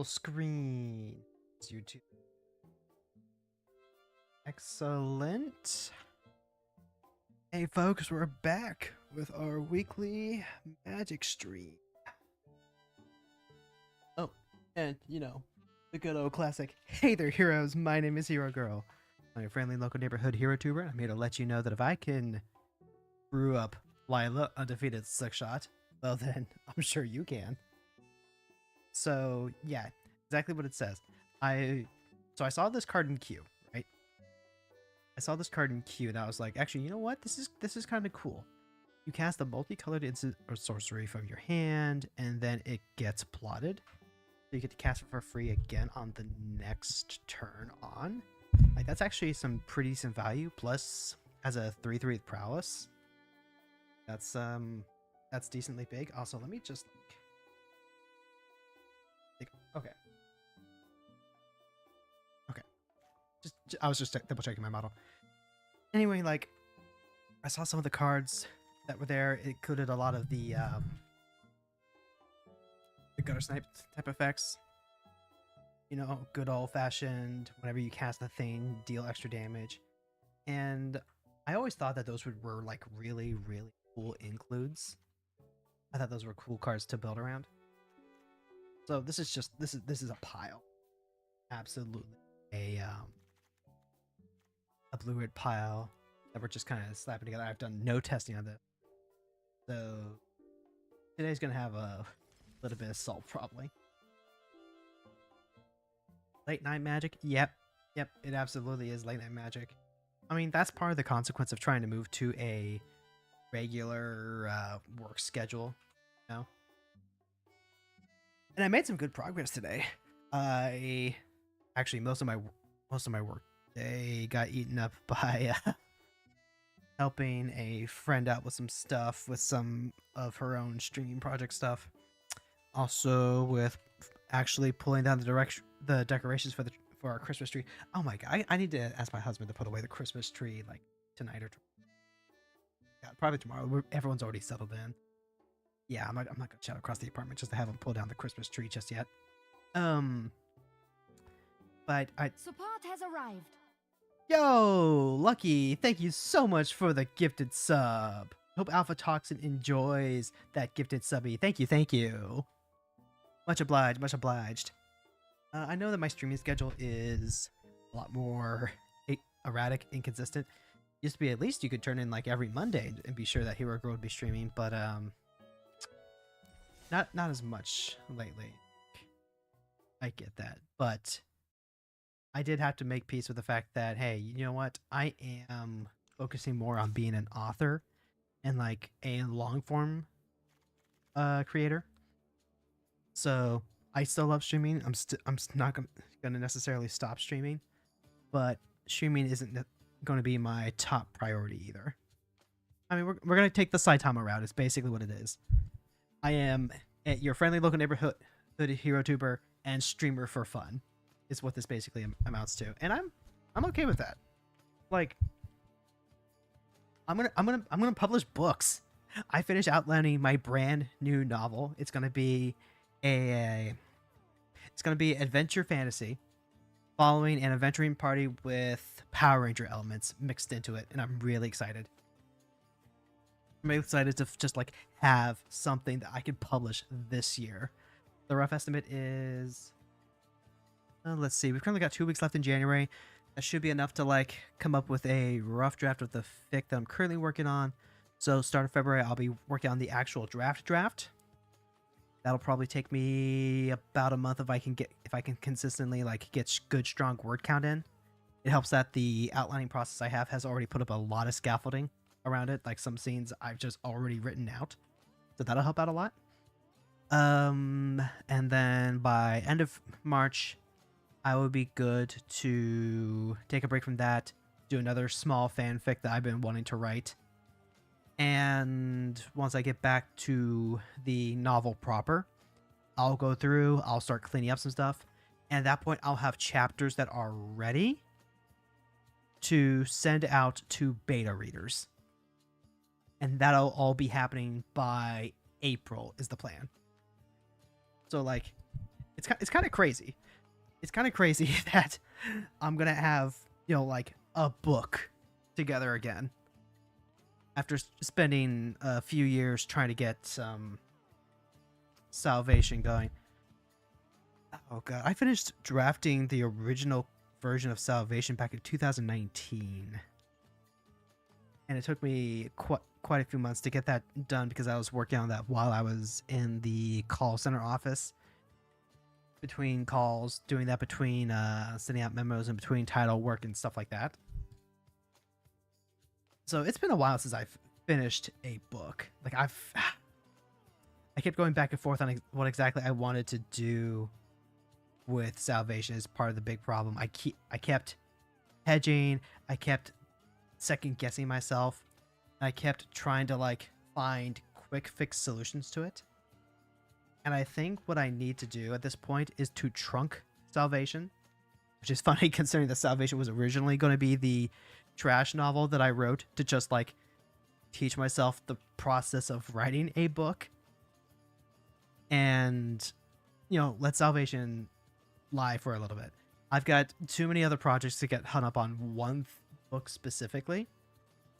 full screen. It's YouTube. Excellent. Hey folks, we're back with our weekly magic stream. Oh, and you know, the good old classic, hey there heroes, my name is Hero Girl. I'm your friendly local neighborhood hero tuber. I'm here to let you know that if I can brew up Lila undefeated slick shot, well then, I'm sure you can. So yeah, exactly what it says. I saw this card in queue, right? I saw this card in queue and I was like, actually, you know what? This is kind of cool. You cast a multicolored instant or sorcery from your hand, and then it gets plotted. So you get to cast it for free again on the next turn on. Like that's actually some pretty decent value. Plus, as a 3/3 with prowess, that's decently big. Also, let me just okay. I was just double checking my model. Anyway, like I saw some of the cards that were there. It included a lot of the gutter snipe type effects. You know, good old fashioned. Whenever you cast a thing, deal extra damage. And I always thought that those were like really cool includes. I thought those were cool cards to build around. So this is a pile. Absolutely a blue-red pile that we're just kind of slapping together. I've done no testing on this. So today's going to have a little bit of salt probably. Late night magic? Yep, it absolutely is late night magic. I mean, that's part of the consequence of trying to move to a regular work schedule, you know? And I made some good progress today. Actually, most of my work day got eaten up by helping a friend out with some stuff, with some of her own streaming project stuff. Also with actually pulling down the decorations for our Christmas tree. Oh my god, I need to ask my husband to put away the Christmas tree like tonight or yeah, probably tomorrow. Everyone's already settled in. Yeah, I'm not gonna shout across the apartment just to have him pull down the Christmas tree just yet. But Support has arrived. Yo, Lucky, thank you so much for the gifted sub. Hope Alpha Toxin enjoys that gifted subby. Thank you. Much obliged. I know that my streaming schedule is a lot more erratic, inconsistent. Used to be at least you could turn in like every Monday and be sure that Hero Girl would be streaming, but not as much lately. I get that, but I did have to make peace with the fact that, hey, you know what? I am focusing more on being an author and like a long form creator. So I still love streaming. I'm not gonna necessarily stop streaming, but streaming isn't going to be my top priority either. I mean, we're gonna take the Saitama route. It's basically what it is. I am your friendly local neighborhood hero tuber and streamer for fun. Is what this basically amounts to, and I'm okay with that. Like, I'm gonna publish books. I finished outlining my brand new novel. It's gonna be adventure fantasy, following an adventuring party with Power Ranger elements mixed into it, and I'm really excited. I'm really excited to just like have something that I can publish this year. The rough estimate is. Let's see, we've currently got 2 weeks left in January. That should be enough to like come up with a rough draft of the fic that I'm currently working on. So start of February, I'll be working on the actual draft. That'll probably take me about a month if I can consistently like get good strong word count in. It helps that the outlining process I have has already put up a lot of scaffolding around it, like some scenes I've just already written out. So that'll help out a lot. And then by end of March, I would be good to take a break from that, do another small fanfic that I've been wanting to write. And once I get back to the novel proper, I'll go through, I'll start cleaning up some stuff. And at that point, I'll have chapters that are ready to send out to beta readers. And that'll all be happening by April is the plan. So like, it's kind of crazy. It's kind of crazy that I'm gonna have, you know, like a book together again after spending a few years trying to get some Salvation going. Oh god, I finished drafting the original version of Salvation back in 2019, and it took me quite a few months to get that done because I was working on that while I was in the call center office. Between calls, doing that between sending out memos and between title work and stuff like that. So it's been a while since I've finished a book. Like I kept going back and forth on what exactly I wanted to do with Salvation is part of the big problem. I kept hedging, I kept second guessing myself, and I kept trying to like find quick fix solutions to it. And I think what I need to do at this point is to trunk Salvation, which is funny considering that Salvation was originally going to be the trash novel that I wrote to just like teach myself the process of writing a book and, you know, let Salvation lie for a little bit. I've got too many other projects to get hung up on one book specifically.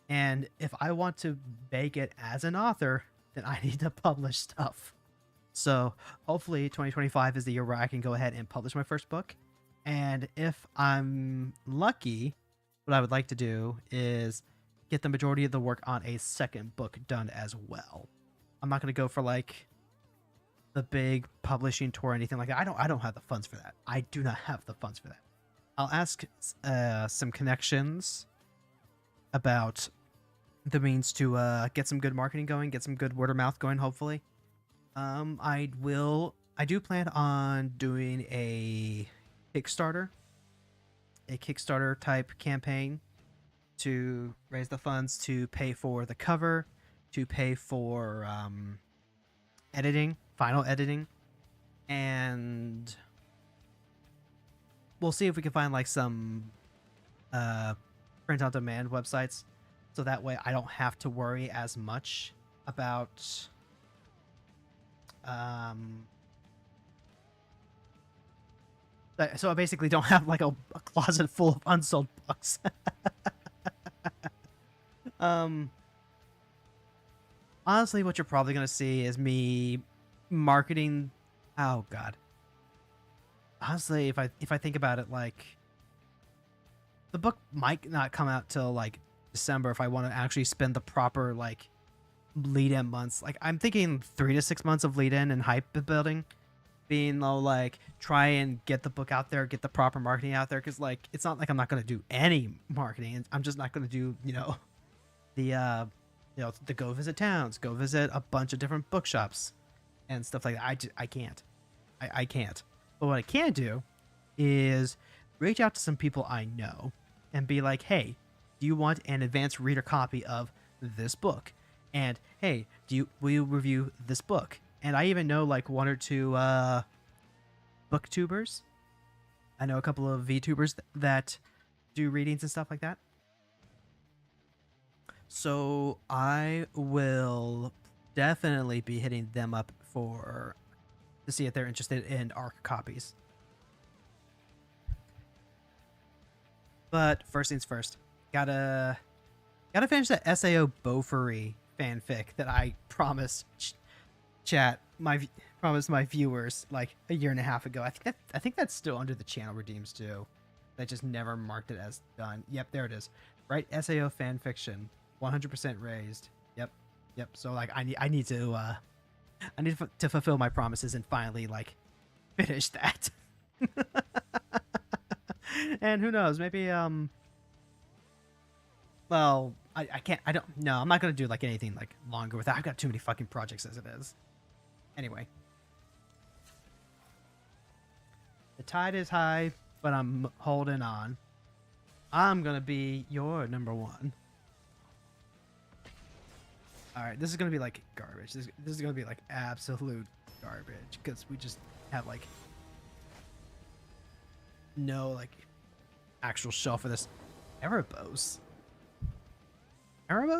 And if I want to bake it as an author, then I need to publish stuff. So hopefully 2025 is the year where I can go ahead and publish my first book. And if I'm lucky, what I would like to do is get the majority of the work on a second book done as well. I'm not going to go for like the big publishing tour or anything like that. I don't have the funds for that. I do not have the funds for that. I'll ask some connections about the means to get some good marketing going, get some good word of mouth going, hopefully. I do plan on doing a Kickstarter type campaign to raise the funds to pay for the cover, to pay for final editing, and we'll see if we can find like some print on demand websites, so that way I don't have to worry as much about so I basically don't have like a closet full of unsold books. Honestly, what you're probably gonna see is me marketing. Oh god. Honestly, if I think about it, like the book might not come out till like December if I want to actually spend the proper like lead-in months. Like I'm thinking 3 to 6 months of lead-in and hype building, being low, like try and get the book out there, get the proper marketing out there, because like it's not like I'm not going to do any marketing. I'm just not going to do, you know, the go visit towns, go visit a bunch of different bookshops and stuff like that. I can't. I can't. But what I can do is reach out to some people I know and be like, hey, do you want an advanced reader copy of this book? And hey, will you review this book? And I even know like 1 or 2 booktubers. I know a couple of VTubers that do readings and stuff like that. So I will definitely be hitting them up to see if they're interested in ARC copies. But first things first, gotta finish that SAO Beaufry fanfic that I promised promised my viewers like a year and a half ago. I think that's still under the channel redeems too. I just never marked it as done. Yep, there it is. Right, SAO fanfiction, 100% raised. Yep. So like I need to fulfill my promises and finally like finish that. And who knows, maybe well, I'm not gonna do like anything like longer with that. I've got too many fucking projects as it is. Anyway, the tide is high, but I'm holding on. I'm gonna be your number one. All right, this is gonna be like garbage. This is gonna be like absolute garbage because we just have like no like actual shelf for this. Erebos.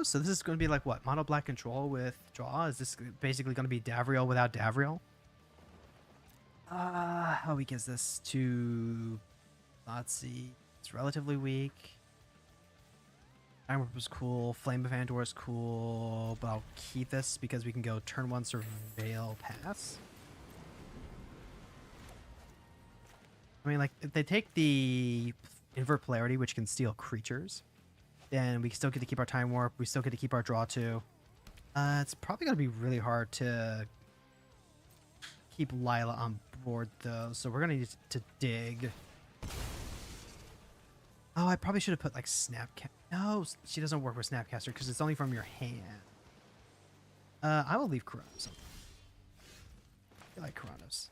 So this is going to be like what? Mono black control with draw? Is this basically going to be Davriel without Davriel? How weak is this? To let's see. It's relatively weak. Time Warp was cool. Flame of Andor is cool, but I'll keep this because we can go turn 1 Surveil Pass. I mean, like, if they take the Invert Polarity, which can steal creatures, then we still get to keep our Time Warp. We still get to keep our Draw 2. It's probably going to be really hard to keep Lila on board, though, so we're going to need to dig. Oh, I probably should have put, like, Snapcaster. No, she doesn't work with Snapcaster because it's only from your hand. I will leave Kronos. I like Kronos.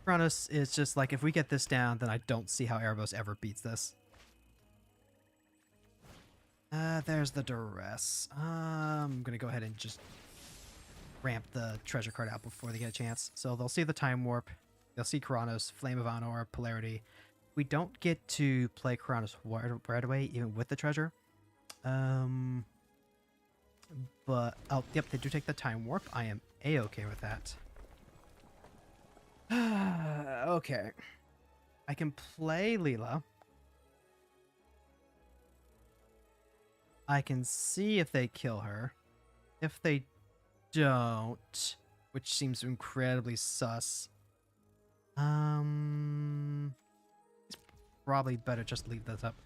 Kronos is just like, if we get this down, then I don't see how Erebos ever beats this. There's the Duress. I'm going to go ahead and just ramp the treasure card out before they get a chance. So they'll see the Time Warp. They'll see Kronos, Flame of Honor, Polarity. We don't get to play Kronos right away, even with the treasure. But, oh, yep, they do take the Time Warp. I am A-okay with that. Okay. I can play Leela. I can see if they kill her. If they don't, which seems incredibly sus. It's probably better just leave this up.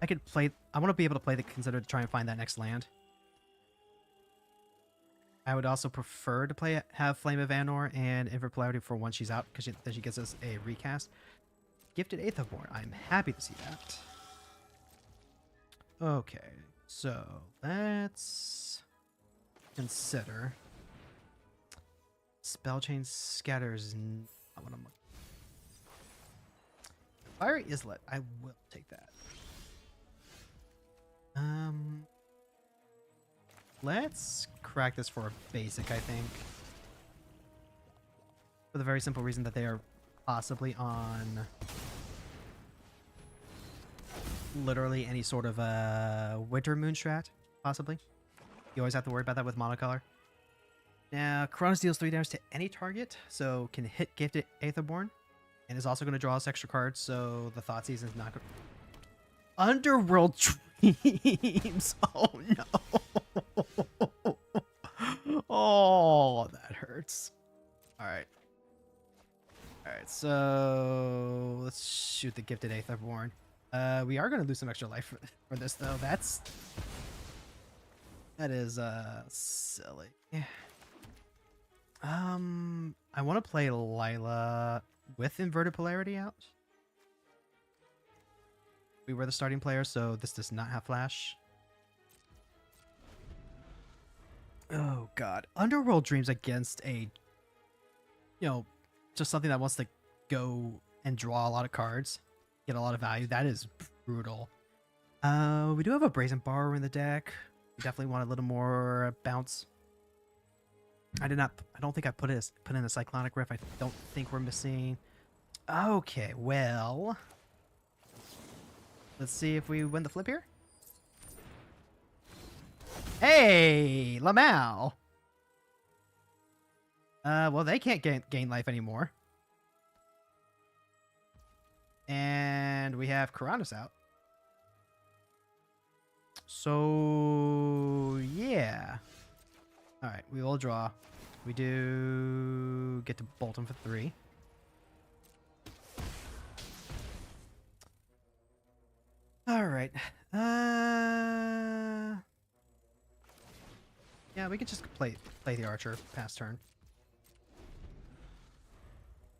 I could play. I want to be able to play the Consider to try and find that next land. I would also prefer to have Flame of Anor and Invert Polarity for once she's out, because then she gives us a recast. Gifted Aetherborn. I'm happy to see that. Okay, so let's consider. Spell Chain Scatters. I want to. Fiery Izzet. I will take that. Let's crack this for a basic, I think. For the very simple reason that they are possibly on literally any sort of Winter Moon strat, possibly. You always have to worry about that with monocolor. Now, Kronos deals 3 damage to any target, so can hit Gifted Aetherborn, and is also going to draw us extra cards, so the Thoughtseize is not going to... Underworld Dreams! Oh, no! Oh, that hurts. Alright. Alright, so... let's shoot the Gifted Aetherborn. We are going to lose some extra life for this, though. That is, silly. I want to play Lila with Inverted Polarity out. We were the starting player, so this does not have flash. Oh god. Underworld Dreams against a, just something that wants to go and draw a lot of cards, get a lot of value. That is brutal. We do have a Brazen Borrower in the deck. We definitely want a little more bounce. I don't think I put in a Cyclonic Rift. I don't think we're missing. Okay, well, let's see if we win the flip here. Hey, Lamau. Well, they can't gain life anymore. And we have Kronos out. So, yeah. Alright, we will draw. We do get to bolt him for 3. Alright. Yeah, we could just play the archer past turn.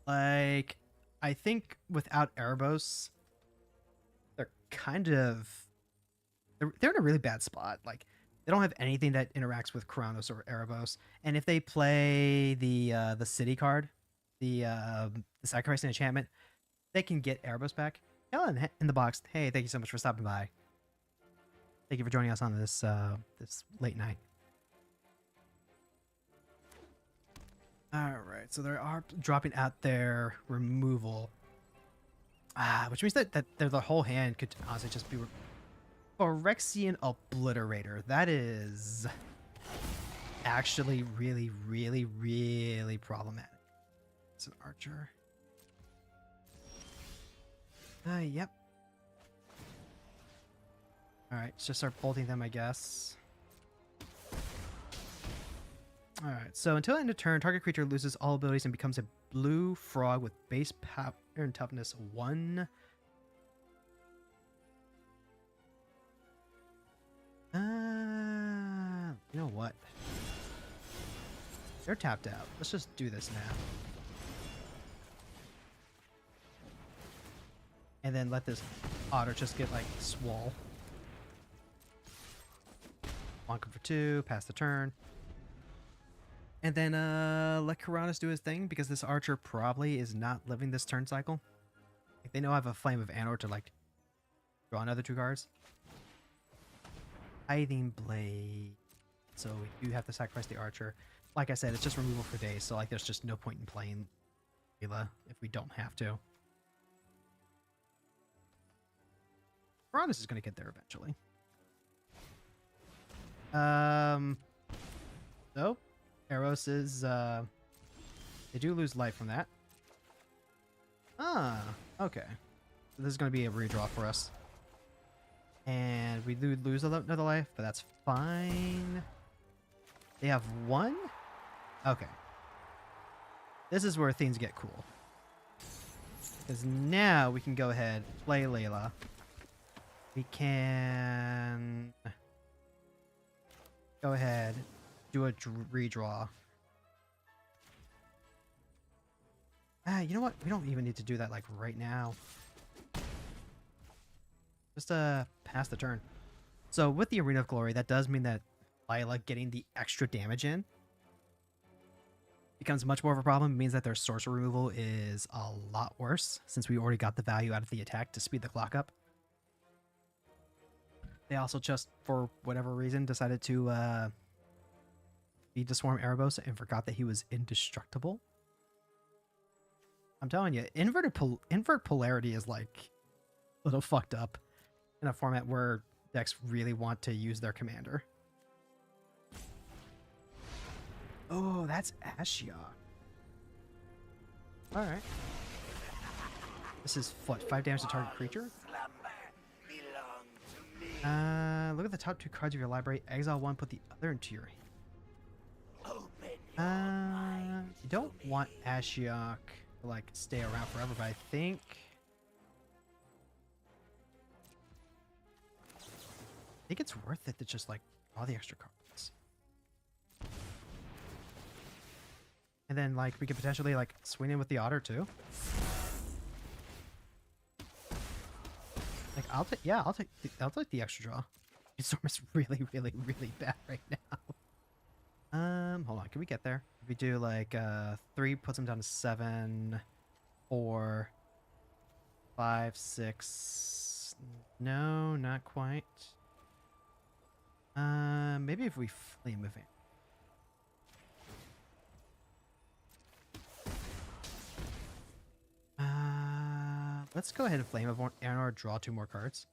Like, I think without Erebos, they're kind of... They're in a really bad spot. Like, they don't have anything that interacts with Kronos or Erebos. And if they play the city card, the sacrifice and enchantment, they can get Erebos back. Helen in the box. Hey, thank you so much for stopping by. Thank you for joining us on this this late night. All right, so they are dropping out their removal, which means that the whole hand could honestly just be Phyrexian Obliterator. That is actually really, really, really problematic. It's an archer. Yep. Alright, let's just start bolting them, I guess. Alright, so until end of turn, target creature loses all abilities and becomes a blue frog with base power and toughness 1. You know what? They're tapped out. Let's just do this now. And then let this otter just get, like, swole. Bonk him for 2, pass the turn. And then let Karanis do his thing, because this archer probably is not living this turn cycle. Like, they know I have a Flame of Anor to, like, draw another 2 cards. Tithing Blade. So we do have to sacrifice the archer. Like I said, it's just removal for days, so like there's just no point in playing Layla if we don't have to. Karanis is going to get there eventually. So Eros is they do lose life from that. Okay. So this is going to be a redraw for us. And we do lose another life, but that's fine. They have 1? Okay. This is where things get cool. Because now we can go ahead, play Layla. We can go ahead, do a redraw. You know what? We don't even need to do that like right now. Just pass the turn. So with the Arena of Glory, that does mean that Lila getting the extra damage in becomes much more of a problem. It means that their sorcerer removal is a lot worse since we already got the value out of the attack to speed the clock up. They also just, for whatever reason, decided to feed to Swarm Erebos and forgot that he was indestructible. I'm telling you, invert polarity is like a little fucked up in a format where decks really want to use their commander. Oh, that's Ashiok. Alright. This is what, 5 damage to target creature? Look at the top 2 cards of your library. Exile 1, put the other into your hand. You don't want Ashiok to like stay around forever, but I think it's worth it to just like draw the extra cards. And then like we could potentially like swing in with the otter too. Like I'll take the extra draw. Storm is really, really, really bad right now. Hold on, can we get there? If we do like 3 puts him down to 7, 4, 5, 6. No, not quite. Maybe if we Flame of Anor. Let's go ahead and Flame of Anor, draw 2 more cards.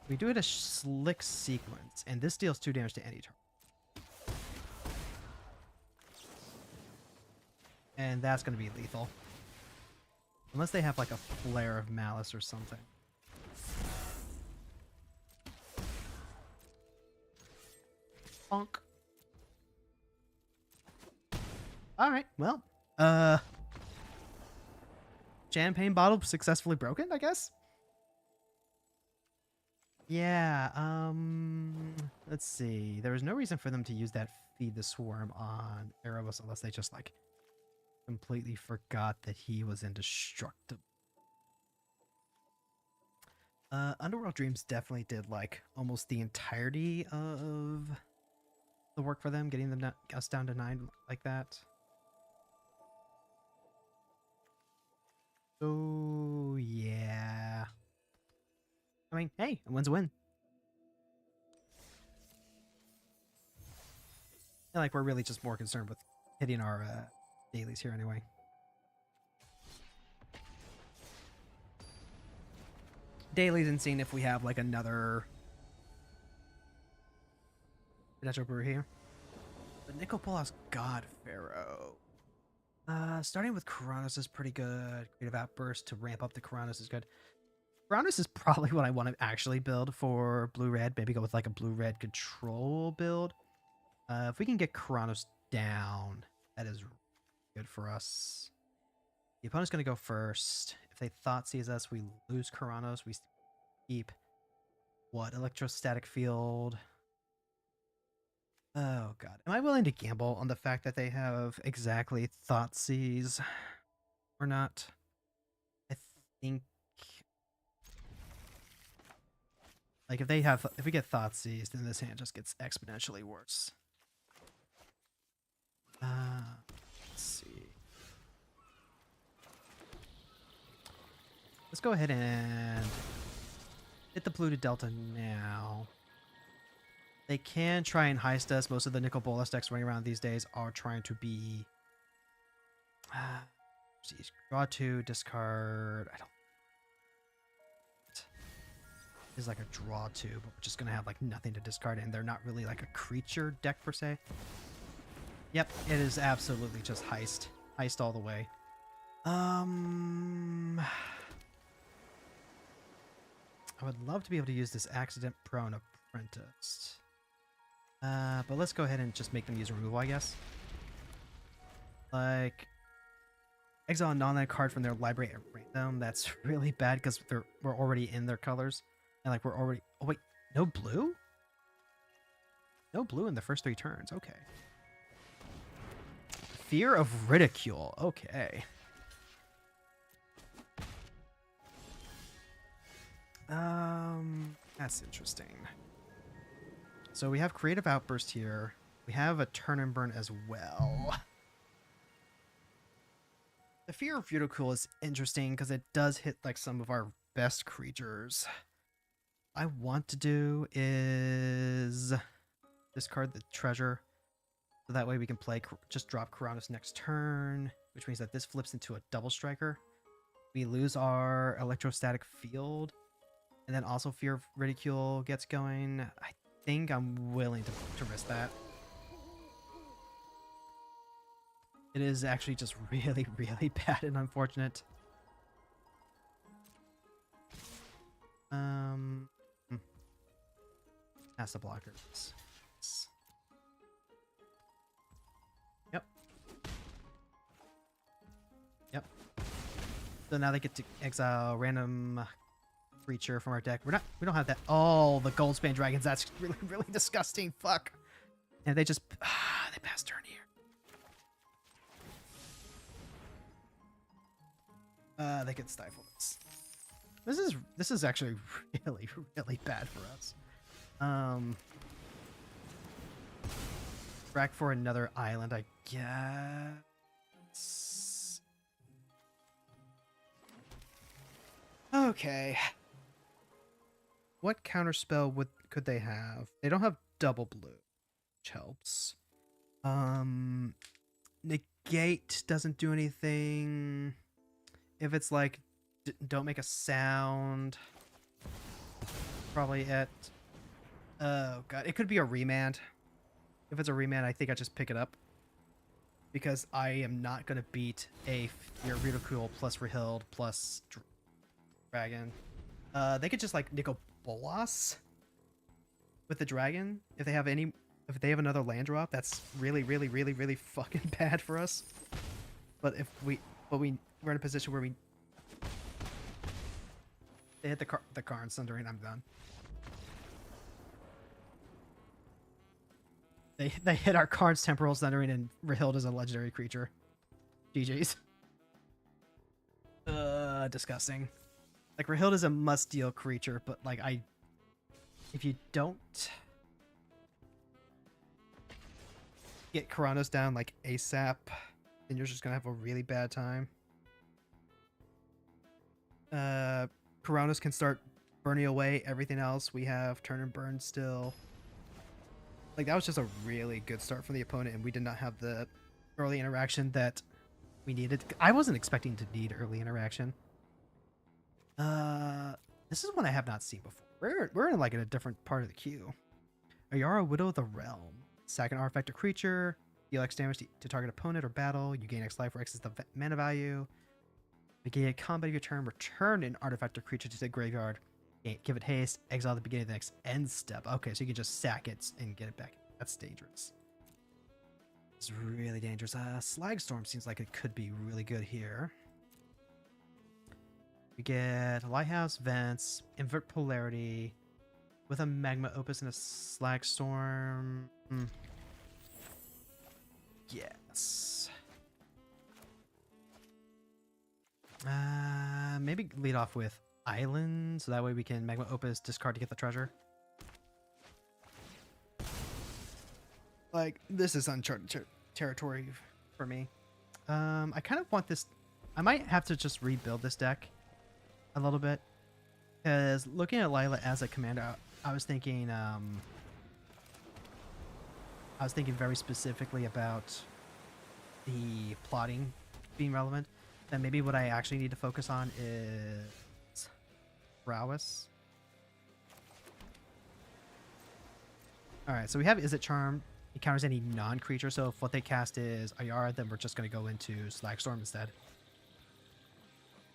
We do it a slick sequence, and this deals 2 damage to any turn. And that's going to be lethal. Unless they have like a Flare of Malice or something. Bonk. Alright, well. Champagne bottle successfully broken, I guess? Yeah, let's see. There was no reason for them to use that Feed the Swarm on Erebos unless they just, like, completely forgot that he was indestructible. Underworld Dreams definitely did, like, almost the entirety of the work for them, getting them us down to 9 like that. So, yeah. I mean, hey, a win's a win. I feel like we're really just more concerned with hitting our dailies here anyway. Dailies and seeing if we have like another Potential brew here. The Nicol Bolas God Pharaoh. Starting with Karanos is pretty good. Creative Outburst to ramp up the Karanos is good. Karanos is probably what I want to actually build for blue-red. Maybe go with like a blue-red control build. If we can get Karanos down, that is good for us. The opponent's going to go first. If they thought sees us, we lose Karanos. We keep what? Electrostatic field. Oh god. Am I willing to gamble on the fact that they have exactly Thoughtseize or not? I think like if we get Thoughtseize, then this hand just gets exponentially worse. Let's see. Let's go ahead and hit the blue to Delta now. They can try and heist us. Most of the Nicol Bolas decks running around these days are trying to be... draw 2, discard... I don't... It's like a draw 2, but we're just going to have like nothing to discard, and they're not really like a creature deck per se. Yep, it is absolutely just heist. Heist all the way. I would love to be able to use this accident prone apprentice. But let's go ahead and just make them use removal, I guess. Like, exile a non-land card from their library at random. That's really bad because we're already in their colors. And like we're already... Oh wait, no blue? No blue in the first 3 turns. Okay. Fear of ridicule. Okay. That's interesting. So we have Creative Outburst here. We have a Turn and Burn as well. The Fear of Ridicule is interesting because it does hit like some of our best creatures. I want to do is discard the treasure. So that way we can play, just drop Karanos next turn, which means that this flips into a double striker. We lose our electrostatic field, and then also Fear of Ridicule gets going. I think I'm willing to risk that. It is actually just really, really bad and unfortunate. That's the blockers. Yep. Yep. So now they get to exile random creature from our deck. We don't have that. Oh, the Goldspan Dragons. That's really, really disgusting. Fuck. And they just they pass turn here. They can stifle this. This is actually really, really bad for us. Rack for another island, I guess. Okay. What counterspell could they have? They don't have double blue, which helps. Negate doesn't do anything. If it's like don't make a sound, probably it. Oh god, it could be a remand. If it's a remand, I think I just pick it up because I am not gonna beat a Fear of Ridicule plus Rehild plus Dragon. They could just like Nicol Bolas with the dragon if they have another land drop. That's really, really, really, really fucking bad for us. But if we're in a position where they hit the Karn Sundering, I'm done. They hit our Karn's Temporal Sundering, and Rehild is a legendary creature. GG's. Disgusting. Like, Rehild is a must-deal creature, but like if you don't get Karanos down like ASAP, then you're just gonna have a really bad time. Karanos can start burning away everything else. We have Turn and Burn still. Like, that was just a really good start from the opponent, and we did not have the early interaction that we needed. I wasn't expecting to need early interaction. This is one I have not seen before. We're in like in a different part of the queue. Ayara, Widow of the Realm. Sack an artifact or creature. Deal X damage to target opponent or battle. You gain X life or X is the mana value. Begin a combat of your turn. Return an artifact or creature to the graveyard. Give it haste. Exile at the beginning of the next end step. Okay, so you can just sack it and get it back. That's dangerous. It's really dangerous. Slag Storm seems like it could be really good here. We get Lighthouse, Vents, Invert Polarity, with a Magma Opus and a Slag Storm. Yes. Maybe lead off with Island, so that way we can Magma Opus, discard to get the treasure. Like, this is uncharted territory for me. I kind of want this... I might have to just rebuild this deck a little bit. Because looking at Lila as a commander, I was thinking very specifically about the plotting being relevant. Then maybe what I actually need to focus on is prowess. Alright, so we have Izzet Charm. It counters any non-creature, so if what they cast is Ayara, then we're just going to go into Slag Storm instead.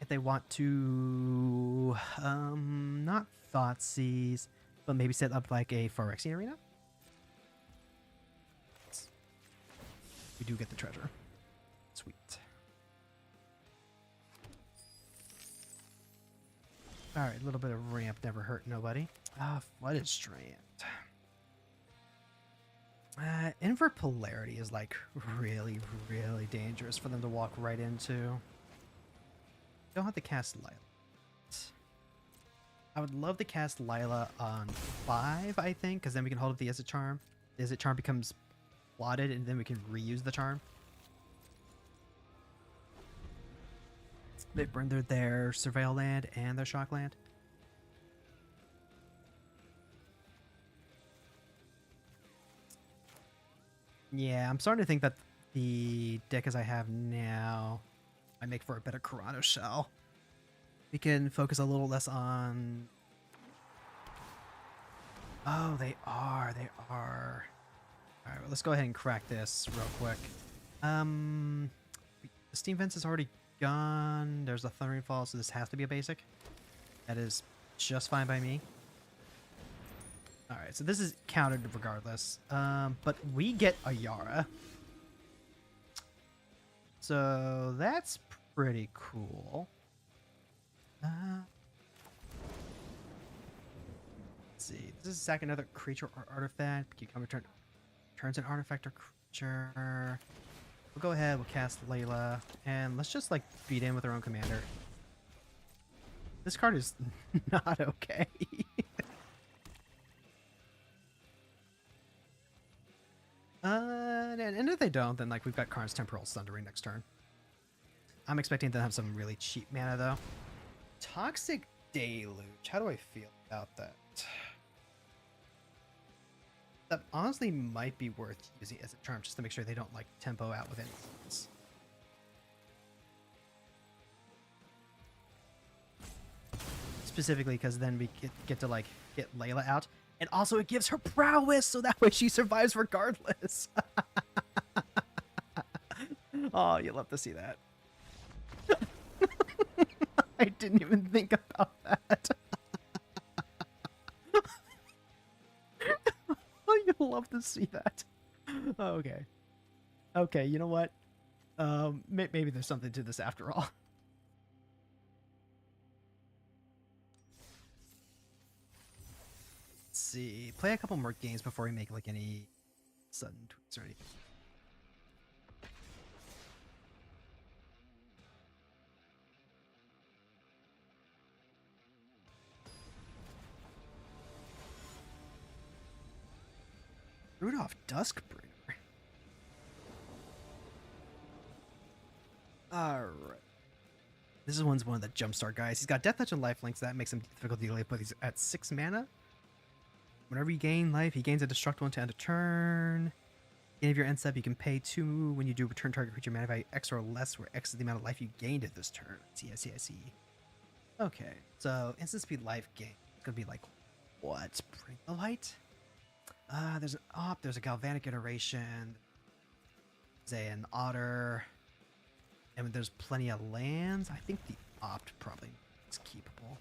If they want to, not Thoughtseize, but maybe set up like a Phyrexian Arena. We do get the treasure. Sweet. Alright, a little bit of ramp never hurt nobody. Flooded Strand. Invert Polarity is like really, really dangerous for them to walk right into. Don't have to cast Lila. I would love to cast Lila on 5, I think, because then we can hold up the Izzet Charm. The Izzet Charm becomes plotted, and then we can reuse the charm. They burned their Surveil land and their Shock land. Yeah, I'm starting to think that the deck as I have now might make for a better Corrado shell. We can focus a little less on... Oh, they are. They are. Alright, well, let's go ahead and crack this real quick. The Steam Vents is already gone. There's a Thundering Fall, so this has to be a basic. That is just fine by me. Alright, so this is countered regardless. But we get Ayara. So that's pretty cool. Let's see. This is sack another creature or artifact. You come return turns an artifact or creature. We'll go ahead, we'll cast Layla, and let's just like beat in with our own commander. This card is not okay. And if they don't, then like we've got Karn's Temporal Sundering next turn. I'm expecting them to have some really cheap mana though. Toxic Deluge. How do I feel about that? That honestly might be worth using as a charm just to make sure they don't like tempo out with anything. Specifically because then we get to like get Layla out. And also it gives her prowess, so that way she survives regardless. Oh, you love to see that. I didn't even think about that. Oh, you love to see that. Oh, okay. Okay, you know what? Maybe there's something to this after all. See, play a couple more games before we make like any sudden tweaks or anything. Rudolph Duskbringer. Alright. This one's one of the Jumpstart guys. He's got Death Touch and Lifelink, so that makes him difficult to deal with, but he's at 6 mana. Whenever you gain life, he gains a destruct one to end a turn. At the end of your end step, you can pay 2 when you do return target creature mana value X or less, where X is the amount of life you gained at this turn. I see. Okay, so instant speed life gain. It's gonna be like, what? Bring the light? There's an op, there's a galvanic iteration, there's an otter, and there's plenty of lands. I think the opt probably is keepable.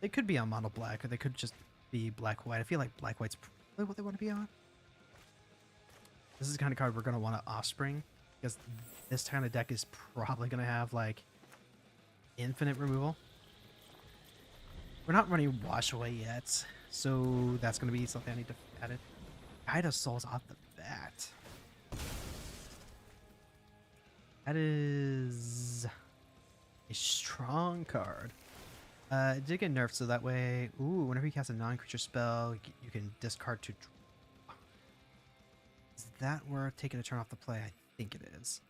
They could be on mono black, or they could just be black white. I feel like black white's probably what they want to be on. This is the kind of card we're going to want to offspring, because this kind of deck is probably going to have like infinite removal. We're not running wash away yet, so that's going to be something I need to add it. Guide of Souls off the bat. That is a strong card. It did get nerfed, so that way, whenever you cast a non-creature spell, you can discard to draw. Is that worth taking a turn off the play? I think it is.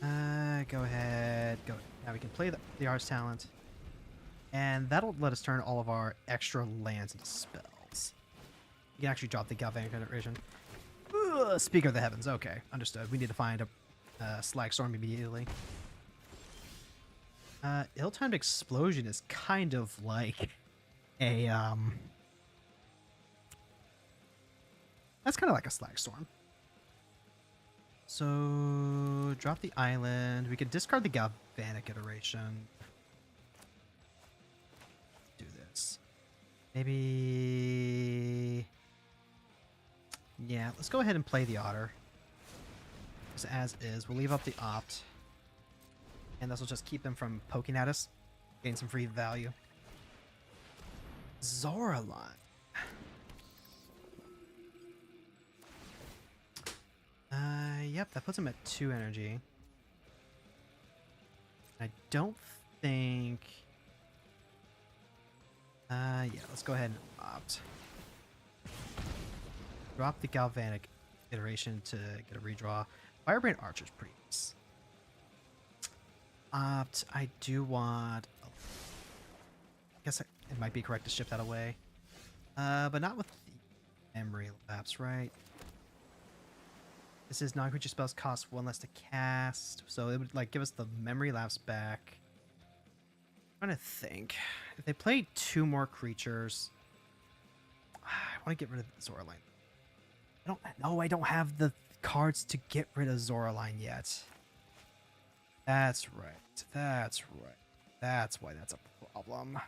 Go ahead. Go. Now we can play the Artist Talent. And that'll let us turn all of our extra lands into spells. You can actually drop the Galvanic Iteration. Speaker of the Heavens. Okay, understood. We need to find a Slag Storm immediately. Ill-timed Explosion is kind of like a that's kind of like a Slag Storm. So drop the island. We could discard the Galvanic Iteration. Do this. Maybe. Yeah, let's go ahead and play the Otter. Just as is. We'll leave up the Opt. And this will just keep them from poking at us. Gain some free value. Zoraline. Yep, that puts him at 2 energy. I don't think... yeah, let's go ahead and opt. Drop the Galvanic Iteration to get a redraw. Firebrand Archer's pretty nice. Opt, I do want... I guess it might be correct to shift that away. But not with the Memory Lapse, right? This is non-creature spells cost 1 less to cast, so it would like give us the Memory Lapse back. I'm trying to think. If they play 2 more creatures... I want to get rid of Zoraline. I don't have the cards to get rid of Zoraline yet. That's right. That's right. That's why that's a problem.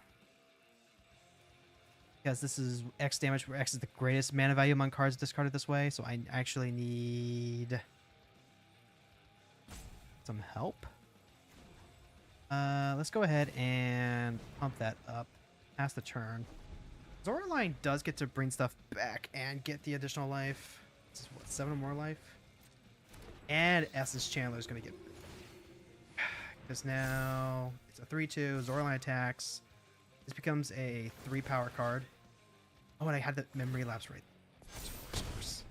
Because this is X damage, where X is the greatest mana value among cards discarded this way, so I actually need some help. Let's go ahead and pump that up. Pass the turn. Zoraline does get to bring stuff back and get the additional life. This is what, 7 or more life? And Essence Chandler is going to get... Because now it's a 3/2. Zoraline attacks. This becomes a 3 power card. Oh, and I had the Memory Lapse right. Of course.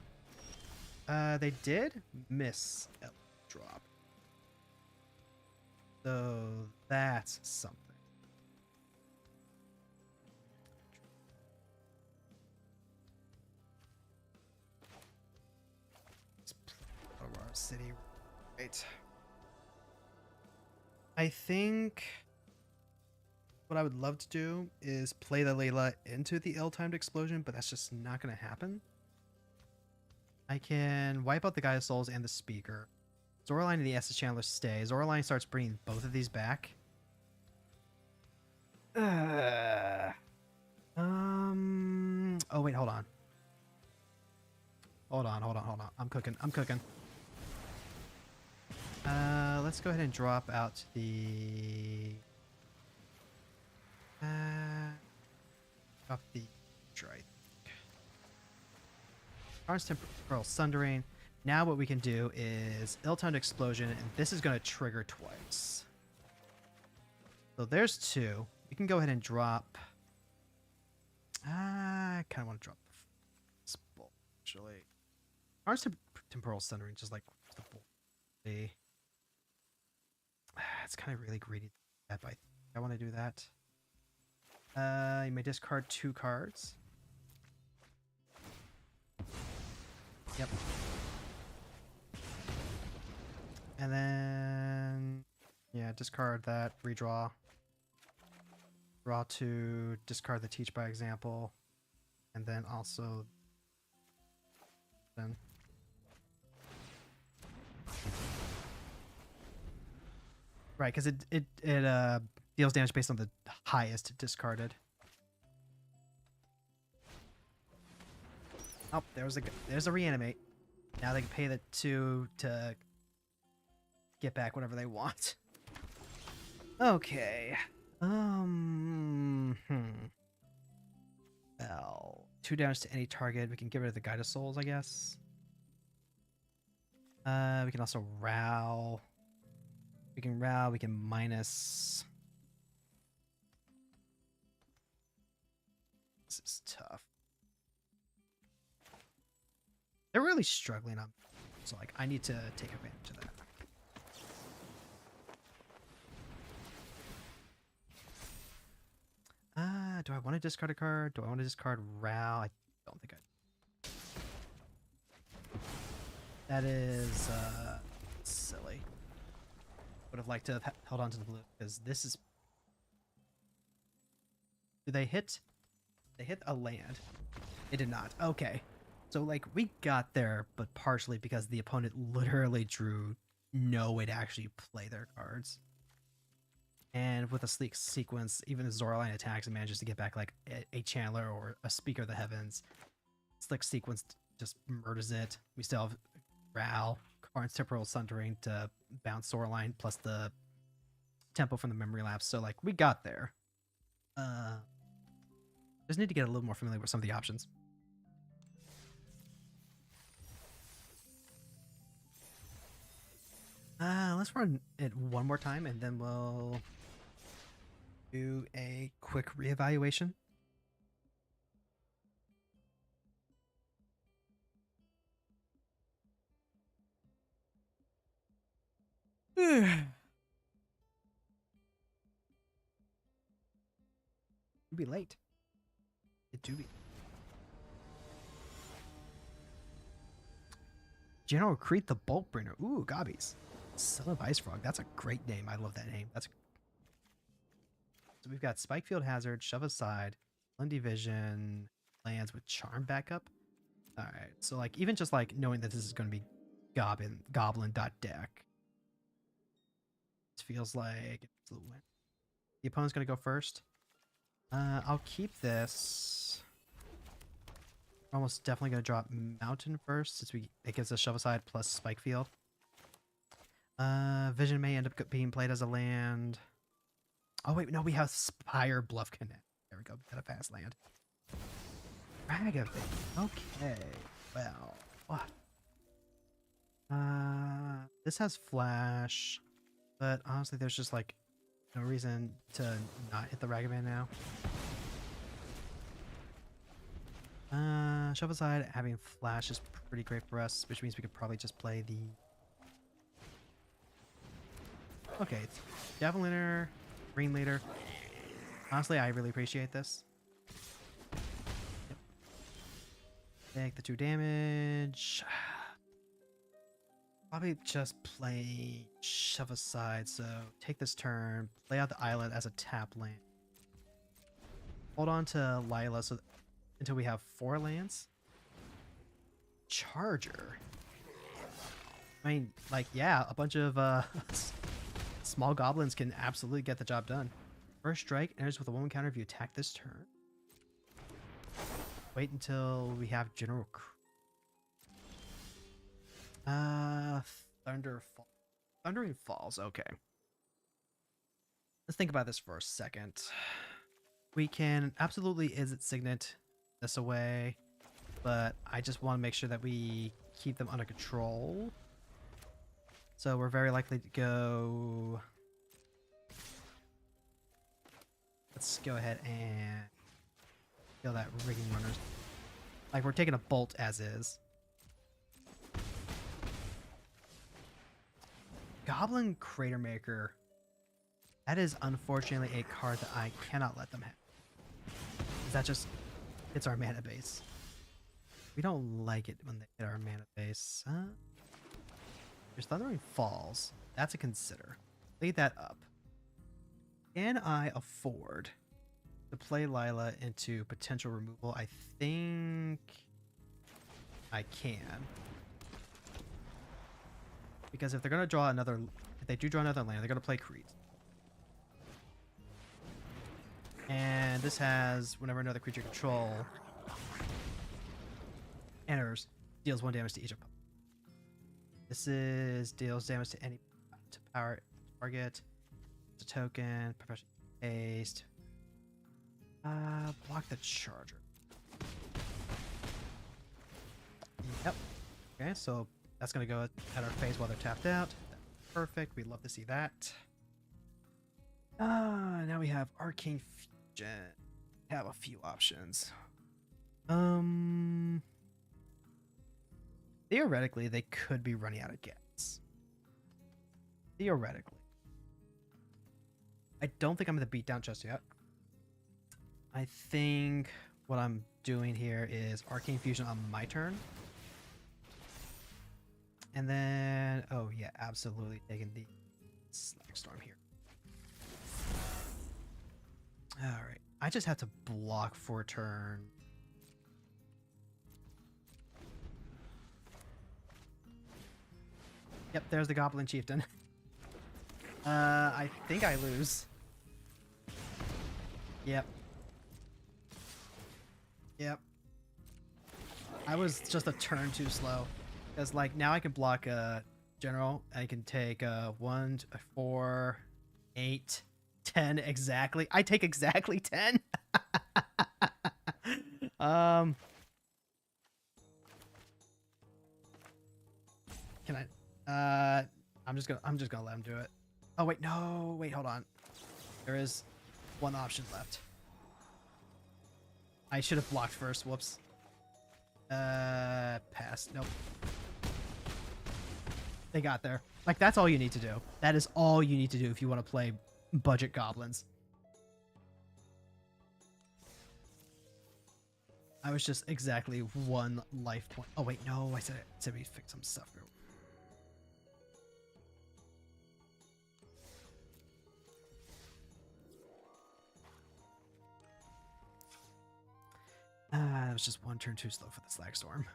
They did miss a drop. So that's something. Aurora City. Right. I think what I would love to do is play the Layla into the ill-timed explosion, but that's just not going to happen. I can wipe out the Gaia Souls and the Speaker. Zoraline and the Essence Chandler stay. Zoraline starts bringing both of these back. Oh, wait, hold on. Hold on. I'm cooking. Let's go ahead and drop out the... drop the... Try. Arms Temporal Sundering. Now what we can do is ill-timed explosion, and this is going to trigger twice. So there's 2. We can go ahead and drop... I kind of want to drop this bolt, actually. Arms Temporal Sundering, just like the bolt. It's kind of really greedy, but I want to do that. You may discard 2 cards. Yep. And then, yeah, discard that, redraw. Draw 2, discard the Teach by example, and then also then right, because it deals damage based on the highest discarded. Oh, there's a reanimate. Now they can pay the 2 to get back whatever they want. Okay. Well, 2 damage to any target. We can get rid of the Guide of Souls, I guess. We can also row. We can row. We can minus. This is tough. They're really struggling up, so like I need to take advantage of that. Do I want to discard a card? Do I want to discard row? I don't think I. That is silly. Would have liked to have held on to the blue because this is. Do they hit? They hit a land. It did not. Okay. So, like, we got there, but partially because the opponent literally drew no way to actually play their cards. And with a sleek sequence, even if Zoraline attacks and manages to get back, like, a Channeler or a Speaker of the Heavens, Slick sequence just murders it. We still have Ral, Karn's Temporal Sundering to bounce Zoraline, plus the tempo from the Memory Lapse. So, like, we got there. Just need to get a little more familiar with some of the options. Let's run it one more time and then we'll do a quick reevaluation. It'd be late. It do be. General Crete the Bulk Bringer. Ooh, Gobbies. Son of Ice Frog. That's a great name. I love that name. So we've got Spikefield Hazard, Shove Aside, Lundy Vision, lands with Charm backup. Alright, so like even just like knowing that this is going to be Goblin.deck. It feels like absolute win. The opponent's going to go first. I'll keep this. We're almost definitely going to drop Mountain first since it gives us Shove Aside plus Spikefield. Vision may end up being played as a land. Oh wait, no, we have Spire Bluff Connect. There we go, we got a fast land. Ragavan. Okay, well. This has Flash, but honestly there's just like no reason to not hit the Ragavan now. Shove Aside, having Flash is pretty great for us, which means we could probably just play the... Okay, Javeliner, Green Leader. Honestly, I really appreciate this. Yep. Take the 2 damage. Probably just play Shove Aside, so take this turn, play out the Islet as a tap land. Hold on to Lila until we have 4 lands. Charger. I mean, like, yeah, a bunch of small goblins can absolutely get the job done. First strike enters with a 1 counter if you attack this turn. Wait until we have General Thundering Falls, okay. Let's think about this for a second. We can absolutely Izzet Signet this away, but I just want to make sure that we keep them under control. So we're very likely to go... Let's go ahead and kill that Rigging Runners. Like, we're taking a bolt as is. Goblin Crater Maker. That is unfortunately a card that I cannot let them have. That just hits our mana base. We don't like it when they hit our mana base. There's Thundering Falls. That's a consider. Lead that up. Can I afford to play Lila into potential removal, I think I can. Because if they're going to draw another... If they do draw another land, they're going to play Creed. And this has, whenever another creature control enters, deals 1 damage to each opponent. This is deals damage to any power target. It's a token, professional haste. Block the charger. Yep. Okay, so that's gonna go at our phase while they're tapped out. Perfect. We'd love to see that. Now we have Arcane Fusion. We have a few options. Theoretically, they could be running out of gas. Theoretically. I don't think I'm going to beat down just yet. I think what I'm doing here is Arcane Fusion on my turn. And then, oh yeah, absolutely taking the Slag Storm here. Alright, I just have to block for a turn. Yep, there's the Goblin Chieftain. I think I lose. Yep. Yep. I was just a turn too slow. Because, like, now I can block a general. I can take 1, 4, 8, 10 exactly. I take exactly 10. Can I? I'm just gonna let him do it. Oh wait, no, wait, hold on. There is one option left. I should have blocked first. Whoops. Pass. Nope. They got there. Like, that's all you need to do. That is all you need to do if you want to play budget goblins. I was just exactly 1 life point. Oh wait, no, I said we fix some stuff here. It was just 1 turn too slow for the Slag Storm.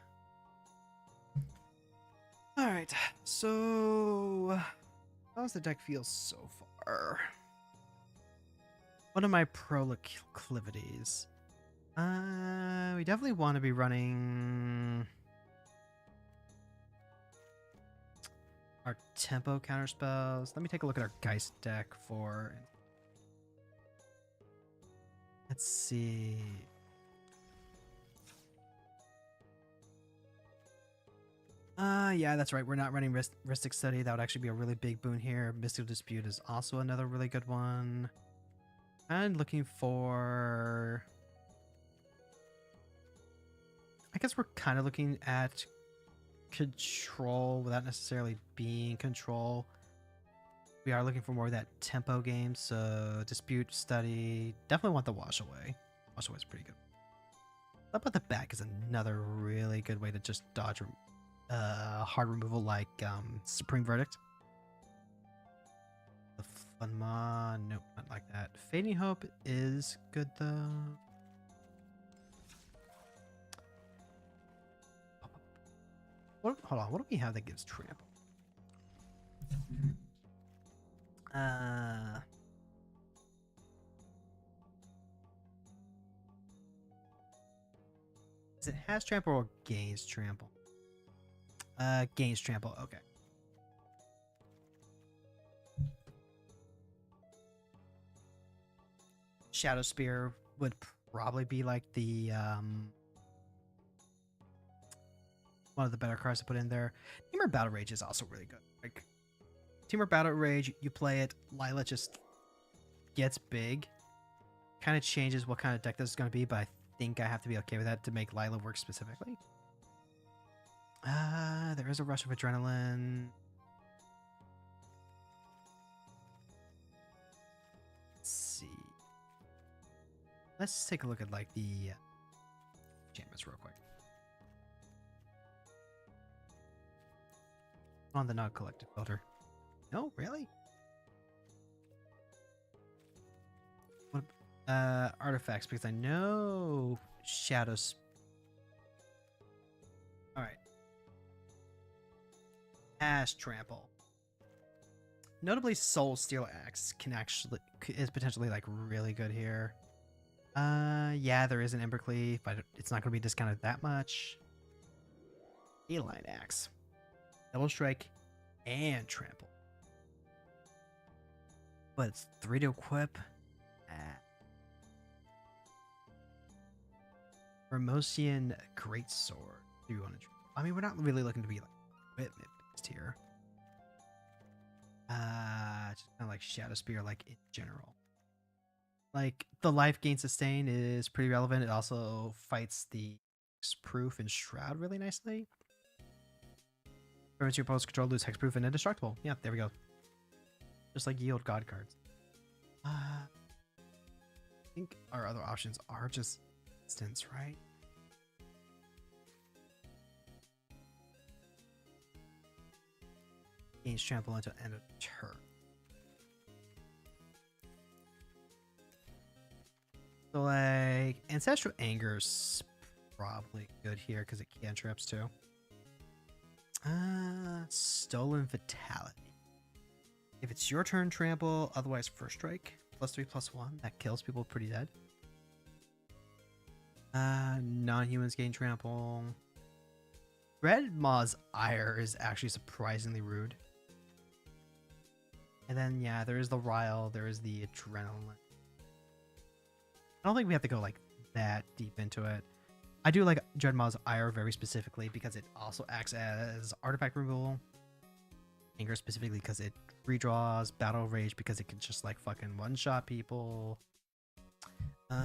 Alright, so how's the deck feel so far? What are my proclivities? We definitely want to be running our tempo counterspells. Let me take a look at our Geist deck for... Let's see... Yeah, that's right. We're not running Rhystic Study. That would actually be a really big boon here. Mystical Dispute is also another really good one. And looking for... I guess we're kind of looking at control without necessarily being control. We are looking for more of that tempo game, so Dispute, Study. Definitely want the Wash Away. Wash Away is pretty good. How about the back is another really good way to just dodge hard removal like Supreme Verdict. The Funma, nope, not like that. Fading Hope is good though. Hold on, what do we have that gives trample? Is it has trample or gains trample? Gains trample, okay. Shadow Spear would probably be like the one of the better cards to put in there. Teamer Battle Rage is also really good. Like, Teamer Battle Rage, you play it, Lila just gets big. Kind of changes what kind of deck this is going to be, but I think I have to be okay with that to make Lila work specifically. There is a rush of adrenaline. Let's see. Let's take a look at like the enchantments real quick. On the non-collective filter. No, really? artifacts because I know shadows. All right. Ash Trample. Notably, Soul Steel Axe is potentially like really good here. Yeah, there is an Embercleave, but it's not going to be discounted that much. Aline Axe, Double Strike, and Trample. But it's 3 to equip. Ramosian Greatsword. Do you want to? I mean, we're not really looking to be like equipment based here. Just kind of like Shadow Spear, like in general. Like the life gain sustain is pretty relevant. It also fights the hexproof and shroud really nicely. Prevents your opponent's control, lose hexproof and indestructible. Yeah, there we go. Just like yield god cards. I think our other options are just instants, right? Gains trample until end of turn. So like Ancestral Anger's probably good here because it cantrips too. Stolen Fatality. If it's your turn, trample, otherwise first strike. +3/+1. That kills people pretty dead. Non-humans gain trample. Red Maw's Ire is actually surprisingly rude. And then yeah, there is the Ryle, there is the Adrenaline. I don't think we have to go like that deep into it. I do like Dreadmaw's Ire very specifically because it also acts as artifact removal. Anger specifically because it redraws. Battle Rage because it can just like fucking one-shot people. Go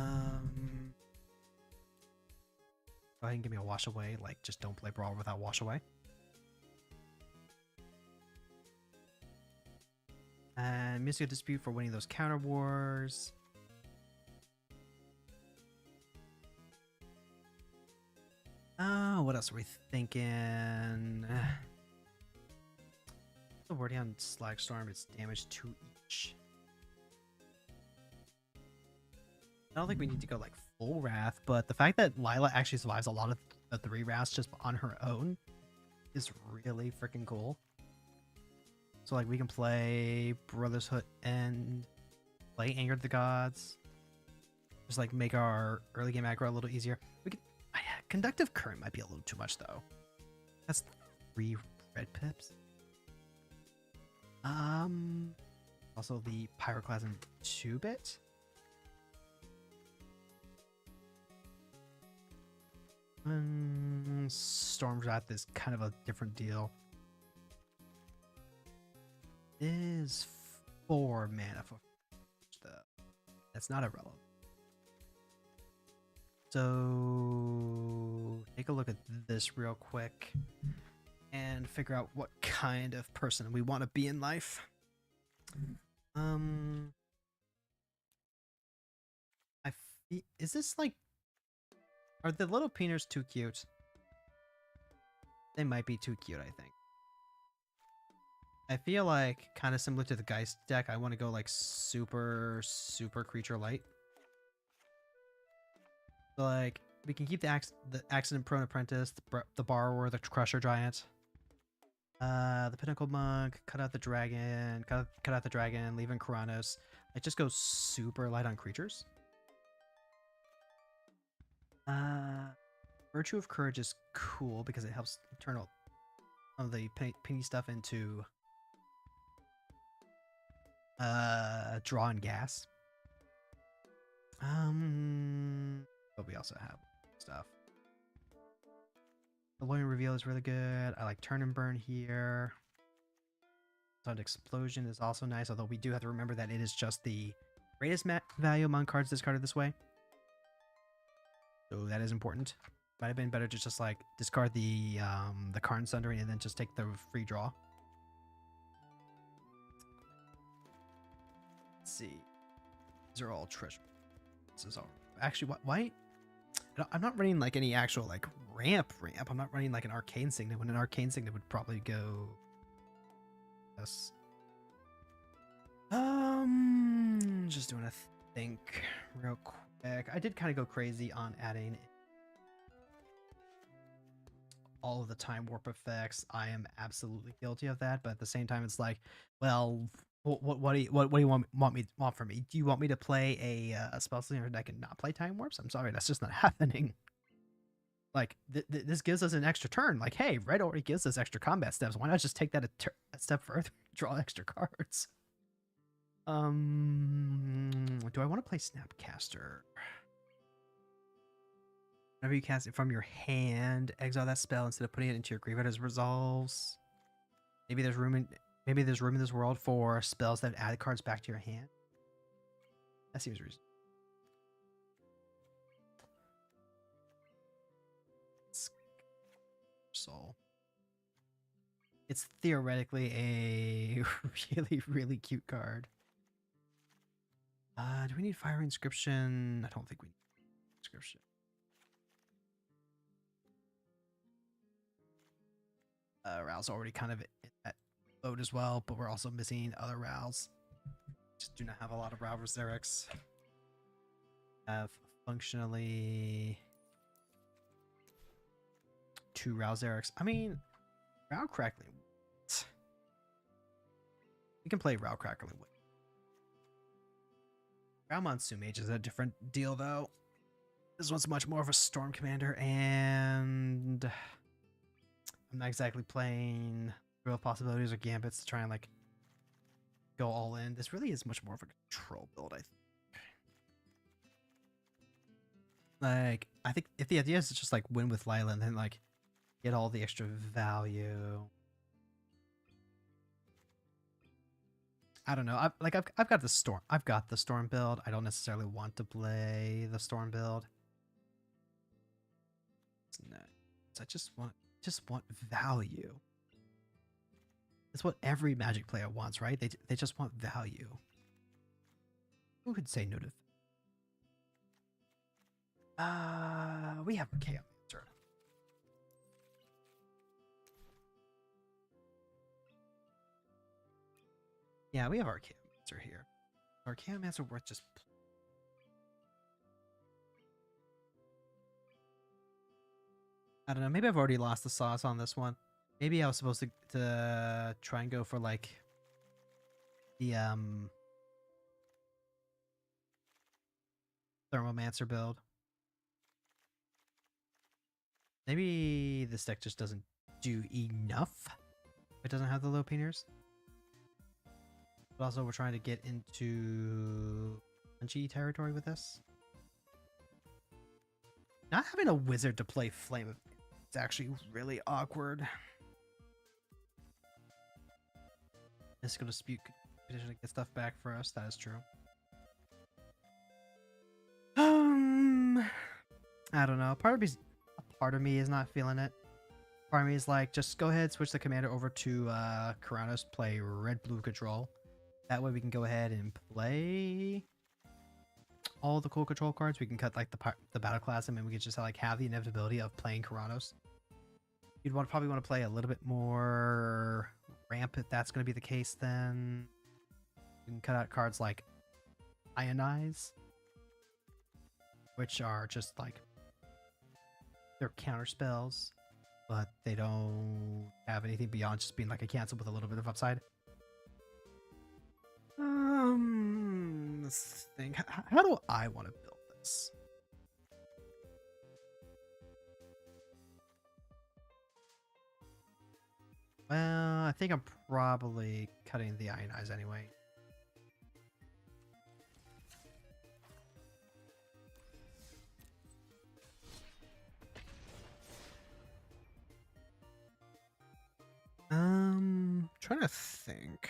ahead and give me a Wash Away. Like, just don't play Brawl without Wash Away. And Mystical Dispute for winning those counter wars. What else are we thinking? The wording on Slag Storm, it's damage to each. I don't think we need to go like full Wrath, but the fact that Lila actually survives a lot of the 3 Wraths just on her own is really freaking cool. So like we can play Brotherhood and play Anger of the Gods. Just like make our early game aggro a little easier. We could Conductive Current might be a little too much though. That's 3 red pips. Also the Pyroclasm 2-bit. Storm Wrath is kind of a different deal. It is 4 mana for stuff. That's not irrelevant. So take a look at this real quick and figure out what kind of person we want to be in life. Is this like, are the little peeners too cute? They might be too cute, I think. I feel like kind of similar to the Geist deck, I want to go like super creature light. So like we can keep the accident prone apprentice, the borrower, the crusher giant, the pinnacle monk, cut out the dragon, cut out the dragon, leave in Karanos. It just goes super light on creatures. Virtue of Courage is cool because it helps turn all of the penny stuff into draw and gas. But we also have stuff. The Loin Reveal is really good. I like Turn and Burn here. Sonic Explosion is also nice, although we do have to remember that it is just the greatest value among cards discarded this way. So that is important. Might have been better to just like discard the Karn Sundering and then just take the free draw. Let's see. These are all treasure. This is all actually why I'm not running like any actual like ramp. I'm not running like an Arcane Signet when an Arcane Signet would probably go. Yes. Just doing a think real quick. I did kind of go crazy on adding all of the time warp effects. I am absolutely guilty of that, but at the same time, it's like, well, what do you want from me? Do you want me to play a spell slinger that can not play time warps? I'm sorry, that's just not happening. Like this gives us an extra turn. Like, hey, red already gives us extra combat steps. Why not just take that a step further, draw extra cards? Do I want to play Snapcaster? Whenever you cast it from your hand, exile that spell instead of putting it into your graveyard as resolves. Maybe there's room in this world for spells that add cards back to your hand. That seems reasonable. Soul. It's theoretically a really cute card. Do we need Fire Inscription? I don't think we need Inscription. Ral's already kind of in that boat as well, but we're also missing other Rals. Just do not have a lot of Ral Resurrects. Have functionally 2 Ral Zerix. I mean, Ral Crackling. We can play Ral Crackling. Ral Monsoon Mage is a different deal, though. This one's much more of a Storm Commander, and I'm not exactly playing Real Possibilities or Gambits to try and, like, go all in. This really is much more of a control build, I think. Like, I think if the idea is to just, like, win with Lila and then, like, get all the extra value. I don't know. I've got the storm. I've got the storm build. I don't necessarily want to play the storm build. I just want value. That's what every Magic player wants, right? They just want value. Who could say no to? We have Chaos Answer. Yeah, we have Archaeomancer here. Archaeomancer worth just... I don't know, maybe I've already lost the sauce on this one. Maybe I was supposed to try and go for, like, the, Thermomancer build. Maybe this deck just doesn't do enough. It doesn't have the low painters. But also, we're trying to get into punchy territory with this. Not having a wizard to play Flame, it's actually really awkward. Mystical Dispute could potentially get stuff back for us. That is true. I don't know. Part of me is not feeling it. Part of me is like, just go ahead, switch the commander over to Karanos, play red-blue control. That way we can go ahead and play all the cool control cards. We can cut like the battle class and then we can just like have the inevitability of playing Karanos. You'd probably want to play a little bit more ramp if that's going to be the case. Then you can cut out cards like Ionize, which are just like they're counter spells, but they don't have anything beyond just being like a cancel with a little bit of upside. Let's think. How do I want to build this? Well, I think I'm probably cutting the Ionize anyway. Trying to think.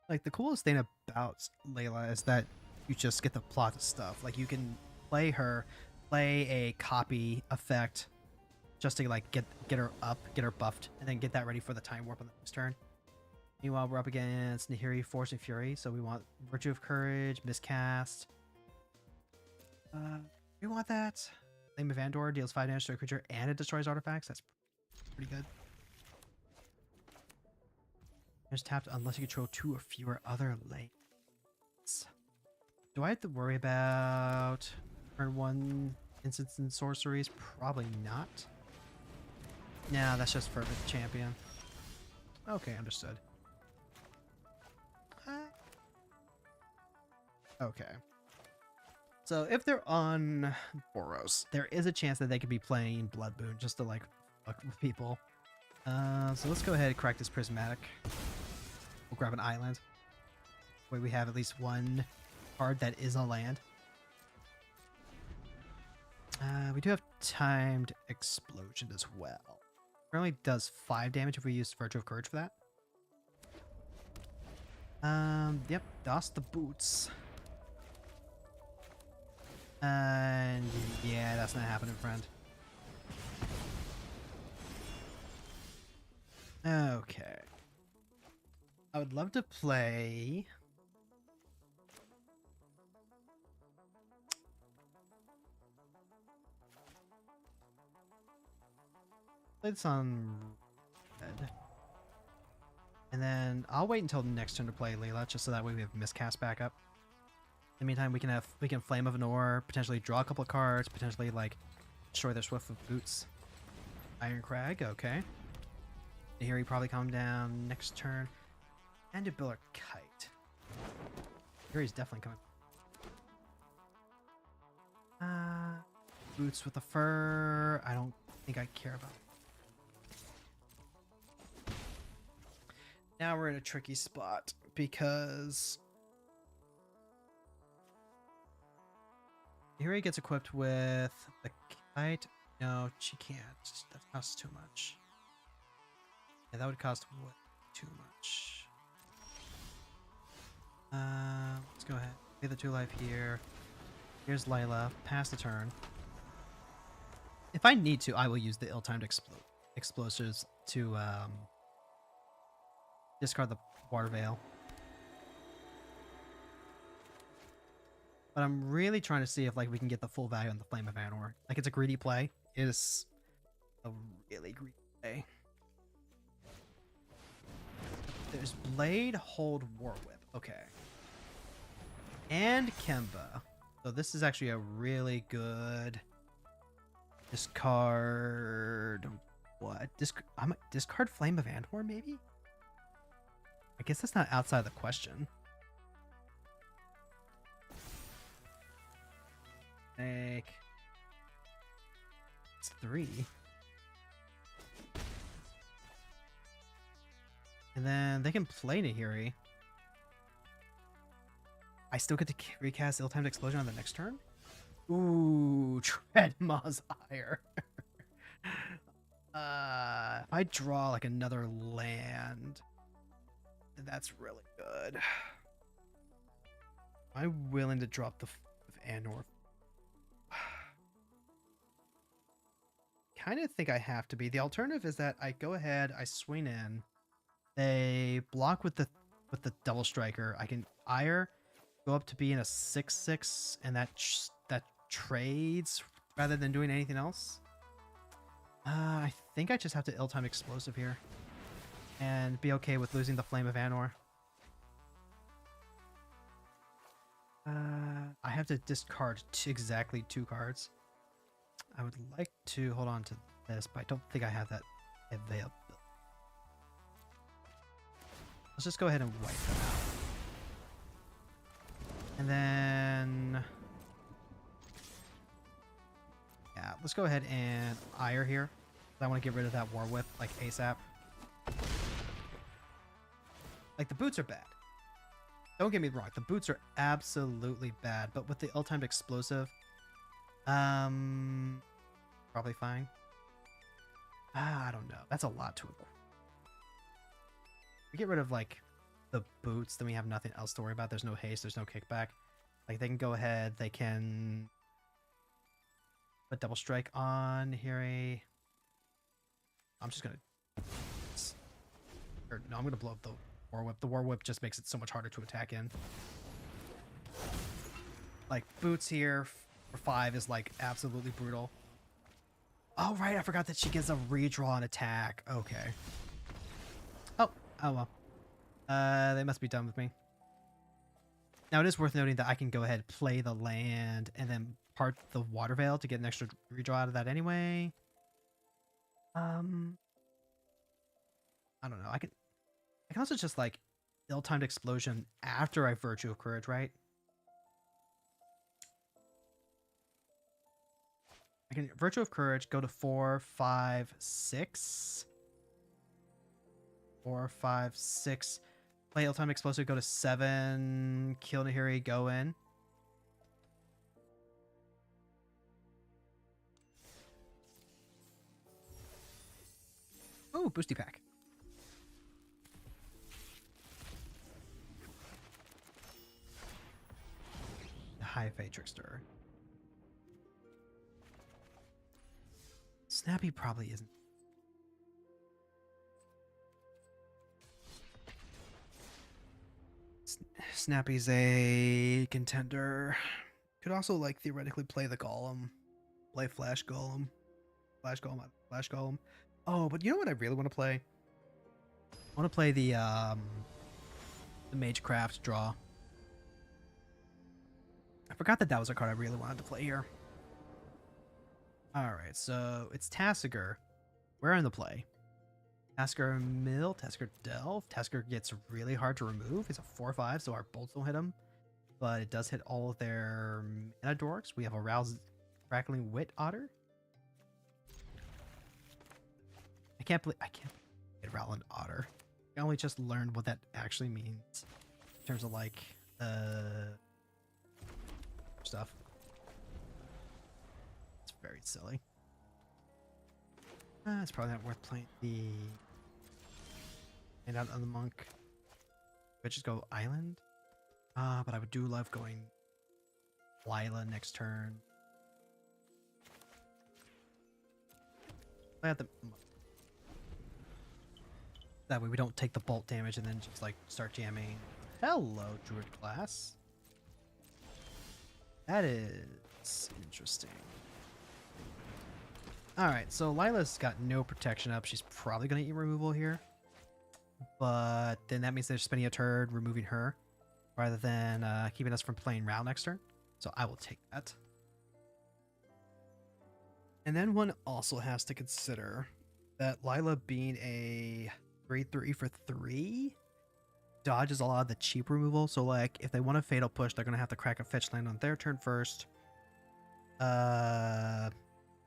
Like, the coolest thing about Layla is that you just get the plot of stuff. Like, you can play her, play a copy effect just to, like, get her up, get her buffed, and then get that ready for the time warp on the next turn. Meanwhile, we're up against Nahiri, Force, and Fury, so we want Virtue of Courage, Miscast. We want that. Flame of Andor deals 5 damage to a creature and it destroys artifacts. That's pretty good. There's tapped unless you control 2 or fewer other lanes. Do I have to worry about turn 1 instants and sorceries? Probably not. No, that's just for the champion. Okay, understood. Okay. So if they're on Boros, there is a chance that they could be playing Blood Boon just to like fuck with people. So let's go ahead and crack this prismatic. We'll grab an island. Where we have at least one card that is a land. We do have timed explosion as well. Currently does 5 damage if we use Virtue of Courage for that. Yep, DOS the boots. And yeah, that's not happening, friend. Okay. I would love to play... Play this on red. And then I'll wait until next turn to play Layla, just so that way we have miscast backup. In the meantime, we can Flame of Anor, potentially draw a couple of cards, potentially like destroy their Swift of Boots. Iron Crag, okay. Here he probably come down next turn. And to build a kite. Here he's definitely coming. Boots with the fur. I don't think I care about. Now we're in a tricky spot because here he gets equipped with the kite. No, she can't. That costs too much. Yeah, that would cost what? Too much. Let's go ahead. Pay the 2 life here. Here's Layla. Pass the turn. If I need to, I will use the ill-timed explosives to discard the Water Veil. But I'm really trying to see if like we can get the full value on the Flame of Anor. Like it's a greedy play. It is a really greedy play. There's Blade, Hold, War Whip. Okay. And Kemba. So this is actually a really good discard. What? Discard Flame of Anor, maybe? I guess that's not outside the question. Like, it's 3. And then they can play Nahiri. I still get to recast Ill-Timed Explosion on the next turn? Ooh, Treadmaw's Ire. If I draw like another land, that's really good. Am I willing to drop the Anor? Kind of think I have to be. The alternative is that I go ahead, I swing in, they block with the double striker. I can Ire, go up to being a 6/6, and that trades rather than doing anything else. I think I just have to ill-time explosive here and be okay with losing the Flame of Anor. I have to discard exactly 2 cards. I would like to hold on to this, but I don't think I have that available. Let's just go ahead and wipe them out. And then... yeah, let's go ahead and Ire here. I want to get rid of that War Whip, like, ASAP. Like, the boots are bad. Don't get me wrong, the boots are absolutely bad, but with the ill-timed explosive, probably fine. I don't know. That's a lot to equip. We get rid of, like, the boots, then we have nothing else to worry about. There's no haste, there's no kickback. Like, they can go ahead, they can put double strike on here. I'm just gonna... or, no, I'm gonna blow up the War Whip. The War Whip just makes it so much harder to attack in. Like, boots here for 5 is, like, absolutely brutal. Oh, right, I forgot that she gets a redraw and attack. Okay. Oh well. They must be done with me. Now it is worth noting that I can go ahead, play the land, and then part the water veil to get an extra redraw out of that anyway. I don't know. I can also just like ill-timed explosion after I Virtue of Courage, right? I can Virtue of Courage, go to 4, 5, 6. 4, 5, 6. Play ill-timed explosive, go to 7. Kill Nahiri, go in. Oh, boosty pack. High Fate Trickster. Snappy probably isn't. Snappy's a contender. Could also like theoretically play the Golem. Play Flash Golem. Flash Golem. Flash Golem. Oh, but you know what I really want to play? I want to play the Magecraft draw. I forgot that was a card I really wanted to play here. Alright, so it's Tasigur. We're in the play. Tasigur Mill, Tasigur Delve. Tasigur gets really hard to remove. It's a 4/5, so our bolts don't hit him. But it does hit all of their mana dorks. We have a Rouse Crackling Wit Otter. I can't play Rowland Otter. I only just learned what that actually means in terms of like stuff. It's very silly. It's probably not worth playing the and out on the monk. Could just go island. But I would do love going Lila next turn. Play out the that way we don't take the bolt damage and then just like start jamming. Hello, Druid class. That is interesting. Alright, so Lila's got no protection up. She's probably going to eat removal here. But then that means they're spending a turn removing her rather than keeping us from playing Ral next turn. So I will take that. And then one also has to consider that Lila being a 3/3 for 3 dodges a lot of the cheap removal. So like if they want a Fatal Push, they're going to have to crack a fetch land on their turn first. They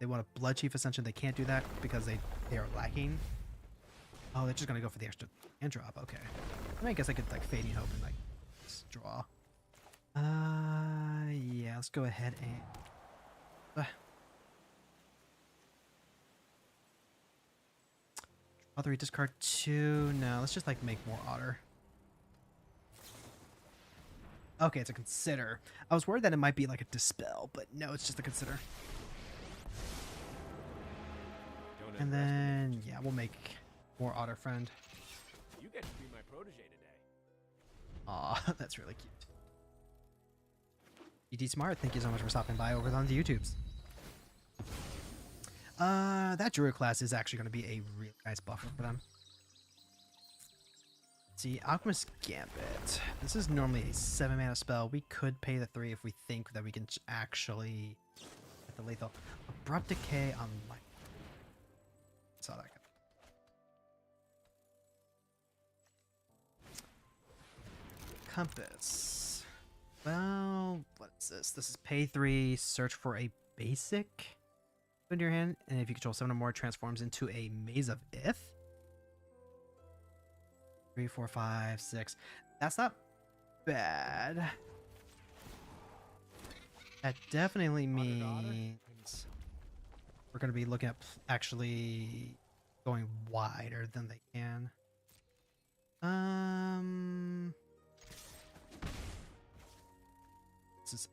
want a Blood Chief Ascension. They can't do that because they are lacking. Oh, they're just going to go for the extra hand drop. Okay. I mean, I guess I could like Fading Hope and like just draw. Yeah, let's go ahead and draw 3, discard 2. No, let's just like make more Otter. Okay, it's a Consider. I was worried that it might be like a Dispel, but no, it's just a Consider. And then, yeah, we'll make more Otter Friend. You get to be my protege today. Aw, that's really cute. ET Smart, thank you so much for stopping by over on the YouTubes. That Druid class is actually going to be a really nice buffer for them. See, Alchemist Gambit. This is normally a 7 mana spell. We could pay the 3 if we think that we can actually get the lethal. Abrupt Decay on light. Saw that. Compass. Well, what is this? This is pay 3, search for a basic. Put in your hand, and if you control 7 or more, it transforms into a Maze of Ith. 3, 4, 5, 6. That's not bad. That definitely means we're going to be looking at actually going wider than they can. This is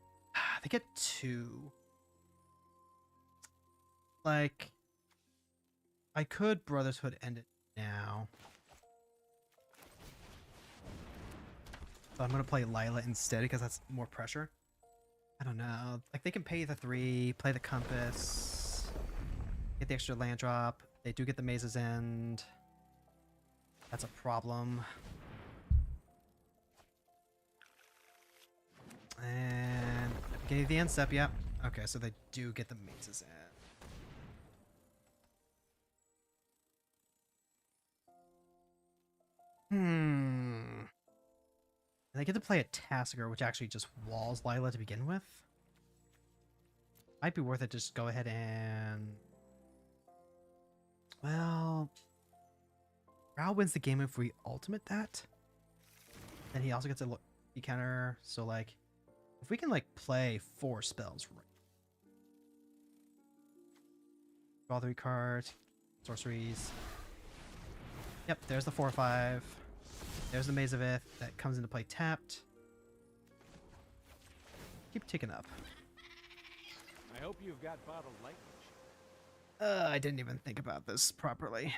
they get 2. Like, I could Brotherhood end it now. So I'm going to play Lila instead because that's more pressure. I don't know. Like, they can pay the 3, play the Compass, get the extra land drop. They do get the Maze's End. That's a problem. And beginning of the end step, yep. Okay, so they do get the mazes in. And they get to play a Tasker, which actually just walls Lila to begin with. Might be worth it to just go ahead and... Well... Brawl wins the game if we ultimate that. Then he also gets a counter, so like... If we can like play 4 spells right. Draw 3 cards, sorceries. Yep, there's the 4/5. There's the Maze of Ith that comes into play tapped. Keep ticking up. I hope you've got bottled lightning. I didn't even think about this properly.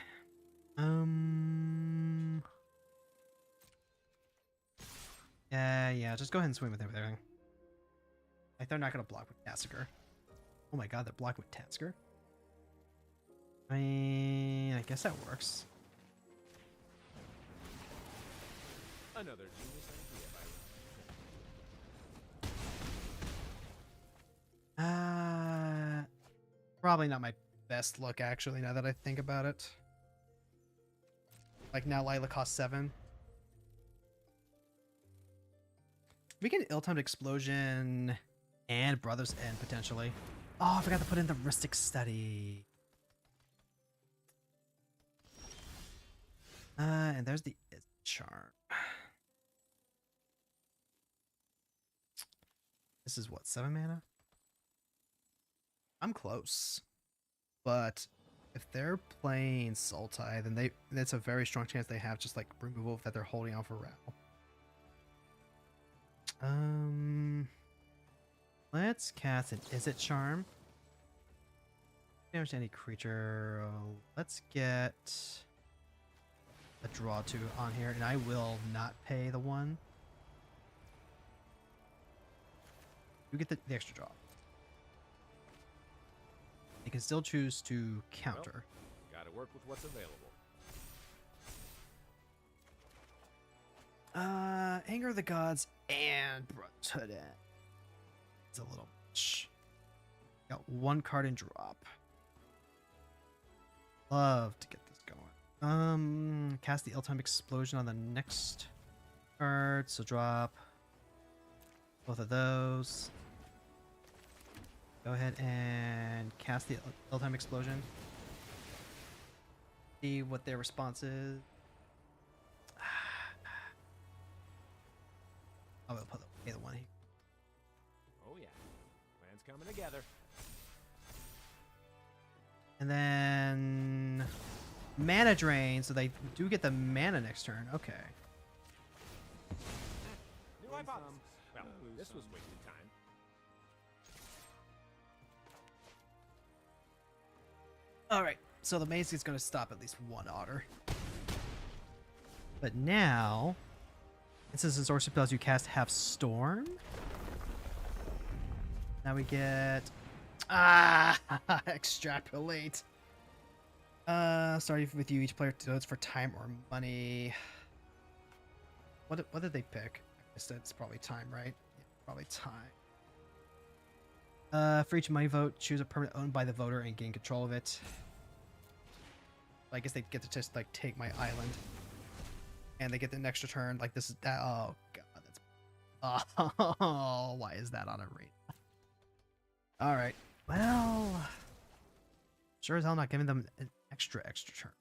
Yeah, just go ahead and swing with everything. Like, they're not gonna block with Tasker. Oh my god, they're blocked with Tasker? I mean, I guess that works. Another genius idea, Probably not my best look, actually, now that I think about it. Like, now Lila costs 7. We can ill-timed explosion and Brother's End, potentially. Oh, I forgot to put in the Rhystic Study. And there's the Charm. This is what, 7 mana? I'm close. But if they're playing Sultai, then that's a very strong chance they have just like removal that they're holding on for Rattle. Let's cast an Izzet Charm. Damage to any creature. Let's get a draw 2 on here, and I will not pay the 1. You get the extra draw. You can still choose to counter. Well, gotta work with what's available. Anger of the Gods and Brotherhood End. It's a little much. Got 1 card and drop. Love to get this going. Cast the ill-timed explosion on the next card, so drop both of those. Go ahead and cast the ill-timed explosion. See what their response is. I will put the 1 here. Oh yeah, plan's coming together. And then mana drain, so they do get the mana next turn. Okay. New hypothesis. Well, this was wasted time. All right. So the mace is going to stop at least 1 otter. But now, instance and sorcery spells you cast have Storm. Now we get extrapolate. Starting with you, each player votes for time or money. What did they pick? I guess it's probably time, right? Yeah, probably time. For each money vote, choose a permanent owned by the voter and gain control of it. I guess they get to just like take my island, and they get an extra turn. Like this is that. Oh god, that's. Oh, why is that on a rate? All right. Well, sure as hell not giving them an extra turn.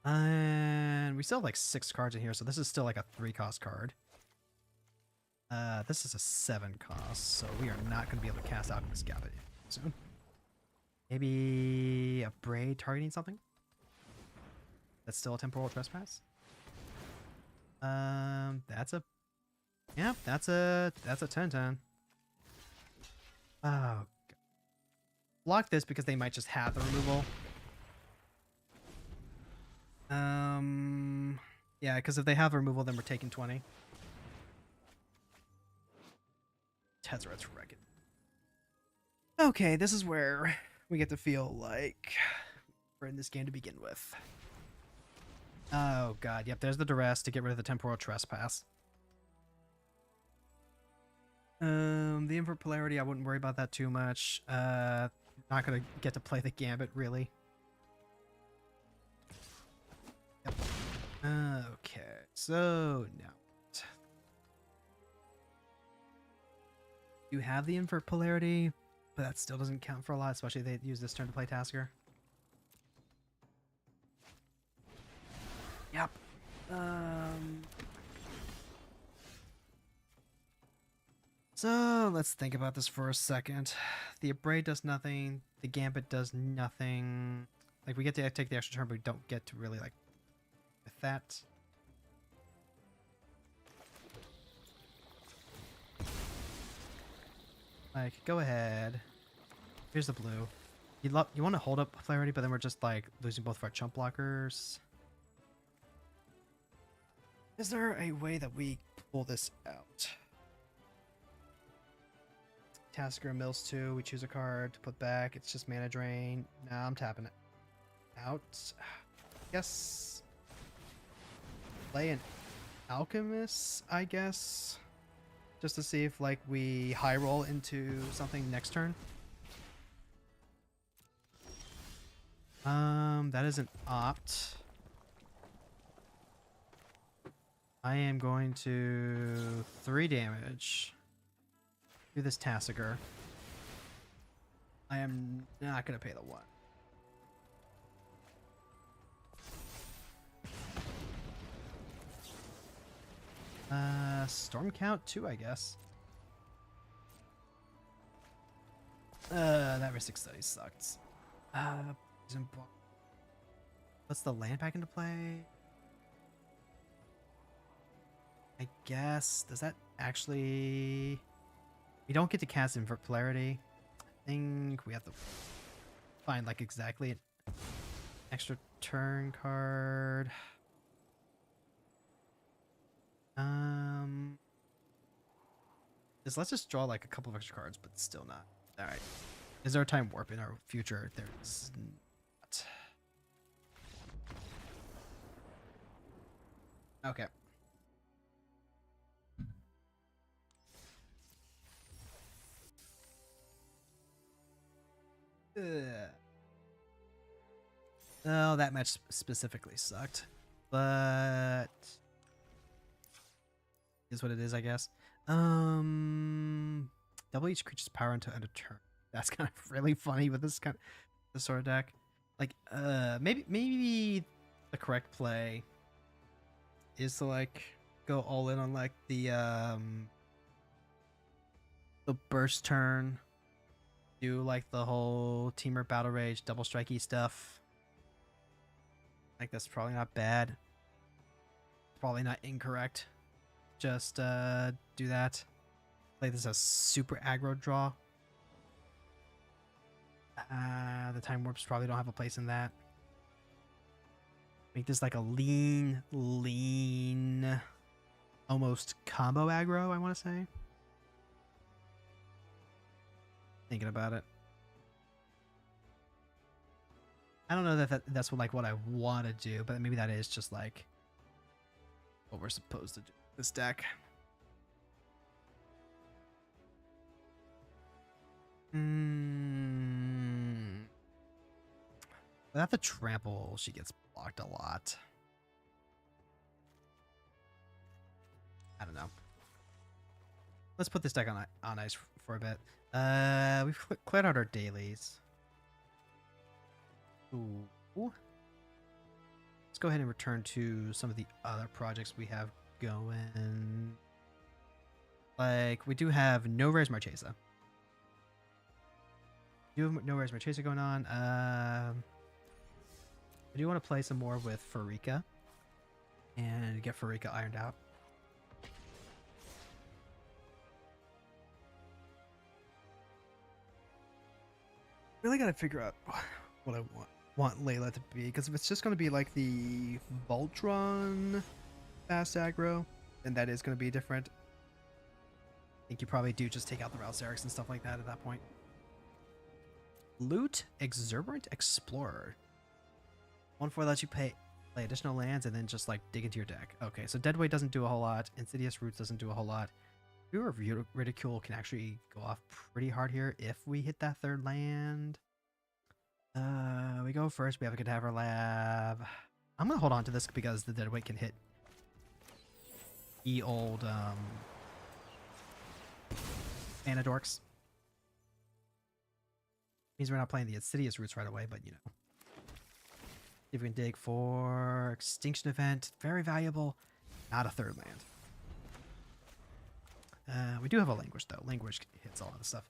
And we still have like 6 cards in here, so this is still like a 3-cost card. This is a 7 cost, so we are not going to be able to cast Alchemist Gambit soon. Maybe a Braid targeting something? That's still a temporal trespass? That's a... Yep, that's a 10-10. Oh, God. Block this because they might just have the removal. Yeah, because if they have removal, then we're taking 20. Tezzeret's Wreck-It. Okay, this is where we get to feel like we're in this game to begin with. Oh god, yep, there's the duress to get rid of the temporal trespass. The invert polarity, I wouldn't worry about that too much. Not gonna get to play the gambit really. Yep. Okay, so now you have the invert polarity, but that still doesn't count for a lot, especially if they use this turn to play Tasker. Yep. So let's think about this for a second. The Abrade does nothing. The Gambit does nothing. Like, we get to take the extra turn, but we don't get to really, like, with that. Like, go ahead. Here's the blue. You want to hold up polarity, but then we're just, like, losing both of our chump blockers. Is there a way that we pull this out? Tasker mills 2, we choose a card to put back. It's just mana drain. No, I'm tapping it out. Guess play an alchemist, I guess, just to see if like we high roll into something next turn. That is an opt. I am going to 3 damage. Do this Tassiger. I am not going to pay the 1. Storm count 2, I guess. That Ristic Study sucks. What's the land back into play? I guess. Does that actually... We don't get to cast Invert Polarity. I think we have to find like exactly an extra turn card. Let's just draw like a couple of extra cards, but still not. Alright. Is there a time warp in our future? There is not. Okay. Oh, that match specifically sucked. But is what it is, I guess. Double each creature's power until end of turn. That's kind of really funny with this kind of this sort of deck. Like, maybe the correct play is to like go all in on like the burst turn. Do like the whole Teamer Battle Rage double strikey stuff. Like, that's probably not bad. Probably not incorrect. Just do that. Play this as super aggro draw. The time warps probably don't have a place in that. Make this like a lean, almost combo aggro, I want to say. Thinking about it. I don't know that that's what I want to do, but maybe that is just like what we're supposed to do with this deck. Without the trample, she gets blocked a lot. I don't know. Let's put this deck on ice for a bit. We've cleared out our dailies. Ooh. Let's go ahead and return to some of the other projects we have going. Like, we do have No Rares Marchesa. We do have No Rares Marchesa going on. I do want to play some more with Farika and get Farika ironed out. Really got to figure out what I want Layla to be, because if it's just going to be like the Voltron fast aggro, then that is going to be different. I think you probably do just take out the Ralserics and stuff like that at that point. Loot Exuberant Explorer. 1/4 lets you pay play additional lands and then just like dig into your deck. Okay, so Deadweight doesn't do a whole lot. Insidious Roots doesn't do a whole lot. Viewer Ridicule can actually go off pretty hard here if we hit that third land. We go first. We have a Cadaver Lab. I'm gonna hold on to this because the Deadweight can hit the old Mana Dorks. Means we're not playing the Insidious Roots right away, but you know. If we can dig for Extinction Event, very valuable. Not a third land. We do have a Languish though. Languish hits a lot of stuff.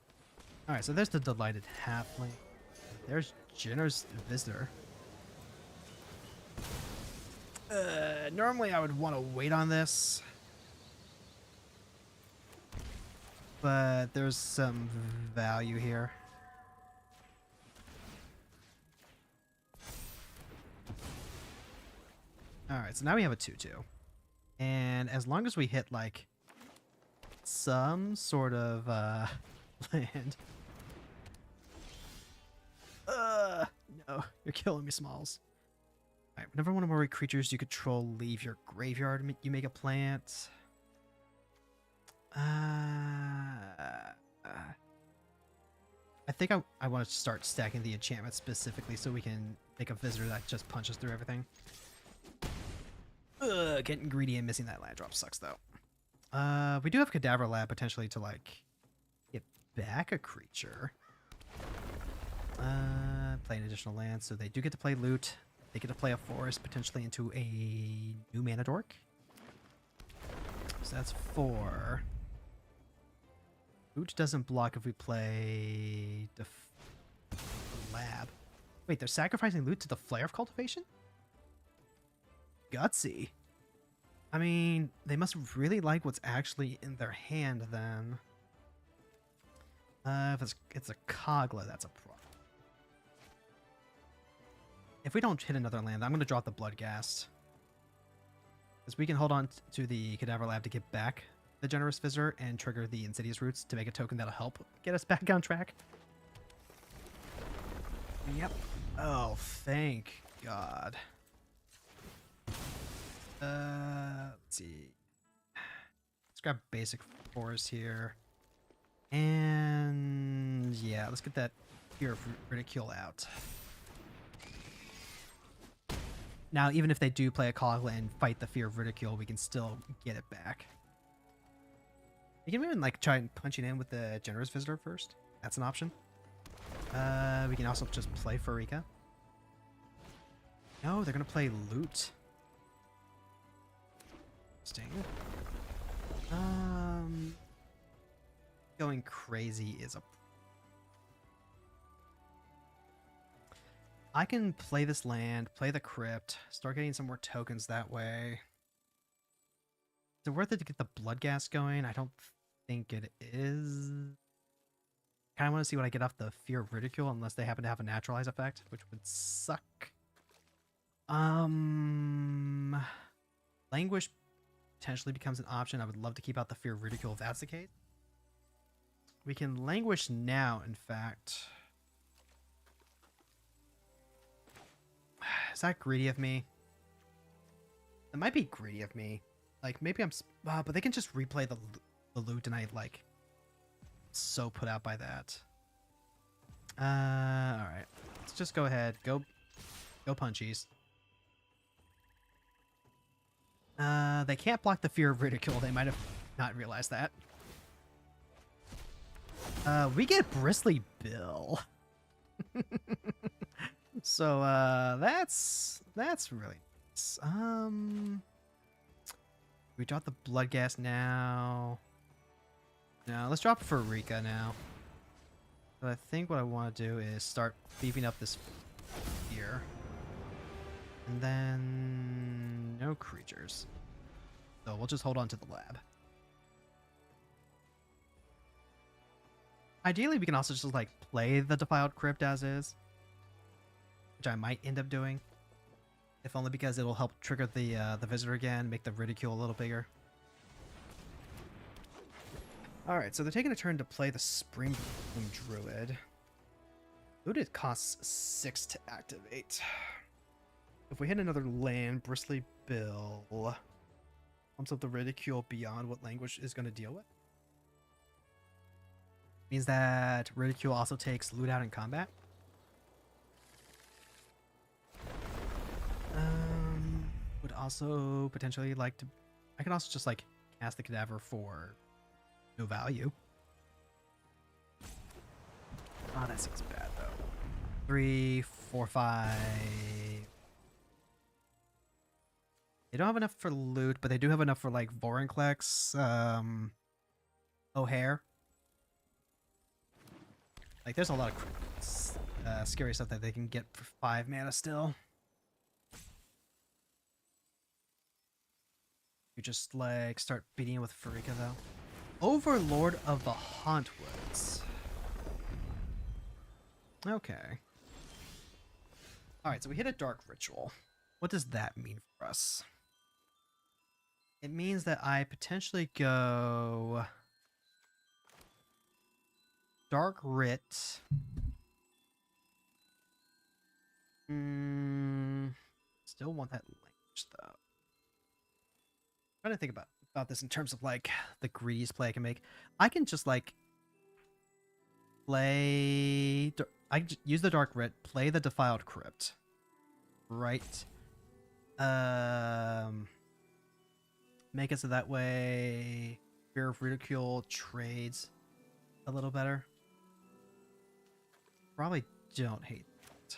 All right, so there's the Delighted Halfling. There's Generous Visitor. Normally I would want to wait on this, but there's some value here. Alright, so now we have a 2-2. And as long as we hit, like, some sort of, land. No, you're killing me, Smalls. Alright, whenever one of more creatures you control leave your graveyard, you make a plant. I think I want to start stacking the enchantment specifically so we can make a visitor that just punches through everything. Getting greedy and missing that land drop sucks though. We do have Cadaver Lab potentially to like get back a creature. Play an additional land, so they do get to play loot. They get to play a forest potentially into a new Mana Dork. So that's 4. Loot doesn't block if we play Lab. Wait, they're sacrificing loot to the Flare of Cultivation? Gutsy. I mean, they must really like what's actually in their hand then. If it's a Kogla, that's a problem. If we don't hit another land, I'm going to drop the Bloodghast. Because we can hold on to the Cadaver Lab to get back the Generous Visitor and trigger the Insidious Roots to make a token that'll help get us back on track. Yep. Oh, thank God. Let's see. Let's grab basic forest here. And yeah, let's get that Fear of Ridicule out. Now, even if they do play a Kogla and fight the Fear of Ridicule, we can still get it back. You can even like try and punch it in with the Generous Visitor first. That's an option. We can also just play Farika. No, they're gonna play Loot. Interesting. Going crazy is a... I can play this land, play the Crypt, start getting some more tokens that way. Is it worth it to get the Bloodghast going? I don't think it is. Kind of want to see what I get off the Fear of Ridicule, unless they happen to have a Naturalize effect, which would suck. Languish potentially becomes an option. I would love to keep out the Fear of Ridicule if that's the case. We can Languish now, in fact. Is that greedy of me? That might be greedy of me. Like, maybe I'm... but they can just replay the loot, and I, like... so put out by that. Alright. Let's just go ahead. Go punchies. They can't block the Fear of Ridicule. They might have not realized that. We get Bristly Bill. So, that's really nice. We drop the Bloodghast now. No, let's drop it for Rika now. But I think what I want to do is start beefing up this here. And then no creatures. So we'll just hold on to the lab. Ideally, we can also just like play the Defiled Crypt as is, which I might end up doing, if only because it'll help trigger the visitor again, make the Ridicule a little bigger. All right, so they're taking a turn to play the Spring Bloom Druid. Looted costs 6 to activate. If we hit another land, Bristly Bill pumps up the ridicule beyond what language is going to deal with. Means that ridicule also takes loot out in combat. Would also potentially like to. I could also just like cast the cadaver for no value. Oh, that seems bad though. 3, 4, 5. They don't have enough for loot, but they do have enough for like Vorinclex, O'Hare. Like, there's a lot of scary stuff that they can get for 5 mana still. You just like start beating with Farika though. Overlord of the Hauntwoods. Okay. Alright, so we hit a dark ritual. What does that mean for us? It means that I potentially go Dark Writ. Still want that language though. I'm trying to think about this in terms of like the greediest play I can make. I can just like play. I can use the Dark Writ, play the Defiled Crypt, right? Make it so that way Fear of Ridicule trades a little better. Probably don't hate that.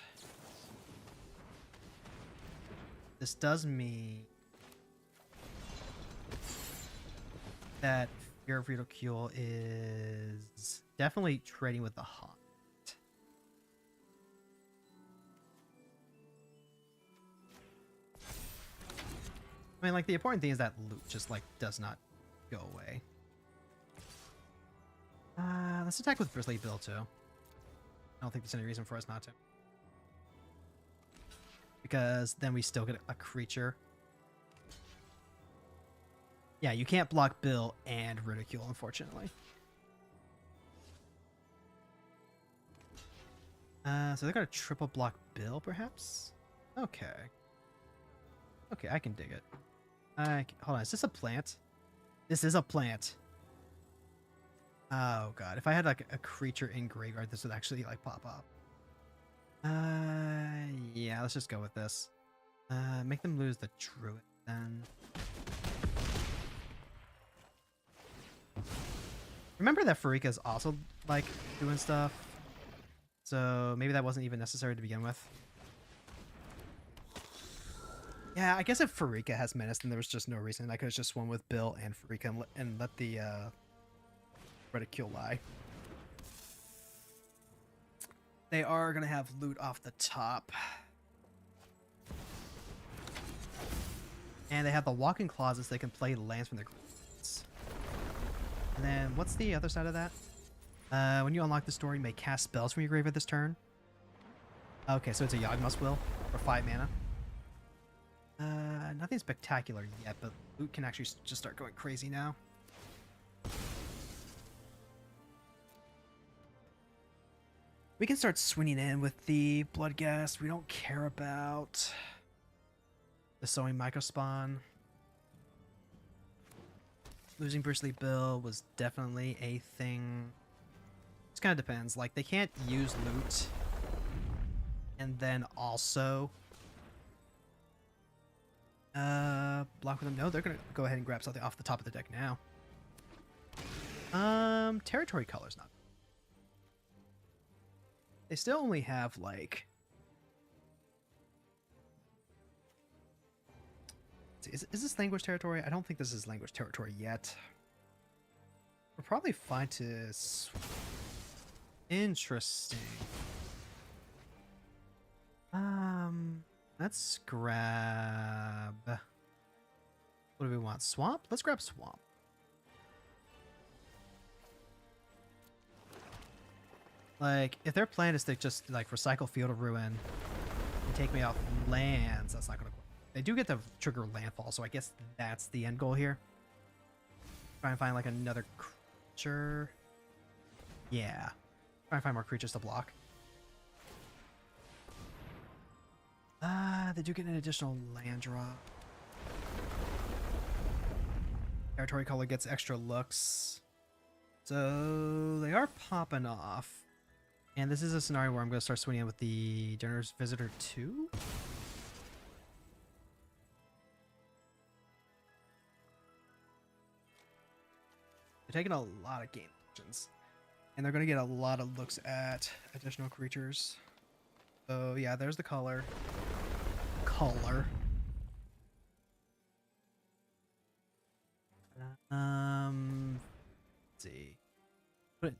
This does mean that Fear of Ridicule is definitely trading with the Haunt. I mean, like, the important thing is that loot just, like, does not go away. Let's attack with Bristly Bill, too. I don't think there's any reason for us not to. Because then we still get a creature. Yeah, you can't block Bill and Ridicule, unfortunately. So they're gonna triple block Bill, perhaps? Okay. Okay, I can dig it. Hold on, is this a plant? This is a plant. Oh god, if I had like a creature in graveyard, this would actually like pop up. Yeah, let's just go with this. Make them lose the Druid then. Remember that Farika's also like doing stuff, so maybe that wasn't even necessary to begin with. Yeah, I guess if Farika has Menace, then there was just no reason. I could have just swum with Bill and Farika and let the Ridicule lie. They are going to have loot off the top. And they have the walk-in closets. They can play lands from their groups. And then what's the other side of that? When you unlock the store, you may cast spells from your graveyard this turn. Okay, so it's a Yawgmoth's Will for 5 mana. Nothing spectacular yet, but loot can actually just start going crazy now. We can start swinging in with the Bloodghast. We don't care about the Sowing Microspawn. Losing Bristly Bill was definitely a thing. Just kind of depends. Like, they can't use loot and then also block with them. No, they're gonna go ahead and grab something off the top of the deck now. Territory color's not. They still only have like. Is this language territory? I don't think this is language territory yet. We're probably fine to. Interesting. Let's grab. What do we want? Swamp? Let's grab Swamp. Like, if their plan is to just like recycle Field of Ruin and take me off lands, that's not gonna. They do get to trigger landfall, so I guess that's the end goal here. Try and find like another creature. Yeah. Try and find more creatures to block. They do get an additional land drop. Territory color gets extra looks. So they are popping off. And this is a scenario where I'm going to start swinging in with the Generous Visitor 2. They're taking a lot of game options. And they're going to get a lot of looks at additional creatures. So yeah, there's the color. Let's see. Put it,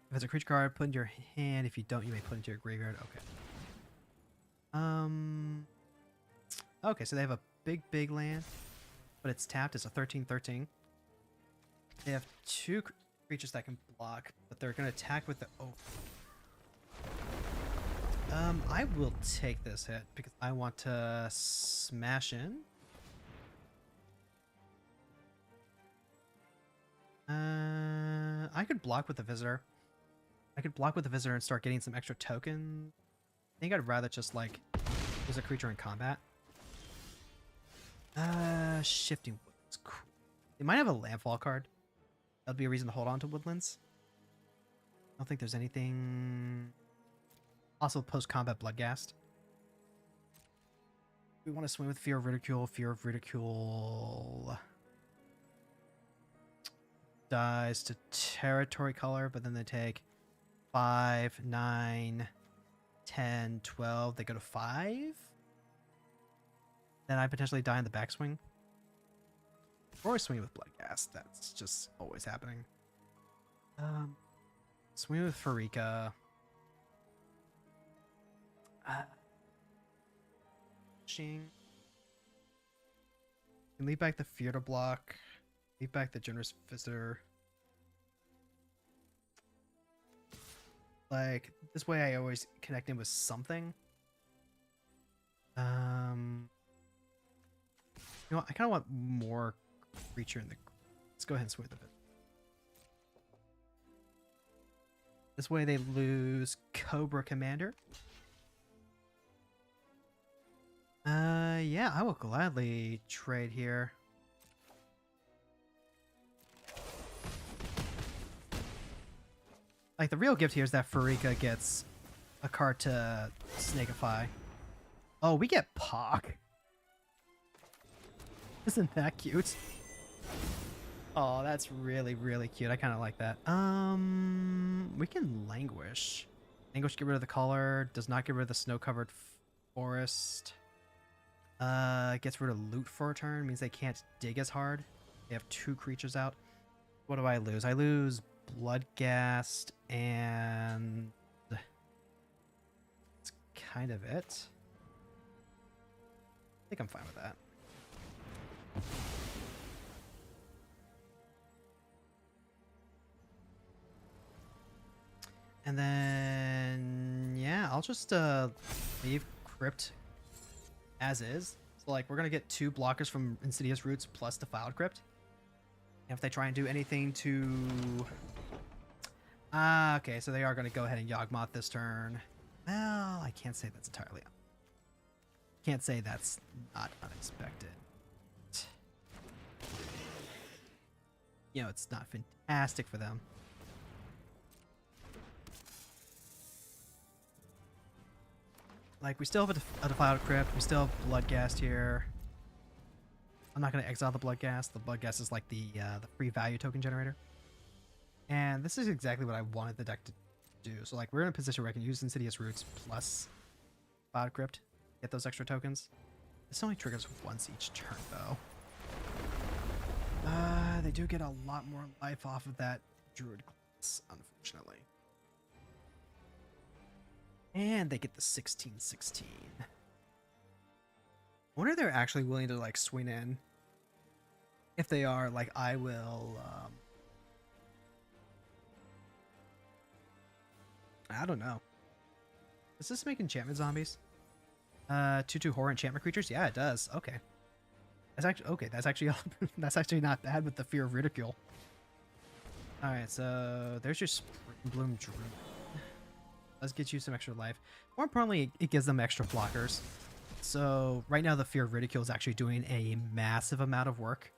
if it's a creature card, put it in your hand. If you don't, you may put it into your graveyard. Okay. Okay, so they have a big land, but it's tapped. It's a 13/13. They have two creatures that can block, but they're going to attack with the I will take this hit because I want to smash in. I could block with the visitor. I could block with the visitor and start getting some extra token. I think I'd rather just like use a creature in combat. Shifting Woodlands, cool. They might have a landfall card. That'd be a reason to hold on to Woodlands. I don't think there's anything. Also, post-combat Bloodghast. We want to swing with Fear of Ridicule. Fear of Ridicule dies to territory color, but then they take 5, 9, 10, 12. They go to 5. Then I potentially die in the backswing. Or I swing with Bloodghast. That's just always happening. Swing with Farika. Can leave back the Fear to block. Leave back the Generous Visitor. Like, this way I always connect in with something. You know what? I kind of want more creature in the... Let's go ahead and swing with it. This way they lose Cobra Commander. Yeah, I will gladly trade here. Like, the real gift here is that Farika gets a card to Snakeify. Oh, we get Pock. Isn't that cute? Oh, that's really, really cute. I kind of like that. We can Languish. Languish, get rid of the color. Does not get rid of the snow-covered forest. Gets rid of loot for a turn. Means they can't dig as hard. They have 2 creatures out. What do I lose? I lose Bloodghast and... That's kind of it. I think I'm fine with that. And then, yeah, I'll just leave Crypt as is. So, like, we're going to get 2 blockers from Insidious Roots plus Defiled Crypt. And if they try and do anything to... okay, so they are going to go ahead and Yawgmoth this turn. Well, I can't say that's entirely... Can't say that's not unexpected. You know, it's not fantastic for them. Like, we still have a Defiled Crypt. We still have Bloodghast here. I'm not going to exile the Bloodghast. The Bloodghast is like the free value token generator. And this is exactly what I wanted the deck to do. So, like, we're in a position where I can use Insidious Roots plus Defiled Crypt. Get those extra tokens. This only triggers once each turn, though. They do get a lot more life off of that Druid class, unfortunately. And they get the 16/16. I wonder if they're actually willing to, like, swing in. If they are, like, I will, I don't know. Does this make enchantment zombies? 2/2 horror enchantment creatures? Yeah, it does. Okay. That's actually, okay, that's actually, that's actually not bad with the Fear of Ridicule. Alright, so there's your Spring Bloom Druid. Let's get you some extra life. More importantly, it gives them extra blockers. So right now the Fear of Ridicule is actually doing a massive amount of work.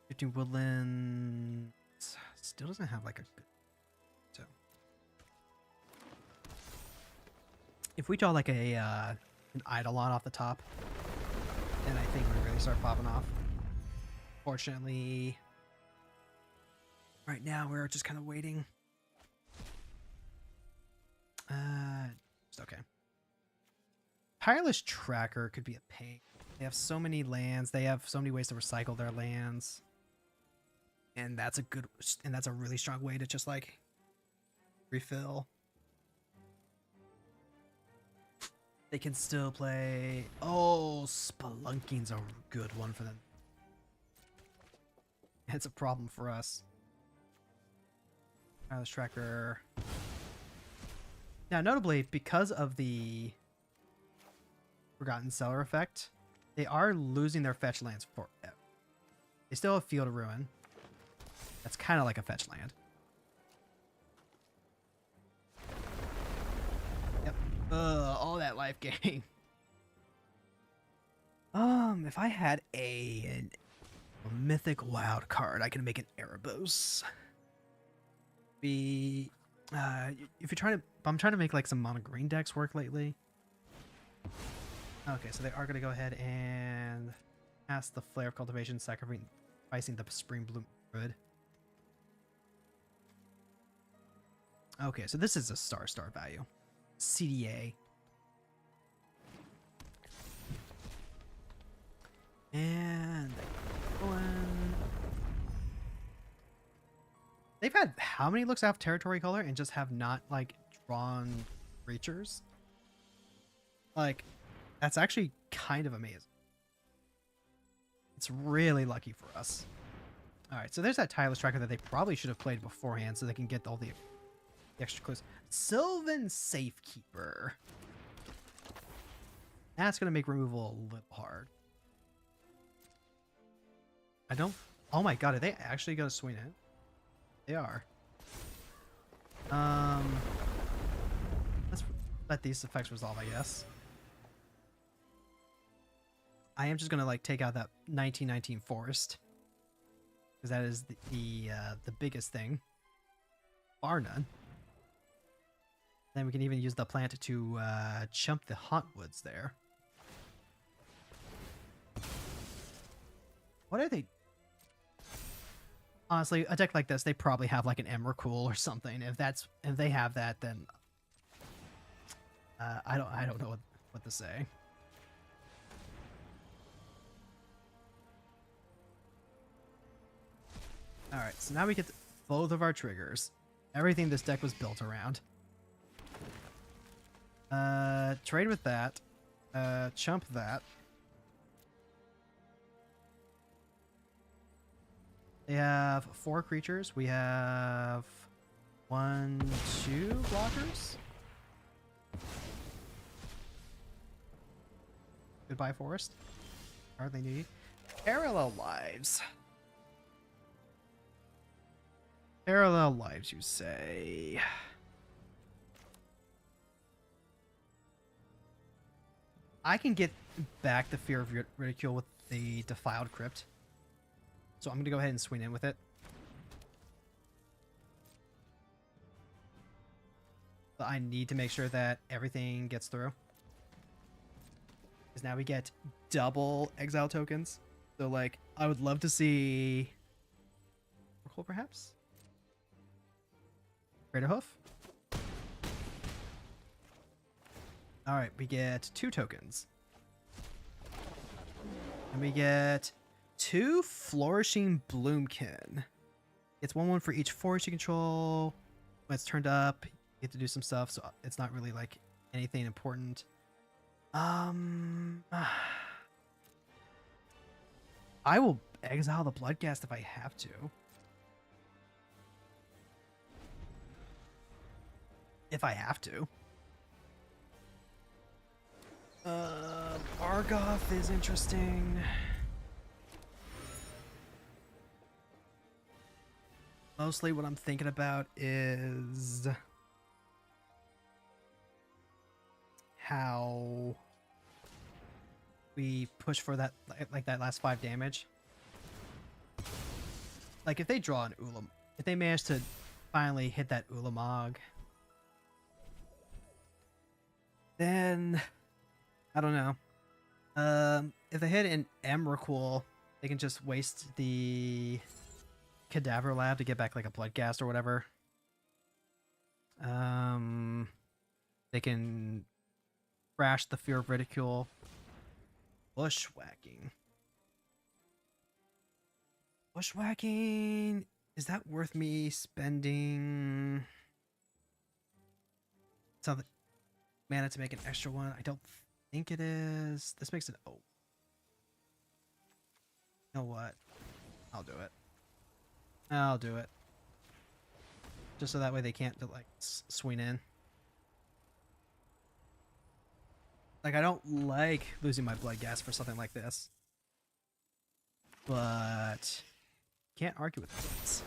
15 Woodland still doesn't have like a good... So if we draw like a an Eidolon off the top, then I think we really start popping off. Fortunately, right now we're just kind of waiting. Just okay. Tireless Tracker could be a pain. They have so many lands. They have so many ways to recycle their lands. And that's a really strong way to just like refill. They can still play... Oh, Spelunking's a good one for them. It's a problem for us. Tireless Tracker. Now, notably, because of the Forgotten Cellar effect, they are losing their fetch lands forever. They still have Field of Ruin. That's kind of like a fetch land. Yep. All that life gain. If I had a mythic wild card, I can make an Erebos. If you're trying to, I'm trying to make like some mono green decks work lately. Okay, so they are going to go ahead and cast the Flare of Cultivation, sacrificing the Spring Bloom Druid. Okay, so this is a star value. CDA. And they've had how many looks out territory color and just have not like drawn creatures? Like, that's actually kind of amazing. It's really lucky for us. All right, so there's that Tireless Tracker that they probably should have played beforehand so they can get all the extra clues. Sylvan Safekeeper. That's going to make removal a little hard. I don't... Oh my god, are they actually going to swing it? They are. Let's let these effects resolve, I guess. I am just going to like take out that 1919 Forest. Because that is the biggest thing. Bar none. Then we can even use the plant to chump the Hauntwoods there. What are they? Honestly, a deck like this, they probably have like an Emrakul or something. If they have that, then I don't know what to say. All right, so now we get both of our triggers. Everything this deck was built around. Trade with that. Chump that. They have 4 creatures. We have 1, 2 blockers. Goodbye, Forest. Hardly need. Parallel lives. Parallel lives, you say. I can get back the Fear of Ridicule with the Defiled Crypt. So I'm going to go ahead and swing in with it. But I need to make sure that everything gets through. Because now we get double exile tokens. So, like, I would love to see... Oracle, perhaps? Greater Hoof? Alright, we get 2 tokens. And we get 2 Flourishing Bloomkin. It's 1/1 for each forest you control. When it's turned up, you get to do some stuff, so it's not really like anything important. I will exile the Bloodghast if I have to. If I have to. Argoth is interesting. Mostly what I'm thinking about is how we push for that, like that last 5 damage. Like if they draw an Ulam, if they manage to finally hit that Ulamog, then I don't know. If they hit an Emrakul, they can just waste the Cadaver Lab to get back like a Bloodghast or whatever. They can crash the Fear of Ridicule. Bushwhacking. Bushwhacking, is that worth me spending something mana to make an extra one? I don't think it is. This makes it you know what? I'll do it. I'll do it. Just so that way they can't like swing in. Like I don't like losing my Bloodghast for something like this. But can't argue with this.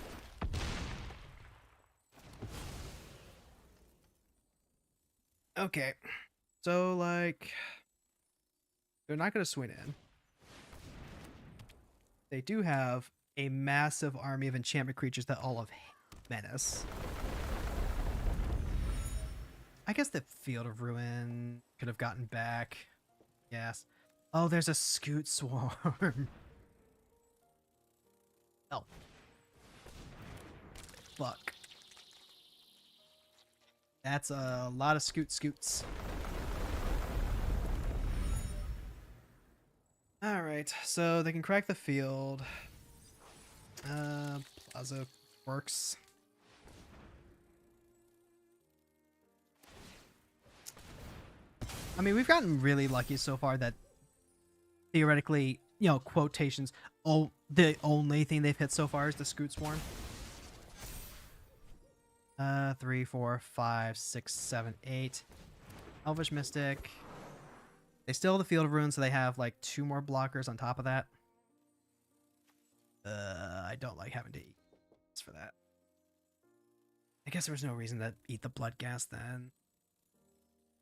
Okay. So like they're not going to swing in. They do have a massive army of enchantment creatures that all have menace. I guess the Field of Ruin could have gotten back. Yes. Oh, there's a Scoot Swarm. Oh. Fuck. That's a lot of scoots. Alright, so they can crack the field. Plaza works. I mean, we've gotten really lucky so far that theoretically, you know, quotations, the only thing they've hit so far is the Scoot Swarm. 3, 4, 5, 6, 7, 8. Elvish Mystic. They still have the Field of Ruins, so they have like 2 more blockers on top of that. I don't like having to eat for that. I guess there was no reason to eat the Bloodghast then.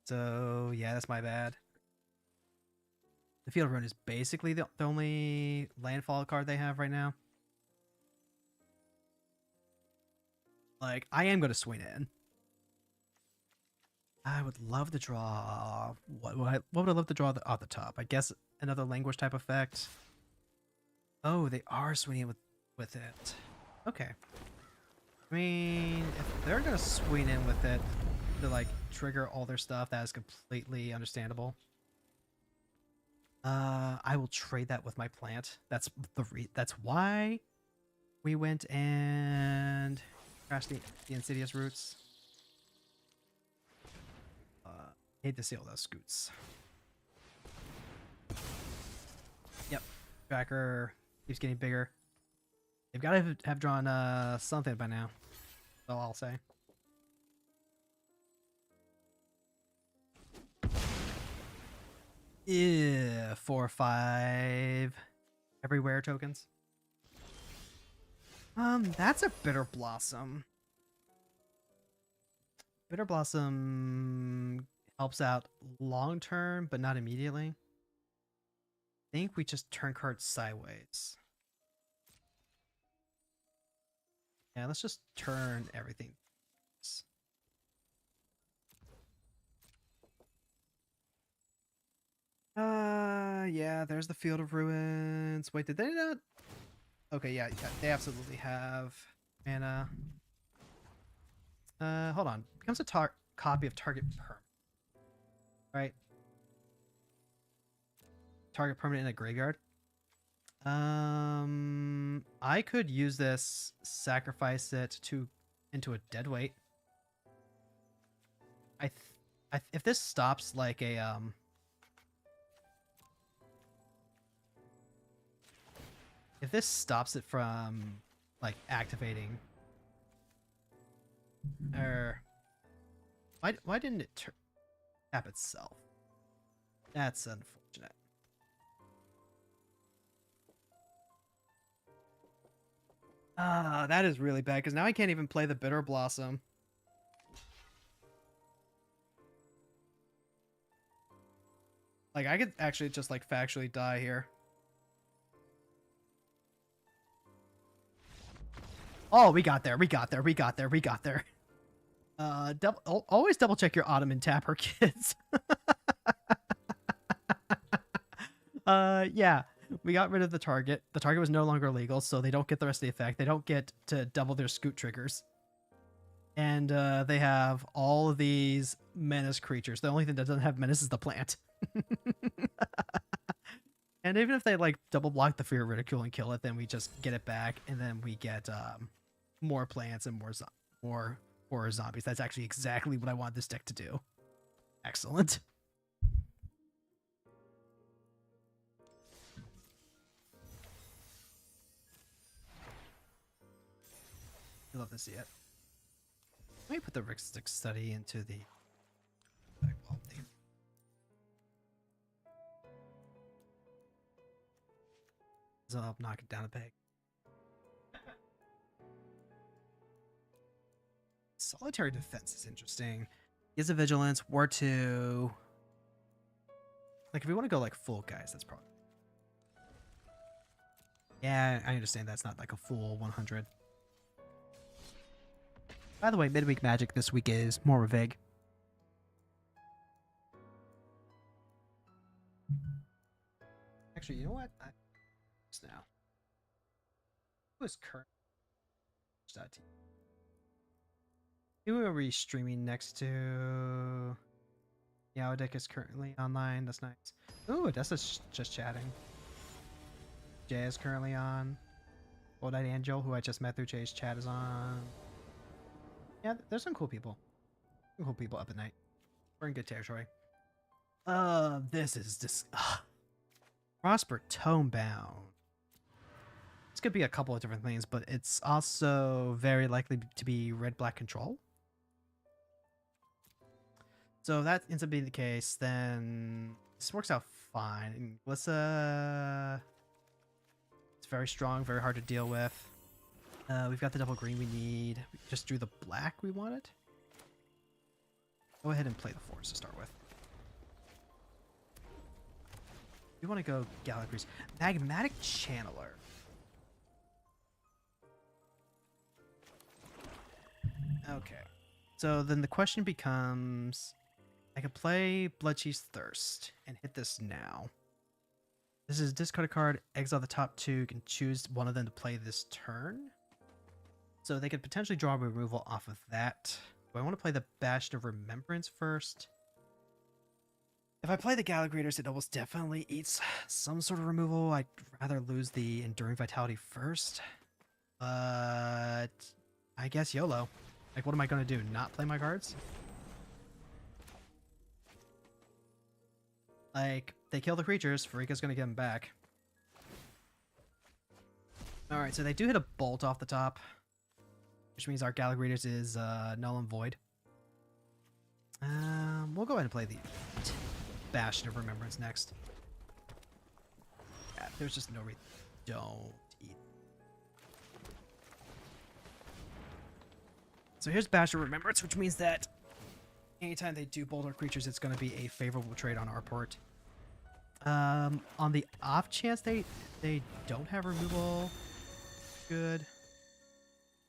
So yeah, that's my bad. The Field of Ruin is basically the only landfall card they have right now. Like, I am going to swing in. I would love to draw... What would I love to draw off the top? I guess another language type effect. Oh, they are swinging with it. Okay. I mean, if they're going to swing in with it to, like, trigger all their stuff, that is completely understandable. I will trade that with my plant. That's why we went and crashed the Insidious Roots. Hate to see all those scoots. Yep, tracker keeps getting bigger. They've got to have drawn something by now. That's all I'll say. Yeah, 4 or 5 everywhere tokens. That's a Bitter Blossom. Bitter Blossom helps out long term, but not immediately. I think we just turn cards sideways. Yeah, let's just turn everything. Yeah, there's the Field of Ruins. Wait, did they not? Okay, yeah, they absolutely have mana. Hold on. Becomes a copy of target permanent. Right? Target permanent in a graveyard. I could use this, sacrifice it into a deadweight. If this stops like a if this stops it from like activating, or why didn't it tap itself? That's unfortunate. That is really bad because now I can't even play the Bitter Blossom. Like, I could actually just, like, factually die here. Oh, we got there. We got there. We got there. We got there. Always double check your Ottoman tapper, kids. Yeah. We got rid of the target. The target was no longer legal, so they don't get the rest of the effect. They don't get to double their scoot triggers. And they have all of these menace creatures. The only thing that doesn't have menace is the plant. And even if they like double block the fear of ridicule and kill it, then we just get it back, and then we get more plants and more horror zombies. That's actually exactly what I want this deck to do. Excellent. I love to see it. Let me put the Rick Stick study into the theme. So I'll knock it down a peg. Solitary defense is interesting. Is a vigilance, war 2. Like, if we want to go like full guys, that's probably. Yeah, I understand that's not like a full 100. By the way, midweek magic this week is more Vig. Actually, you know what? Just now. Who is current? Who are we streaming next to? Yowdick is currently online. That's nice. Ooh, Odessa's just chatting. Jay is currently on. Old Eyed Angel, who I just met through Jay's chat, is on. Yeah, there's some cool people. Some cool people up at night. We're in good territory. This is just Prosper Tomebound. This could be a couple of different things, but it's also very likely to be red-black control. So if that ends up being the case, then this works out fine. And let's it's very strong, very hard to deal with. We've got the double green we need. We just drew the black we wanted. Go ahead and play the forest to start with. We want to go Gallagher's Magmatic Channeler. Okay. So then the question becomes, I could play Bloodchief's Thirst and hit this now. This is discard a card, exile the top 2, you can choose one of them to play this turn. So they could potentially draw removal off of that. Do I want to play the Bastion of Remembrance first? If I play the Gallagrators, it almost definitely eats some sort of removal. I'd rather lose the Enduring Vitality first. But I guess YOLO. Like, what am I going to do? Not play my cards? Like, they kill the creatures, Farika's going to get them back. Alright, so they do hit a bolt off the top, which means our Gallagrators is null and void. We'll go ahead and play the Bastion of Remembrance next. Yeah, there's just no reason. Don't eat. So here's Bastion of Remembrance, which means that anytime they do bolt our creatures, it's going to be a favorable trade on our port. On the off chance they don't have removal, good.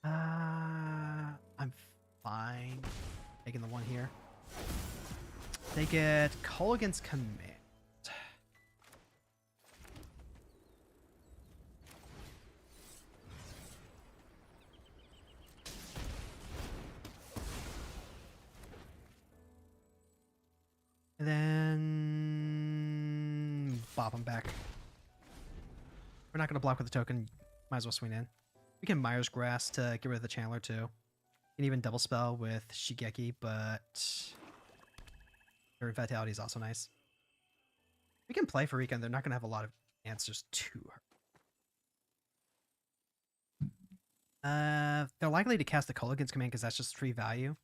I'm fine taking the one here. They get Culligan's Command. And then bop them back. We're not going to block with the token. Might as well swing in. We can Myers Grass to get rid of the Chandler too. We can even double spell with Shigeki, but her Vitality is also nice. We can play Farika, and they're not going to have a lot of answers to her. They're likely to cast the Culligan's Command because that's just 3 value.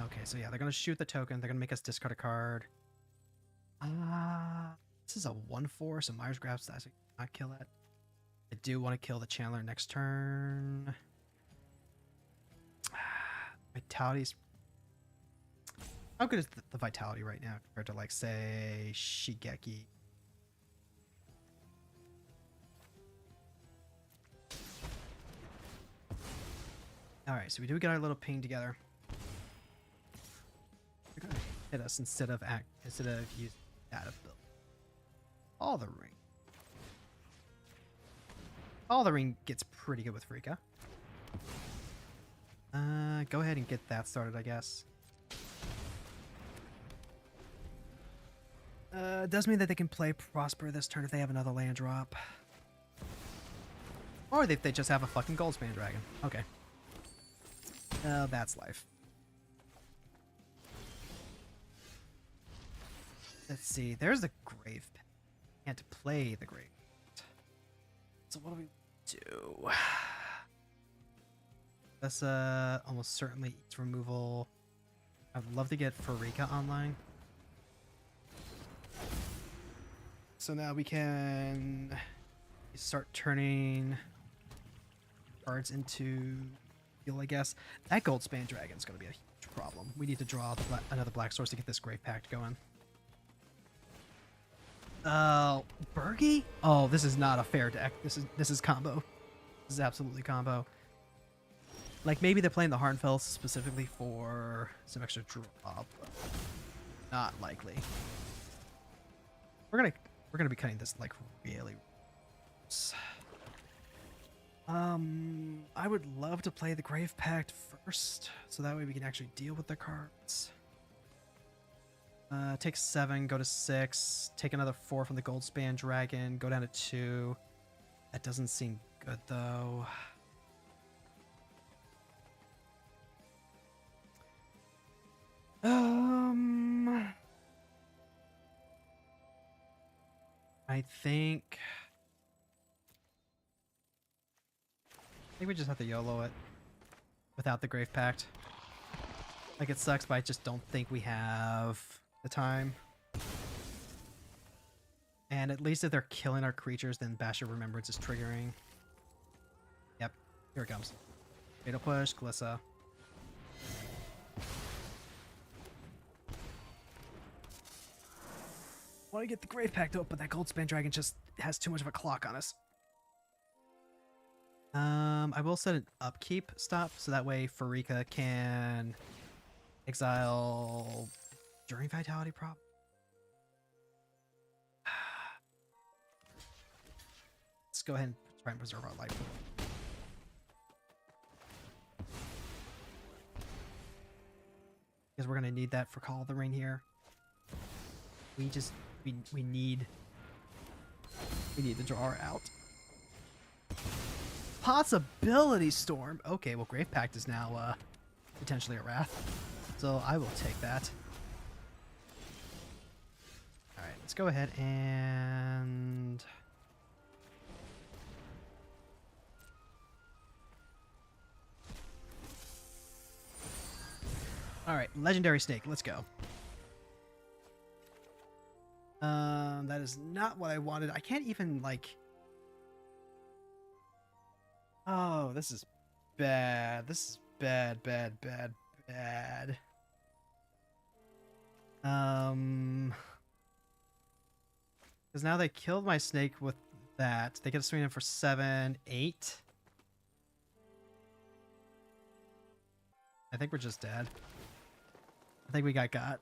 Okay, so yeah, they're going to shoot the token. They're going to make us discard a card. This is a 1/4, so Myers Grabs does not kill it. I do want to kill the Chandler next turn. Vitality's... How good is the vitality right now compared to, like, say, Shigeki? Alright, so we do get our little ping together. They're gonna hit us instead of using that ability. All the ring. All the ring gets pretty good with Rika. Go ahead and get that started, I guess. It does mean that they can play Prosper this turn if they have another land drop. Or if they just have a fucking Goldspan Dragon. Okay. That's life. Let's see. There's the Grave Pit. Can't play the Grave Pit. So what do we do? That's almost certainly eats removal. I'd love to get Farika online. So now we can start turning cards into heal, I guess. That Goldspan Dragon is going to be a huge problem. We need to draw another black source to get this Grave Pact going. Bergie? Oh, this is not a fair deck. This is combo. This is absolutely combo. Like, maybe they're playing the Harnfell specifically for some extra draw, but not likely. We're gonna be cutting this like really. I would love to play the Grave Pact first, so that way we can actually deal with the cards. Take 7, go to 6, take another 4 from the Goldspan Dragon, go down to 2. That doesn't seem good though. I think we just have to YOLO it without the Grave Pact. Like, it sucks, but I just don't think we have the time. And at least if they're killing our creatures, then Bash of Remembrance is triggering. Yep, here it comes. Fatal Push, Glissa. Want to get the Grave Pact up, but that Goldspan Dragon just has too much of a clock on us. I will set an upkeep stop, so that way Farika can exile during Vitality Prop. Let's go ahead and try and preserve our life. Because we're going to need that for Call of the Ring here. We need the drawer out. Possibility Storm. Okay, well, Grave Pact is now potentially a Wrath, so I will take that. All right, let's go ahead and all right, Legendary Snake. Let's go. That is not what I wanted. I can't even, like... Oh, this is bad. This is bad, bad, bad, bad. Because now they killed my snake with that. They get a swing in for 7, 8. I think we're just dead. I think we got.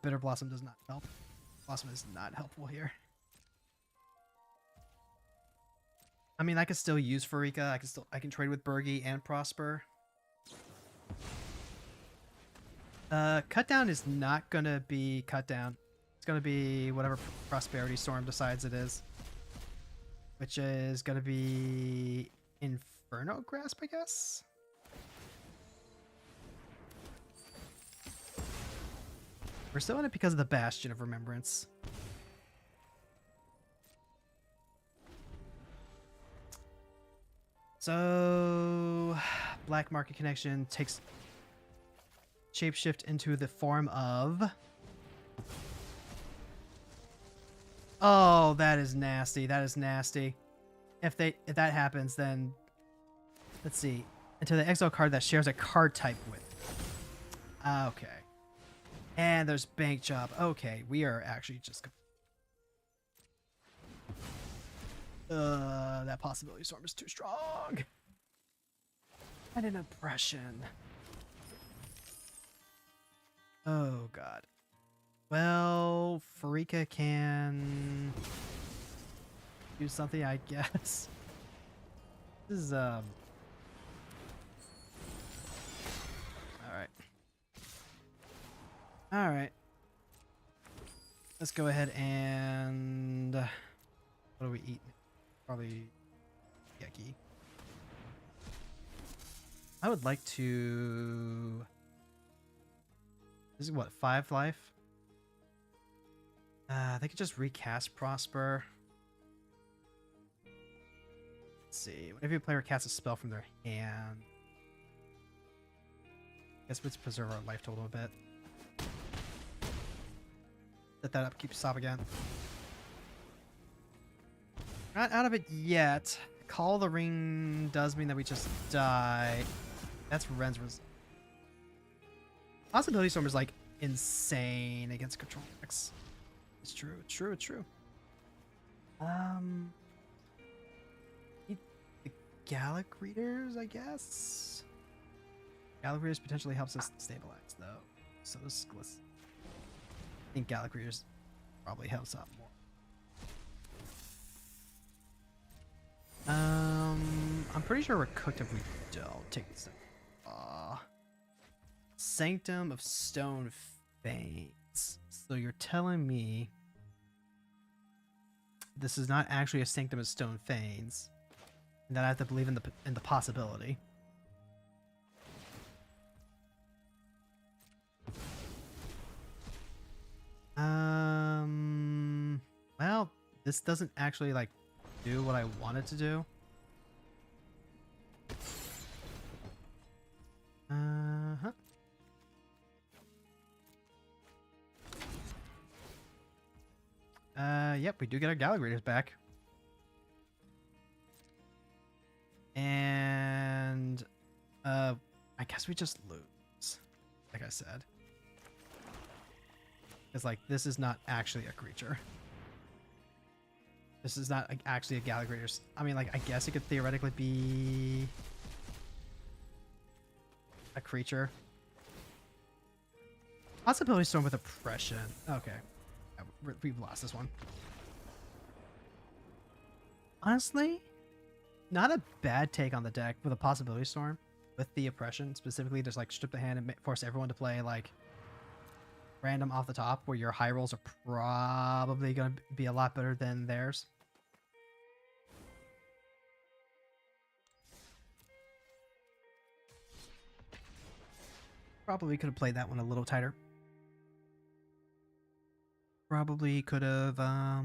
Bitter Blossom does not help. Blossom is not helpful here. I mean, I could still use Farika. I can trade with Bergie and Prosper. Cut down is not gonna be cut down. It's gonna be whatever Prosperity Storm decides it is, which is gonna be Inferno Grasp, I guess. We're still in it because of the Bastion of Remembrance. So, Black Market Connection takes shapeshift into the form of... Oh, that is nasty. That is nasty. If that happens, then... Let's see. Until the exile card that shares a card type with. Okay. And there's bank job. Okay, we are actually just... that possibility storm is too strong. And an oppression. Oh, God. Well, Farika can do something, I guess. This is, Alright. Alright. Let's go ahead and... what do we eat? Probably... Yeki. I would like to... This is what, 5 life? They could just recast Prosper. Let's see. Whenever a player casts a spell from their hand, I guess let's preserve our life total a bit. Set that up, keep stop again. Not out of it yet. Call the ring does mean that we just die. That's Ren's result. Possibility Storm is like insane against control decks. It's true, it's true, it's true. The Gallic Readers, I guess. Gallic Readers potentially helps us stabilize though. So does Gliss. I think Gallic Readers probably helps out more. I'm pretty sure we're cooked if we don't take this. Sanctum of Stone Fanes. So you're telling me this is not actually a Sanctum of Stone Fanes, and that I have to believe in the possibility. Well, this doesn't actually like do what I want it to do. Yep, we do get our Gallic Raiders back. And, I guess we just lose, like I said. Because, like, this is not actually a creature. This is not actually a Gallic Raiders. I mean, like, I guess it could theoretically be a creature. Possibility Storm with Oppression. Okay. We've lost this one. Honestly, not a bad take on the deck with a Possibility Storm with the Oppression. Specifically, just like strip the hand and force everyone to play like random off the top, where your high rolls are probably going to be a lot better than theirs. Probably could have played that one a little tighter. Probably could have, I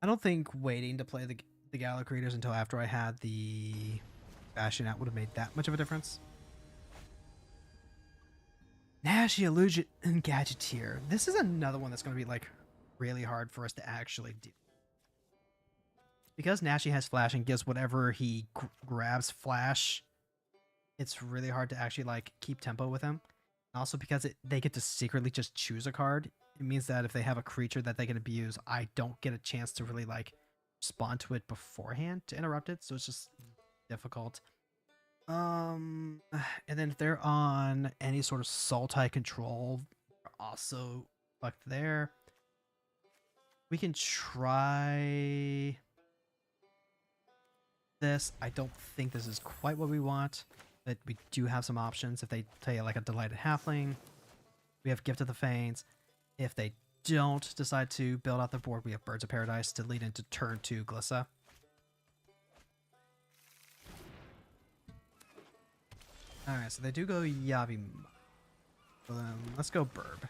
don't think waiting to play the Gallic Readers until after I had the Bastion out would have made that much of a difference. Nashi, Illusion, and Gadgeteer. This is another one that's going to be, like, really hard for us to actually do. Because Nashi has Flash and gives whatever he grabs Flash, it's really hard to actually, like, keep tempo with him. And also because they get to secretly just choose a card, it means that if they have a creature that they can abuse, I don't get a chance to really, like, respond to it beforehand to interrupt it, so it's just difficult. And then if they're on any sort of Sultai control, also fucked there. We can try this. I don't think this is quite what we want, but we do have some options. If they play like a Delighted Halfling, we have Gift of the Fanes. If they don't decide to build out the board, we have Birds of Paradise to lead into turn 2 Glissa. Alright, so they do go Yavi. Let's go Burb.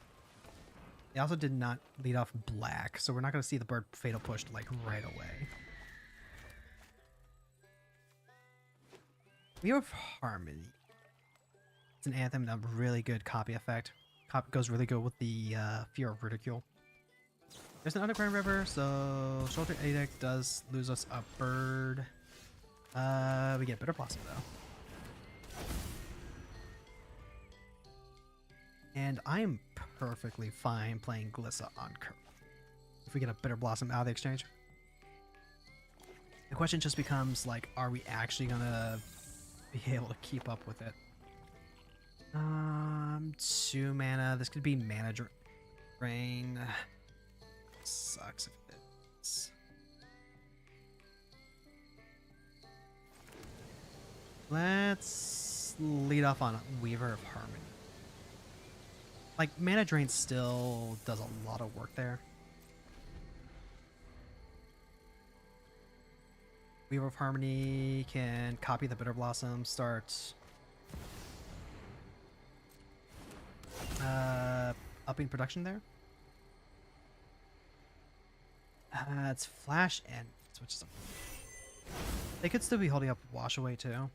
They also did not lead off black, so we're not going to see the bird fatal pushed like right away. We have Harmony. It's an anthem and a really good copy effect. Goes really good with the Fear of Ridicule. There's an Underground River, so Shelter Edict does lose us a bird. We get Bitter Blossom though. And I am perfectly fine playing Glissa on Curve if we get a Bitter Blossom out of the exchange. The question just becomes, like, are we actually gonna be able to keep up with it? 2 mana. This could be mana drain. Sucks if it is. Let's lead off on Weaver of Harmony. Like, mana drain still does a lot of work there. Weaver of Harmony can copy the Bitter Blossom, start upping production there. It's Flash and switches up. They could still be holding up Wash Away too.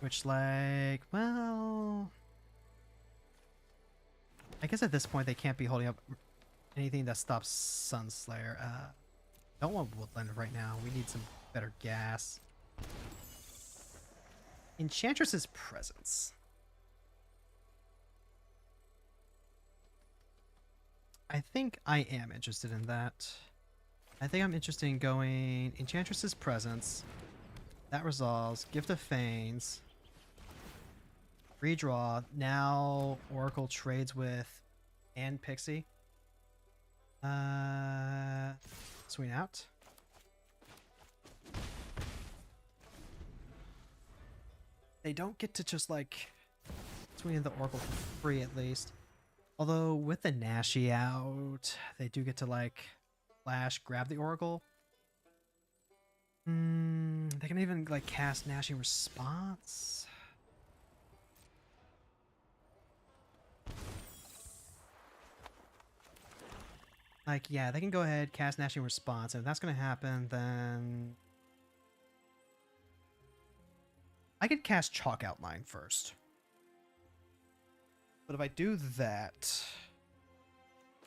Which, like, well, I guess at this point they can't be holding up anything that stops Sunslayer. Don't want Woodland right now. We need some better gas. Enchantress's Presence. I think I am interested in that. I think I'm interested in going Enchantress's Presence. That resolves. Gift of Fanes. Redraw. Now Oracle trades with and Pixie. Swing out. They don't get to just like swing in the Oracle for free at least. Although with the Nashi out, they do get to like flash grab the Oracle. They can even like cast Nashi Response. Like, yeah, they can go ahead, cast Gnashing Response, and if that's going to happen, then I could cast Chalk Outline first. But if I do that,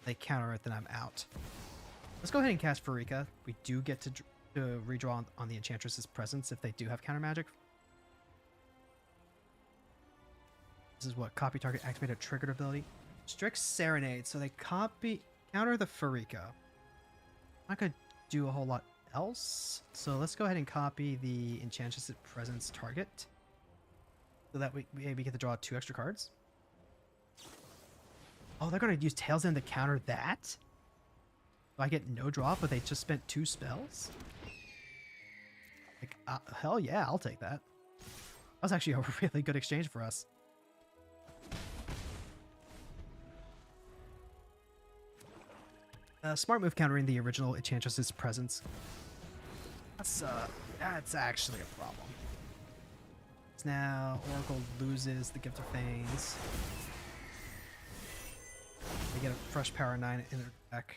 they counter it, then I'm out. Let's go ahead and cast Farika. We do get to redraw on the Enchantress's Presence if they do have counter magic. This is what copy target activated triggered ability. Strict Serenade, so they counter the Farika. I'm not gonna do a whole lot else, so let's go ahead and copy the Enchantress's Presence target, so that we maybe get to draw 2 extra cards. Oh, they're gonna use Tails End to counter that? So I get no draw, but they just spent 2 spells? Like, hell yeah, I'll take that. That was actually a really good exchange for us. Smart move countering the original Enchantress's Presence. That's actually a problem. So now Oracle loses the Gift of Fanes. They get a fresh power 9 in their deck.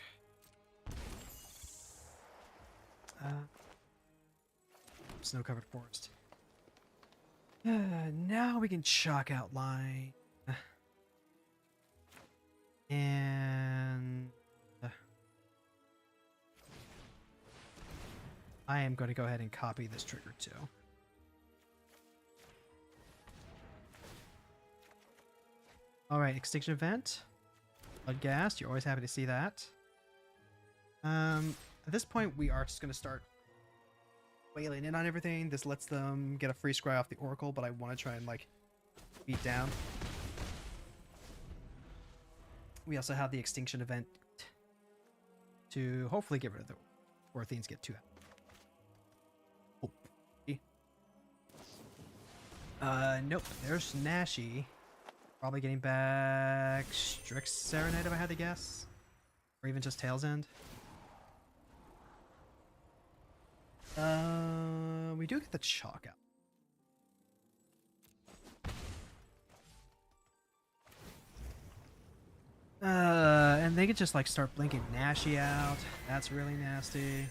Snow-covered forest. Now we can Chalk Outline. And I am going to go ahead and copy this trigger too. Alright, Extinction Event. Bloodghast, you're always happy to see that. At this point, we are just going to start wailing in on everything. This lets them get a free scry off the Oracle, but I want to try and, like, beat down. We also have the Extinction Event to hopefully get rid of the where things get too nope. There's Nashi. Probably getting back Strict Serenade if I had to guess. Or even just Tails End. We do get the Chalk out. And they could just like start blinking Nashi out. That's really nasty.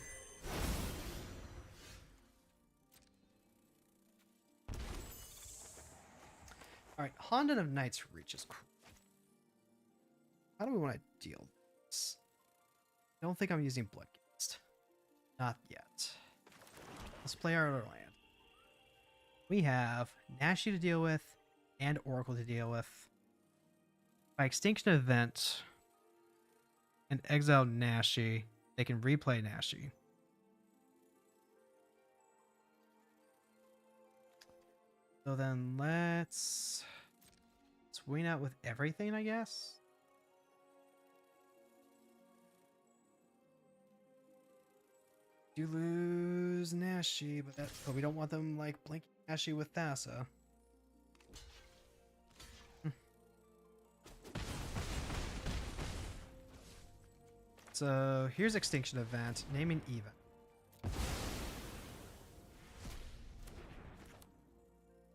Alright, Honden of Night's Reach is cool. How do we want to deal with this? I don't think I'm using Bloodghast. Not yet. Let's play our other land. We have Nashi to deal with, and Oracle to deal with. By Extinction Event and exile Nashi, they can replay Nashi. So then let's swing out with everything, I guess. Do lose Nashi, but we don't want them like blinking Nashi with Thassa. So here's Extinction Event, naming even.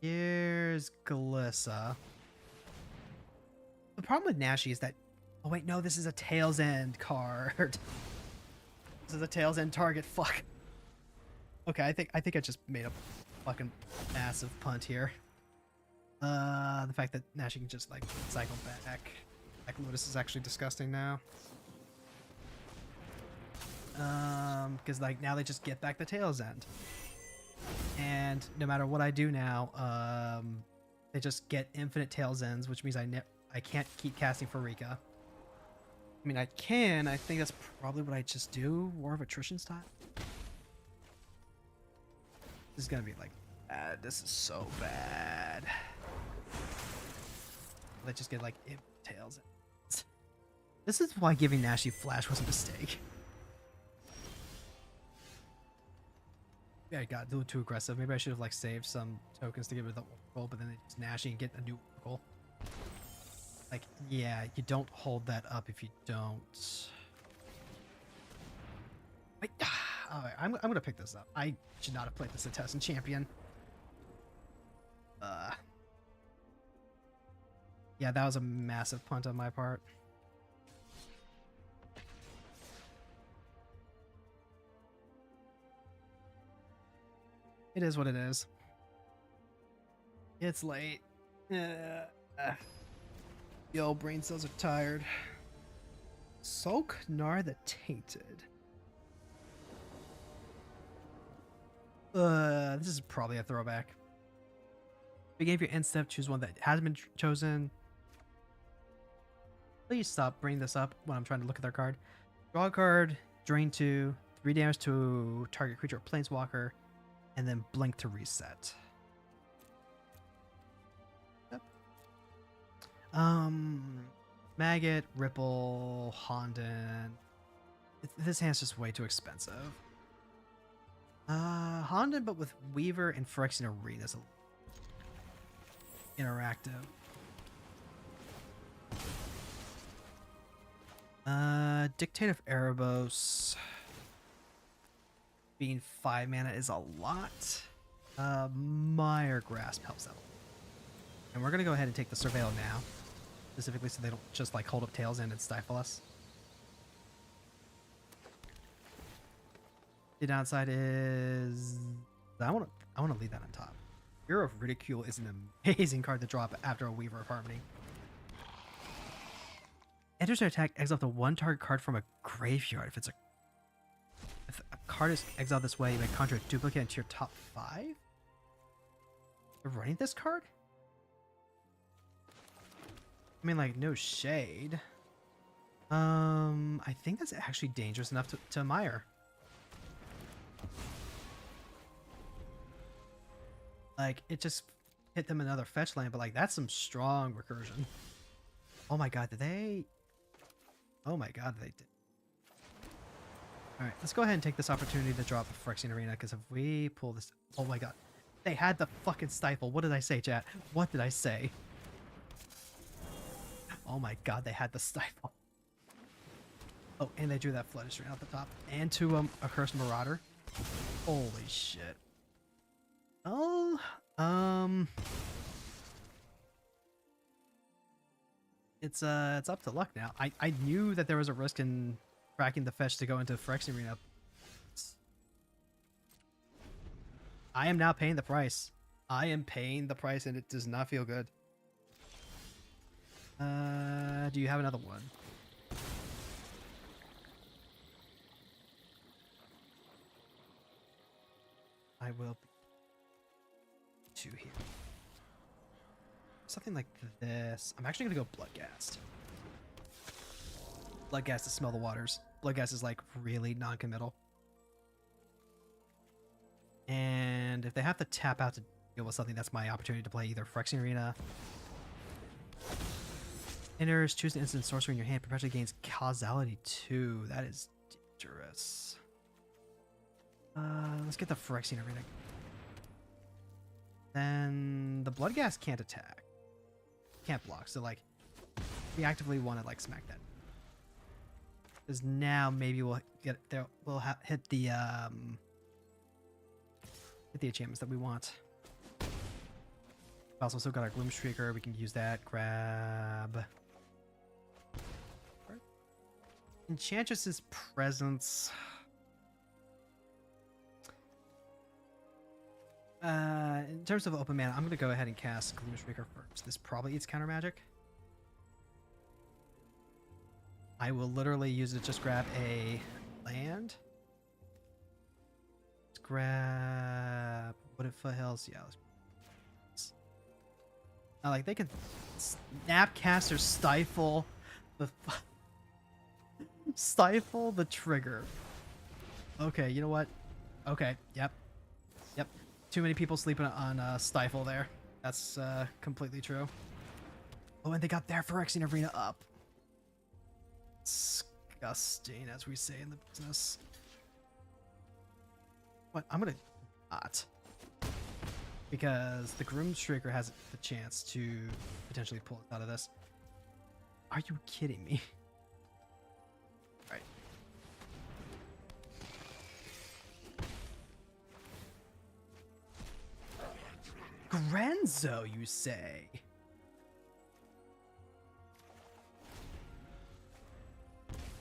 Here's Glissa. The problem with Nashi is that, oh wait, no, this is a Tail's End card. This is a Tail's End target. Fuck. Okay, I think I just made a fucking massive punt here. The fact that Nashi can just like cycle back. Black Lotus is actually disgusting now. Because like now they just get back the Tail's End, and no matter what I do now, they just get infinite Tail's Ends, which means I can't keep casting for Rika. I mean, I can. I think that's probably what I just do. War of Attrition style. This is gonna be like bad. This is so bad. They just get like Tail's Ends. This is why giving Nashi Flash was a mistake. Yeah, I got a little too aggressive. Maybe I should have like saved some tokens to give it the Oracle, but then they just Nashi and get a new Oracle. Like, yeah, you don't hold that up if you don't. Wait, alright, I'm gonna pick this up. I should not have played this Attestant Champion. Yeah, that was a massive punt on my part. It is what it is. It's late. Yo, brain cells are tired. Sulk Nar the Tainted. This is probably a throwback. Begin your end step, choose one that has been chosen. Please stop bringing this up when I'm trying to look at their card. Draw a card, drain 2, 3 damage to target creature or planeswalker, and then blink to reset. Yep. Maggot, Ripple, Honden. This hand's just way too expensive. Honden, but with Weaver and Phyrexian Arena is interactive. Dictate of Erebos. Being 5 mana is a lot. Mire Grasp helps out. And we're gonna go ahead and take the Surveil now. Specifically so they don't just like hold up Tail's End and stifle us. The downside is I wanna leave that on top. Hero of Ridicule is an amazing card to drop after a Weaver of Harmony. Enters your attack, exile up to 1 target card from a graveyard. If a card is exiled this way, you may conjure a duplicate into your top 5? You're running this card? I mean, like, no shade. I think that's actually dangerous enough to mire. Like, it just hit them another fetch land, but like, that's some strong recursion. Oh my god, did they... Oh my god, they did. Alright, let's go ahead and take this opportunity to drop the Phyrexian Arena, because if we pull this... Oh my god. They had the fucking stifle. What did I say, chat? What did I say? Oh my god, they had the stifle. Oh, and they drew that Flooded Stream out the top. And to a Cursed Marauder. Holy shit. Oh, it's up to luck now. I knew that there was a risk in cracking the fetch to go into Phyrexian Arena. I am now paying the price. I am paying the price, and it does not feel good. Do you have another one? I will be 2 here. something like this. I'm actually gonna go Bloodghast. Bloodghast to smell the waters. Bloodghast is like really non-committal. And if they have to tap out to deal with something, that's my opportunity to play either Phyrexian Arena. Enters, choose an instant sorcery in your hand, perpetually gains causality 2. That is dangerous. Let's get the Phyrexian Arena. Then the Bloodghast can't attack. Can't block, so like we actively want to like smack that. Because now maybe we'll get there. We'll hit the enchantments that we want. We also still got our Gloom Streaker. We can use that. Grab Enchantress's Presence. In terms of open mana, I'm going to go ahead and cast Gloom Streaker first. This probably eats counter magic. I will literally use it. Just grab a land. Let's grab Wooded Foothills. Yeah. Now, like they can Snapcast or stifle the trigger. Okay, you know what? Okay, yep. Too many people sleeping on stifle there. That's completely true. Oh, and they got their Phyrexian Arena up. Disgusting, as we say in the business. What? I'm gonna not. Because the Gloom Streaker has the chance to potentially pull us out of this. Are you kidding me? Right. Grenzo, you say?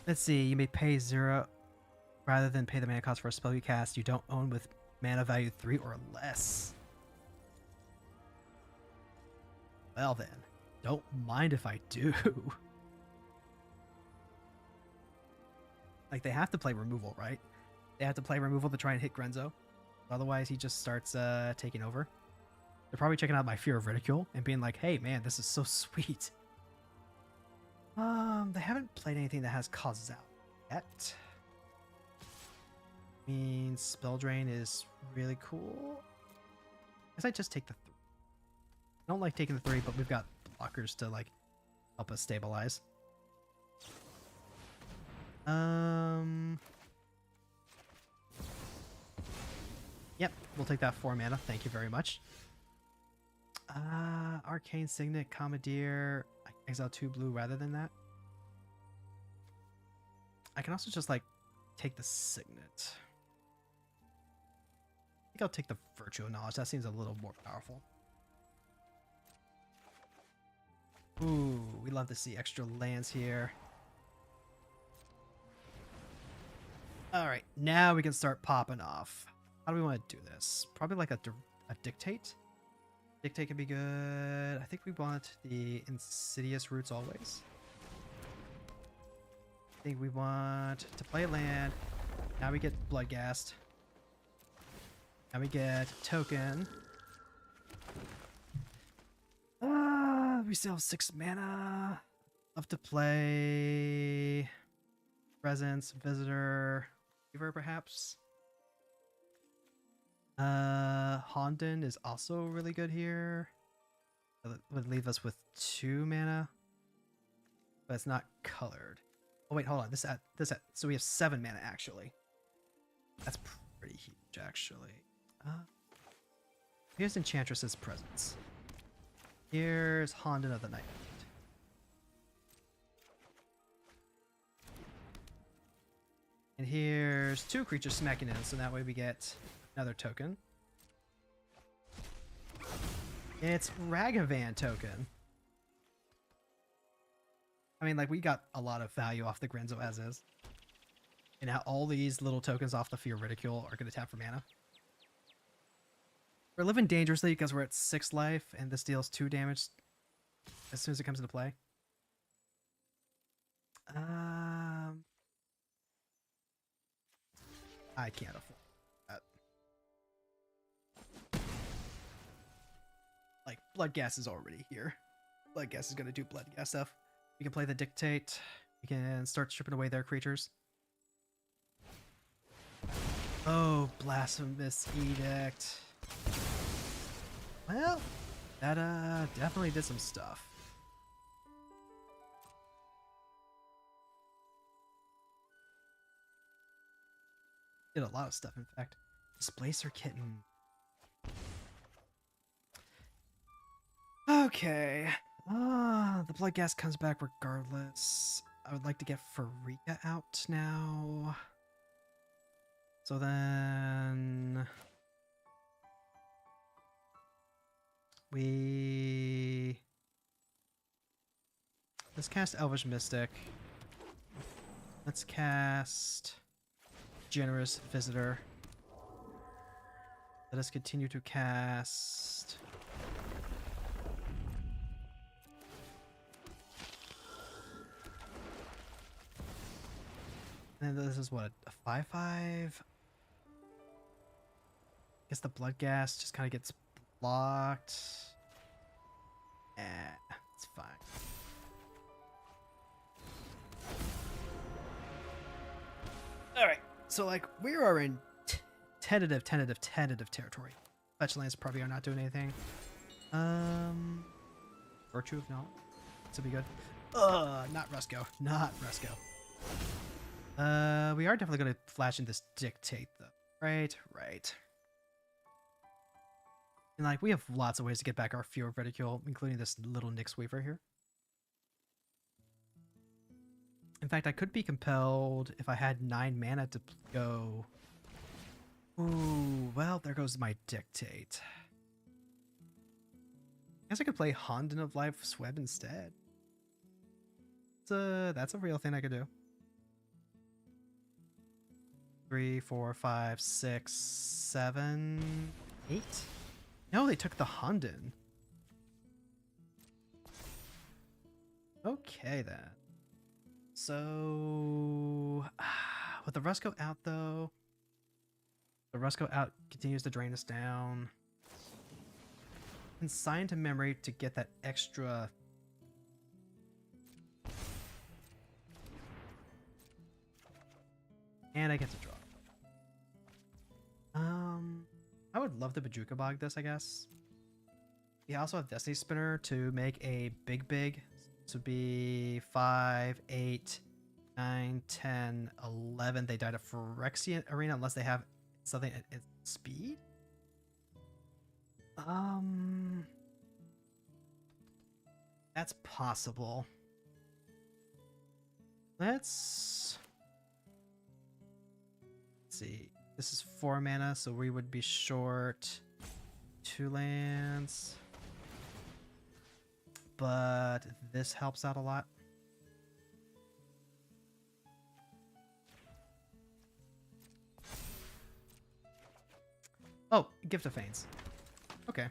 Let's see, you may pay 0 rather than pay the mana cost for a spell you cast you don't own with mana value 3 or less. Well then, don't mind if I do. Like, they have to play removal, right? They have to play removal to try and hit Grenzo. Otherwise, he just starts taking over. They're probably checking out my Fear of Ridicule and being like, hey, man, this is so sweet. They haven't played anything that has causes out yet. Means Spell Drain is really cool. Guess I just take the 3. I don't like taking the 3, but we've got blockers to like help us stabilize. Yep, we'll take that 4 mana. Thank you very much. Arcane Signet, Commandeer. I can exile 2 blue rather than that. I can also just like take the Signet. I think I'll take the Virtue of Knowledge. That seems a little more powerful. Ooh, we love to see extra lands here. Alright, now we can start popping off. How do we want to do this? Probably like a Dictate. Dictate could be good. I think we want the Insidious Roots always. I think we want to play a land. Now we get Bloodghast. Now we get Token. We still have 6 mana. Love to play Presence, Visitor, Weaver, perhaps. Honden is also really good here. That would leave us with 2 mana, but it's not colored. Oh wait, hold on. This at so we have 7 mana actually. That's pretty huge actually. Here's Enchantress's Presence. Here's Honden of the Night. And here's 2 creatures smacking in, so that way we get another token. It's Ragavan token. I mean, like, we got a lot of value off the Grenzo as is. And now all these little tokens off the Fear Ridicule are going to tap for mana. We're living dangerously because we're at 6 life, and this deals 2 damage as soon as it comes into play. I can't afford that. Like, Bloodghast is already here. Blood gas is gonna do blood gas stuff. We can play the dictate. We can start stripping away their creatures. Oh, blasphemous edict. Well, that definitely did some stuff. Did a lot of stuff, in fact. Displacer kitten. Okay. The blood gas comes back regardless. I would like to get Farika out now. So then let's cast Elvish Mystic. Let's cast Generous Visitor. Let us continue to cast and this is what, a 5/5? Guess the blood gas just kind of gets blocked. It's fine. Alright, so like we are in tentative territory. Fetch lands probably are not doing anything. Virtue of Knowledge. This will be good. Not Rusco. Not Rusco. We are definitely going to flash in this dictate though. Right. And like we have lots of ways to get back our Fjord Reticule, including this little Nyx Weaver here. In fact, I could be compelled if I had 9 mana to go. Ooh, well, there goes my dictate. I guess I could play Honden of Life's Web instead. That's a real thing I could do. 3, 4, 5, 6, 7, 8. No, they took the Honden. Okay, then. So, with the Rusco out, though, the Rusco out continues to drain us down. Consign to memory to get that extra. And I get to draw. I would love to Bajuka Bog this, I guess. We also have Destiny Spinner to make a big. This would be 5, 8, 9, 10, 11. They died a Phyrexian Arena unless they have something at speed. That's possible. Let's see. This is 4 mana, so we would be short 2 lands. But this helps out a lot. Oh, Gift of Fanes. Okay.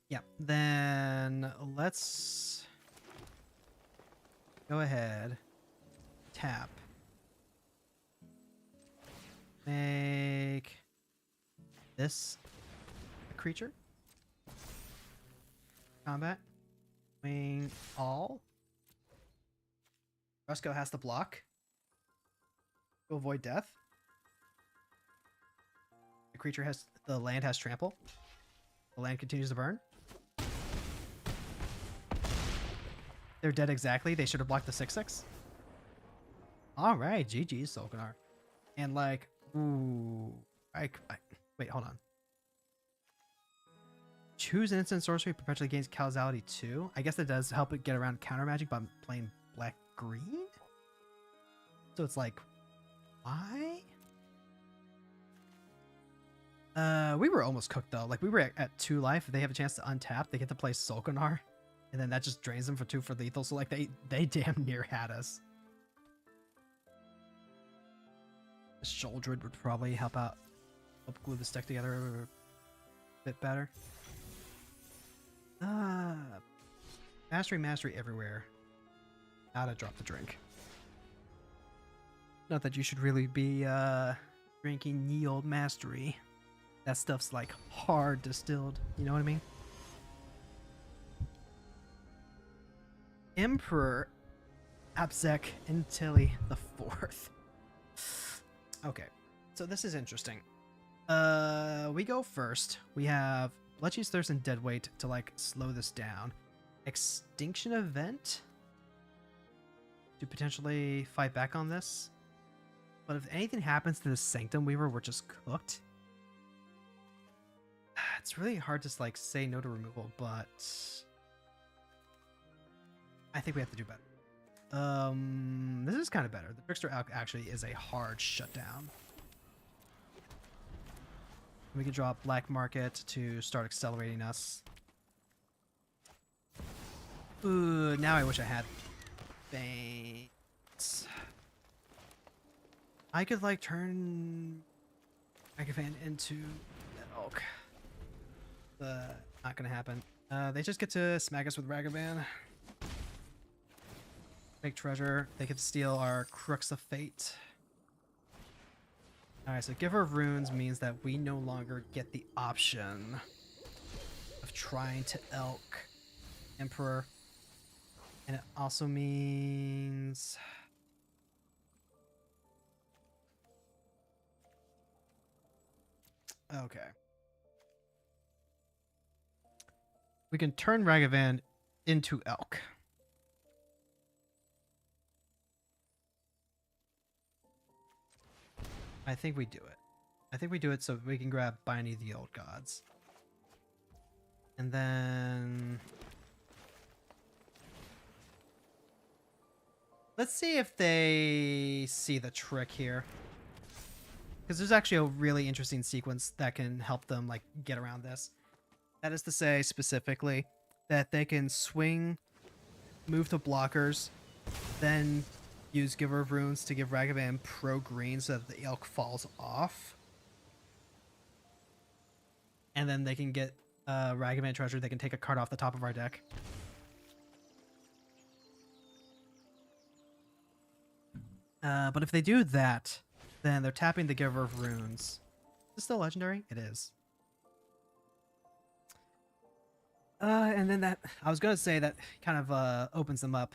Yeah, then let's go ahead. Tap. Make this a creature. Combat. Wing all. Rusco has to block to avoid death. The creature has the land has trample. The land continues to burn. They're dead exactly. They should have blocked the 6/6. All right, GG's Solkanar. And like, ooh, wait, hold on. Choose an instant sorcery perpetually gains causality 2. I guess that does help it get around counter magic by playing black-green. So it's like, why? We were almost cooked though. Like we were at 2 life. If they have a chance to untap, they get to play Solkanar, and then that just drains them for 2 for lethal. So like they damn near had us. The Sholdred would probably help glue this deck together a bit better. Mastery everywhere. Gotta drop the drink. Not that you should really be drinking ye old mastery. That stuff's like hard distilled. You know what I mean? Emperor Abzek and Tilly the Fourth. Okay, so this is interesting. We go first. We have Bloodcheese Thirst and Deadweight to like slow this down. Extinction Event to potentially fight back on this. But if anything happens to the Sanctum Weaver, we're just cooked. It's really hard to like say no to removal, but I think we have to do better. This is kind of better. The Trickster actually is a hard shutdown. We can draw Black Market to start accelerating us. Ooh, now I wish I had Faints. I could like turn Ragavan into that Elk. But not gonna happen. They just get to smack us with Ragavan. Make treasure. They could steal our Crux of Fate. Alright, so Giver of Runes means that we no longer get the option of trying to Elk Emperor. And it also means... Okay. We can turn Ragavan into Elk. I think we do it. I think we do it so we can grab Binding the Old Gods. And then... let's see if they see the trick here. Because there's actually a really interesting sequence that can help them like get around this. That is to say, specifically, that they can swing, move to blockers, then use Giver of Runes to give Ragavan pro-green so that the Elk falls off. And then they can get Ragavan treasure. They can take a card off the top of our deck. But if they do that, then they're tapping the Giver of Runes. Is this still legendary? It is. And then that, I was going to say that kind of opens them up.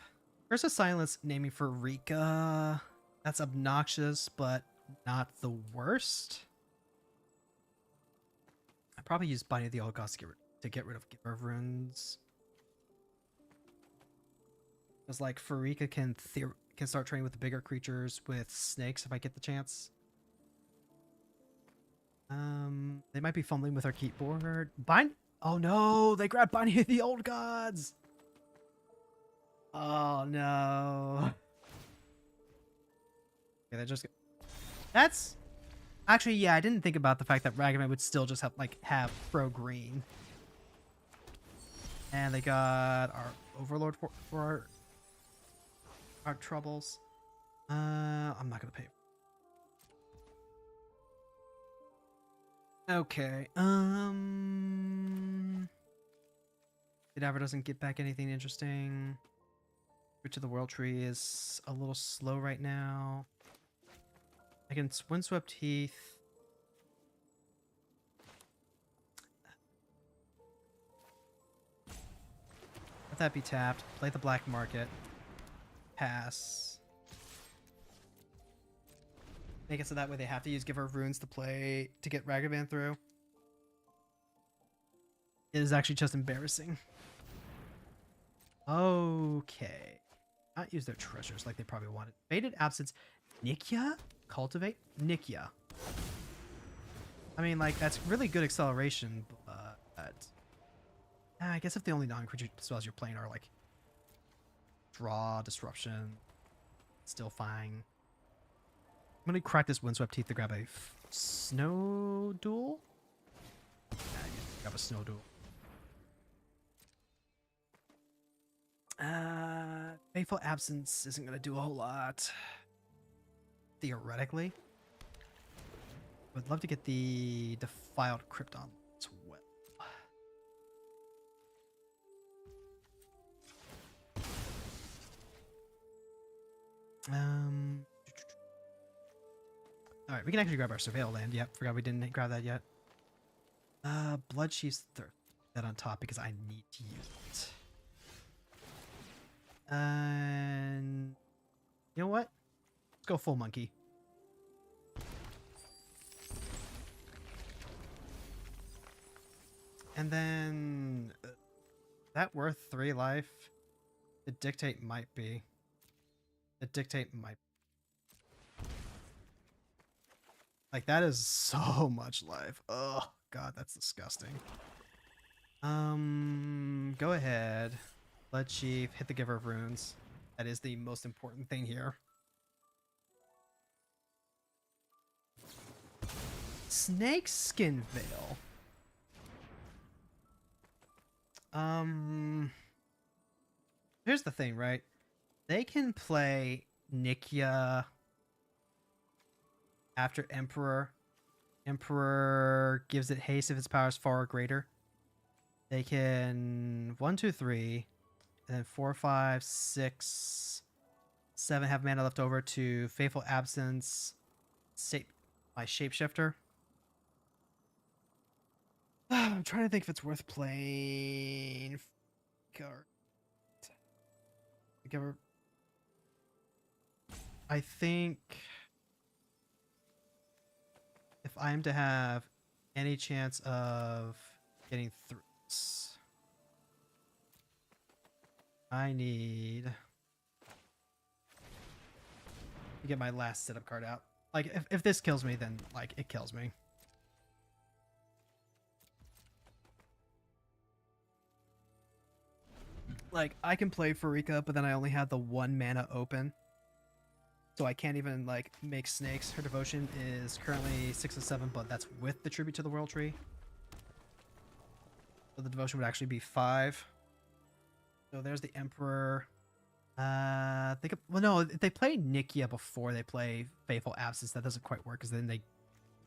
Curse of Silence naming for Rika. That's obnoxious, but not the worst. I probably use Binding of the Old Gods to get rid of Giver of Runes. Because like Farika can start training with the bigger creatures with snakes if I get the chance. They might be fumbling with our keyboard. Oh no, they grabbed Binding of the Old Gods. Oh no. Okay, that's actually, yeah, I didn't think about the fact that Ragavan would still just have pro green. And they got our Overlord for our troubles. I'm not gonna pay. Okay. Cadaver doesn't get back anything interesting. Root to the World Tree is a little slow right now. I can Windswept Heath. Let that be tapped. Play the Black Market. Pass. Make it so that way they have to use Giver of Runes to get Ragavan through. It is actually just embarrassing. Okay. Not use their treasures like they probably wanted. Faded Absence. Nikya? Cultivate? Nikya. I mean, like, that's really good acceleration, but... I guess if the only non-creature spells you're playing are, like, Draw, Disruption, still fine. I'm gonna crack this Windswept Teeth to grab a Snow Duel? Yeah, grab a Snow Duel. Fateful Absence isn't gonna do a whole lot. Theoretically. Would love to get the Defiled Krypton as well. Alright, we can actually grab our Surveil land. Yep, forgot we didn't grab that yet. Bloodcheese Thirst. That on top because I need to use it. And you know what? Let's go full monkey. And then that worth 3 life? The dictate might be. The dictate might. Like that is so much life. Oh god, that's disgusting. Go ahead. Blood Chief, hit the Giver of Runes. That is the most important thing here. Snake Skin Veil. Here's the thing, right? They can play Nikia after Emperor. Emperor gives it haste if its power is 4 or greater. They can 1, 2, 3, and then 4, 5, 6, 7 have mana left over to Faithful Absence, my Shapeshifter. I'm trying to think if it's worth playing. I think if I am to have any chance of getting through this, I need to get my last setup card out. Like, if this kills me, then, like, it kills me. Like, I can play Farika, but then I only have the 1 mana open. So I can't even, like, make snakes. Her devotion is currently 6 and 7, but that's with the Tribute to the World Tree. So the devotion would actually be 5. So there's the Emperor. Well, no, if they play Nikia before they play Faithful Absence, that doesn't quite work, because then they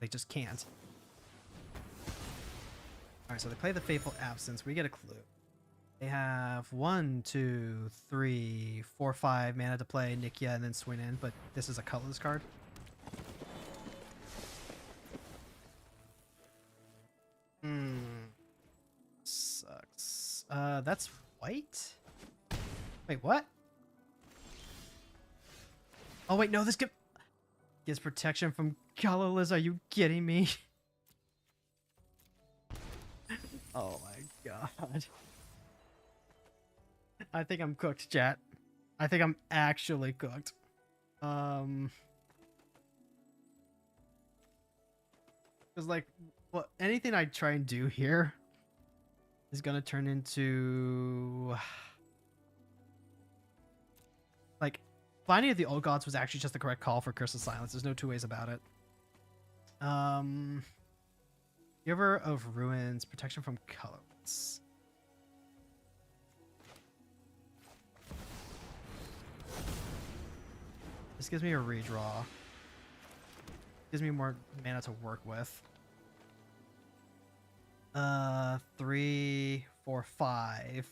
just can't. Alright, so they play the Faithful Absence. We get a clue. They have 1, 2, 3, 4, 5 mana to play Nikia and then swing in, but this is a colorless card. Sucks. That's white? Wait, what? Oh wait, no, this gives protection from colorless. Are you kidding me? Oh my god. I think I'm cooked, chat. I think I'm actually cooked. Because, like, well, anything I try and do here is gonna turn into... Like, Binding of the Old Gods was actually just the correct call for Curse of Silence. There's no 2 ways about it. Giver of Ruins, protection from colorless. This gives me a redraw. Gives me more mana to work with. 3, 4, 5.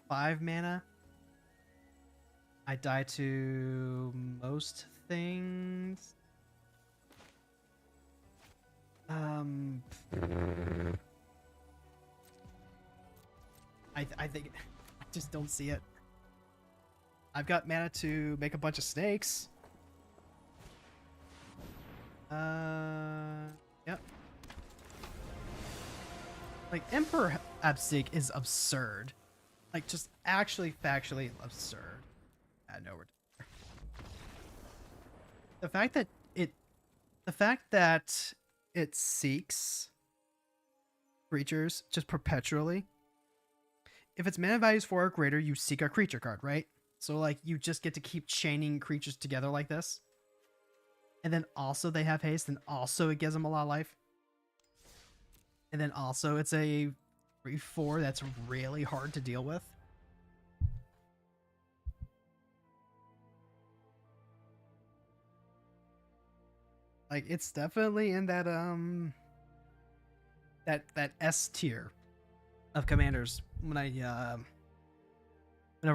5 mana. I die to most things. I think I just don't see it. I've got mana to make a bunch of snakes. Yep. Like, Emperor Absig is absurd. Like, just actually factually absurd. No, we're done. The fact that it seeks creatures just perpetually. If its mana value is 4 or greater, you seek a creature card, right? So, like, you just get to keep chaining creatures together like this. And then also they have haste, and also it gives them a lot of life. And then also it's a 3/4 that's really hard to deal with. Like, it's definitely in that that S tier of commanders. When whenever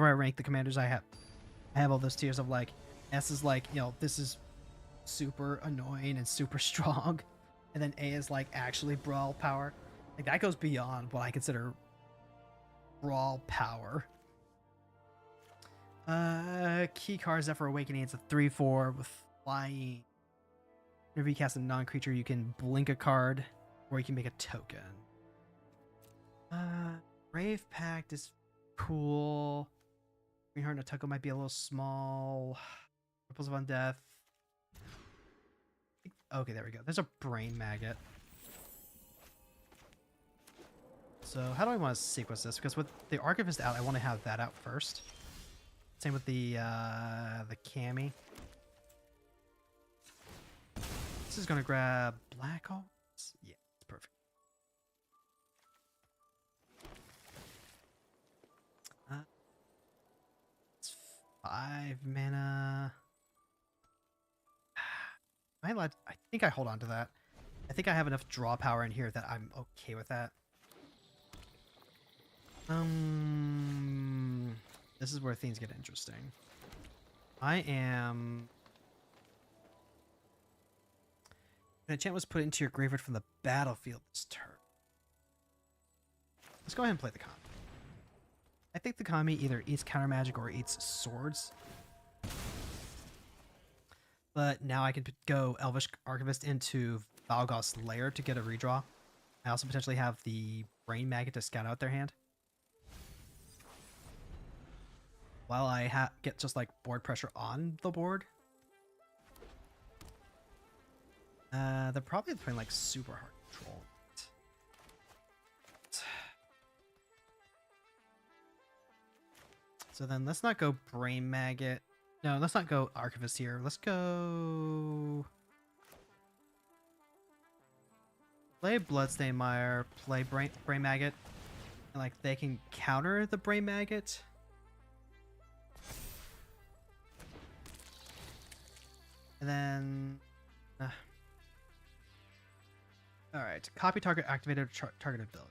I rank the commanders, I have all those tiers of, like, S is like, you know, this is super annoying and super strong, and then A is like actually brawl power. Like, that goes beyond what I consider brawl power. Key card Zephyr Awakening. It's a 3/4 with flying. Whenever you cast a non-creature, you can blink a card, or you can make a token. Brave Pact is cool. Greenheart Natuko might be a little small. Ripples of Undeath. Okay, there we go. There's a Brain Maggot. So how do I want to sequence this? Because with the Archivist out, I want to have that out first. Same with the Cami. This is gonna grab Black Holes. Yeah, it's perfect. It's 5 mana. I think I hold on to that. I think I have enough draw power in here that I'm okay with that. This is where things get interesting. I am... An enchantment was put into your graveyard from the battlefield this turn. Let's go ahead and play the Kami. I think the Kami either eats counter magic or eats swords. But now I can go Elvish Archivist into Valgoth's Lair to get a redraw. I also potentially have the Brain Maggot to scout out their hand. While I get just like board pressure on the board. They're probably playing like super hard control. So then let's not go Brain Maggot. No, let's not go Archivist here. Let's go... Play Bloodstained Mire, play Brain Maggot. And like they can counter the Brain Maggot. And then... Alright, copy target activated target ability.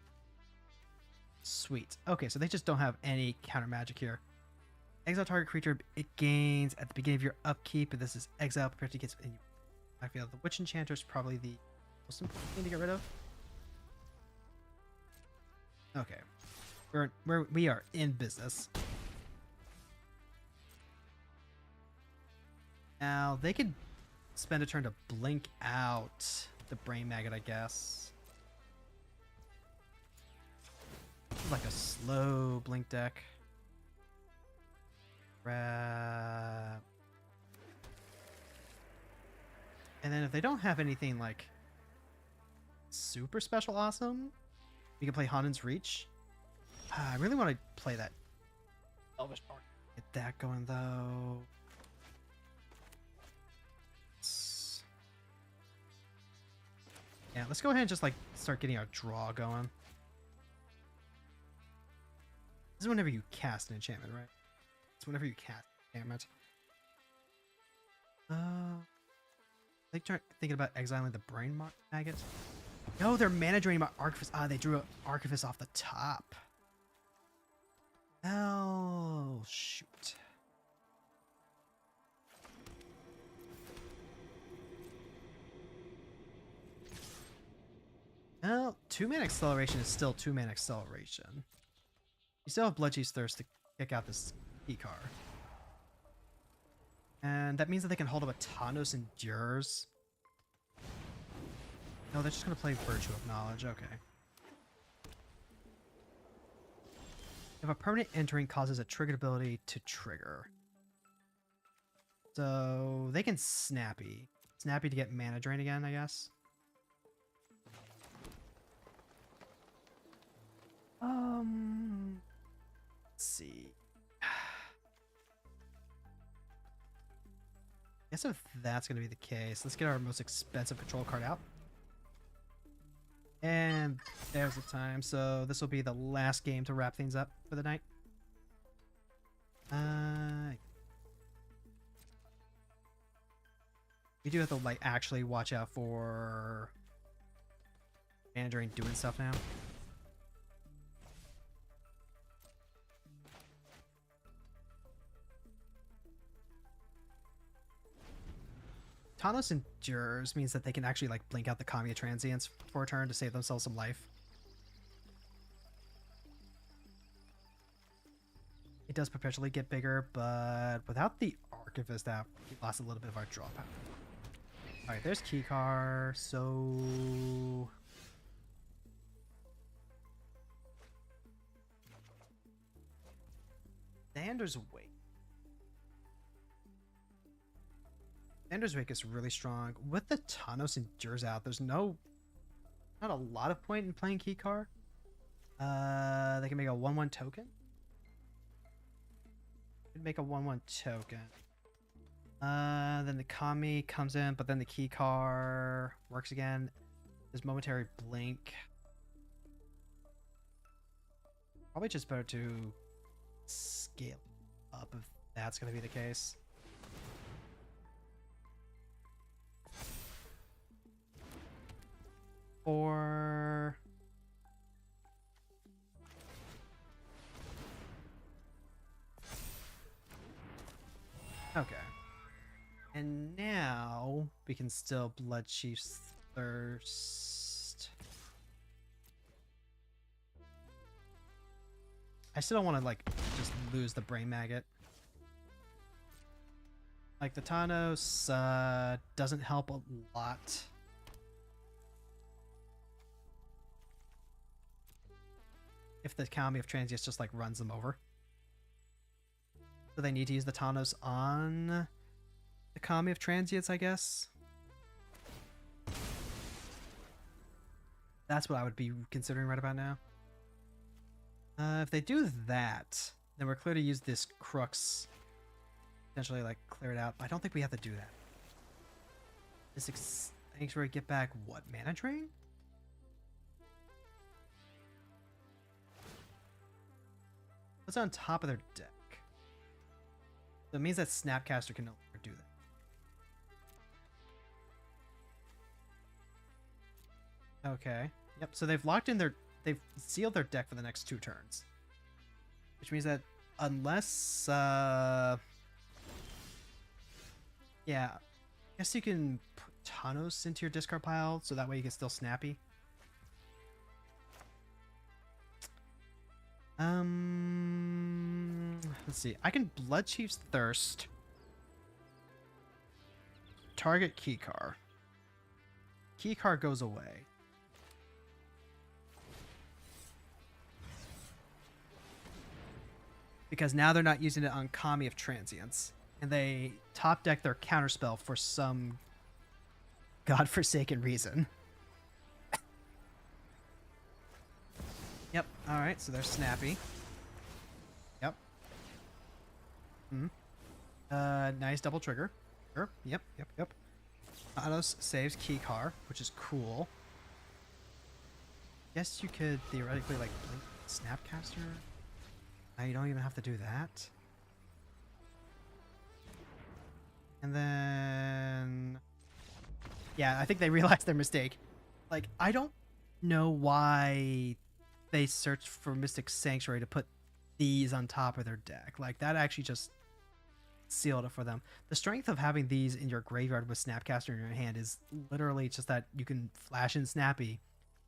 Sweet. Okay, so they just don't have any counter magic here. Exile target creature, it gains at the beginning of your upkeep, and this is exile, prepare to get in your backfield. The Witch Enchanter is probably the most important thing to get rid of. Okay. We are in business. Now, they could spend a turn to blink out the Brain Maggot, I guess. Like a slow blink deck. Grab. And then if they don't have anything like super special awesome, we can play Hanen's Reach. I really want to play that Elvish Arc. Get that going though. Yeah, let's go ahead and just like start getting our draw going. This is whenever you cast an enchantment, right? It's whenever you cast an enchantment. They start thinking about exiling the Brain Maggot. No, they're mana draining my Archivist. Ah, they drew an Archivist off the top. Oh, shoot. Well, 2-mana acceleration is still 2-mana acceleration. You still have Bloodchief's Thirst to kick out this key card. And that means that they can hold up a Tawnos Endures. No, they're just going to play Virtue of Knowledge. Okay. If a permanent entering causes a triggered ability to trigger. So they can Snappy. Snappy to get mana drain again, I guess. Let's see. I guess if that's going to be the case, let's get our most expensive control card out. And there's the time. So this will be the last game to wrap things up for the night. We do have to like actually watch out for mana drain doing stuff now. Tawnos Endures means that they can actually like blink out the Kami Transients for a turn to save themselves some life. does perpetually get bigger, but without the Archivist app, we lost a little bit of our draw power. Alright, there's Keycar, so... Xander's Wake. Xander's Wake is really strong. With the Thanos and Jurs out, there's not a lot of point in playing Keycar. They can make a 1/1 token. Could make a 1/1 token. Then the Kami comes in, but then the Keycar works again. There's momentary blink. Probably just better to scale up if that's going to be the case. Or... Okay. And now we can still Blood Chief's Thirst. I still don't want to like just lose the Brain Maggot. Like the Thanos doesn't help a lot. If the Kami of Transients just like runs them over. So they need to use the Thanos on the Kami of Transients, I guess. That's what I would be considering right about now. If they do that, then we're clear to use this Crux. Potentially like clear it out. I don't think we have to do that. This Sanctuary get back what? Mana Drain? What's on top of their deck? So it means that Snapcaster can no longer do that. Okay. Yep, so they've locked in they've sealed their deck for the next 2 turns. Which means that unless yeah, I guess you can put Thanos into your discard pile so that way you can still snappy. Let's see. I can Blood Chief's Thirst. Target Keycar. Keycar goes away. Because now they're not using it on Kami of Transients. And they top deck their counterspell for some godforsaken reason. Yep. Alright, so they're snappy. Yep. Nice double trigger. Sure. Yep. Thanos saves Keycar, which is cool. Guess you could theoretically like blink Snapcaster. Now you don't even have to do that. And then... yeah, I think they realized their mistake. Like, I don't know why they searched for Mystic Sanctuary to put these on top of their deck. Like, that actually just sealed it for them. The strength of having these in your graveyard with Snapcaster in your hand is literally just that you can flash in Snappy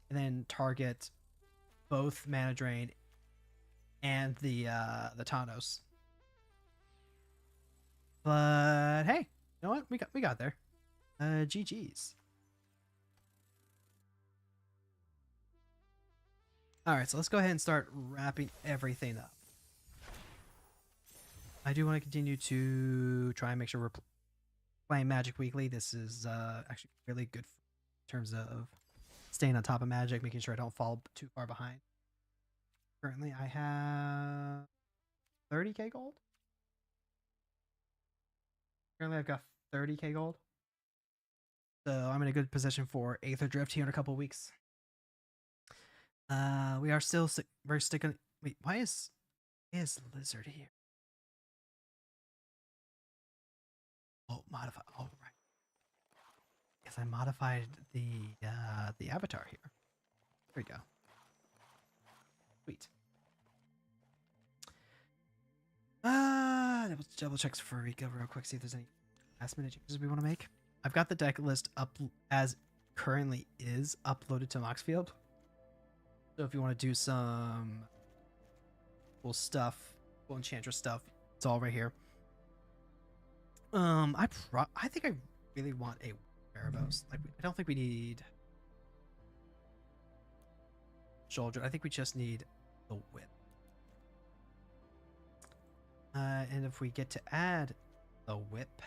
and then target both Mana Drain and the Thanos. But hey, you know what? We got there. GG's. Alright, so let's go ahead and start wrapping everything up. I do want to continue to try and make sure we're playing Magic weekly. This is actually really good in terms of staying on top of Magic, making sure I don't fall too far behind. Currently, I have 30k gold. Currently, I've got 30k gold. So I'm in a good position for Aether Drift here in a couple weeks. We are still very sticking. Wait, why is Lizard here? Oh, modify. Oh, right. Because I modified the avatar here. There we go. Sweet. Double checks for Rika real quick. See if there's any last minute changes we want to make. I've got the deck list up as currently is uploaded to Moxfield. So if you want to do some cool stuff cool Enchantress stuff. It's all right here. I think I really want a Erebos. Like, I don't think we need Soldier. I think we just need the whip. And if we get to add the whip,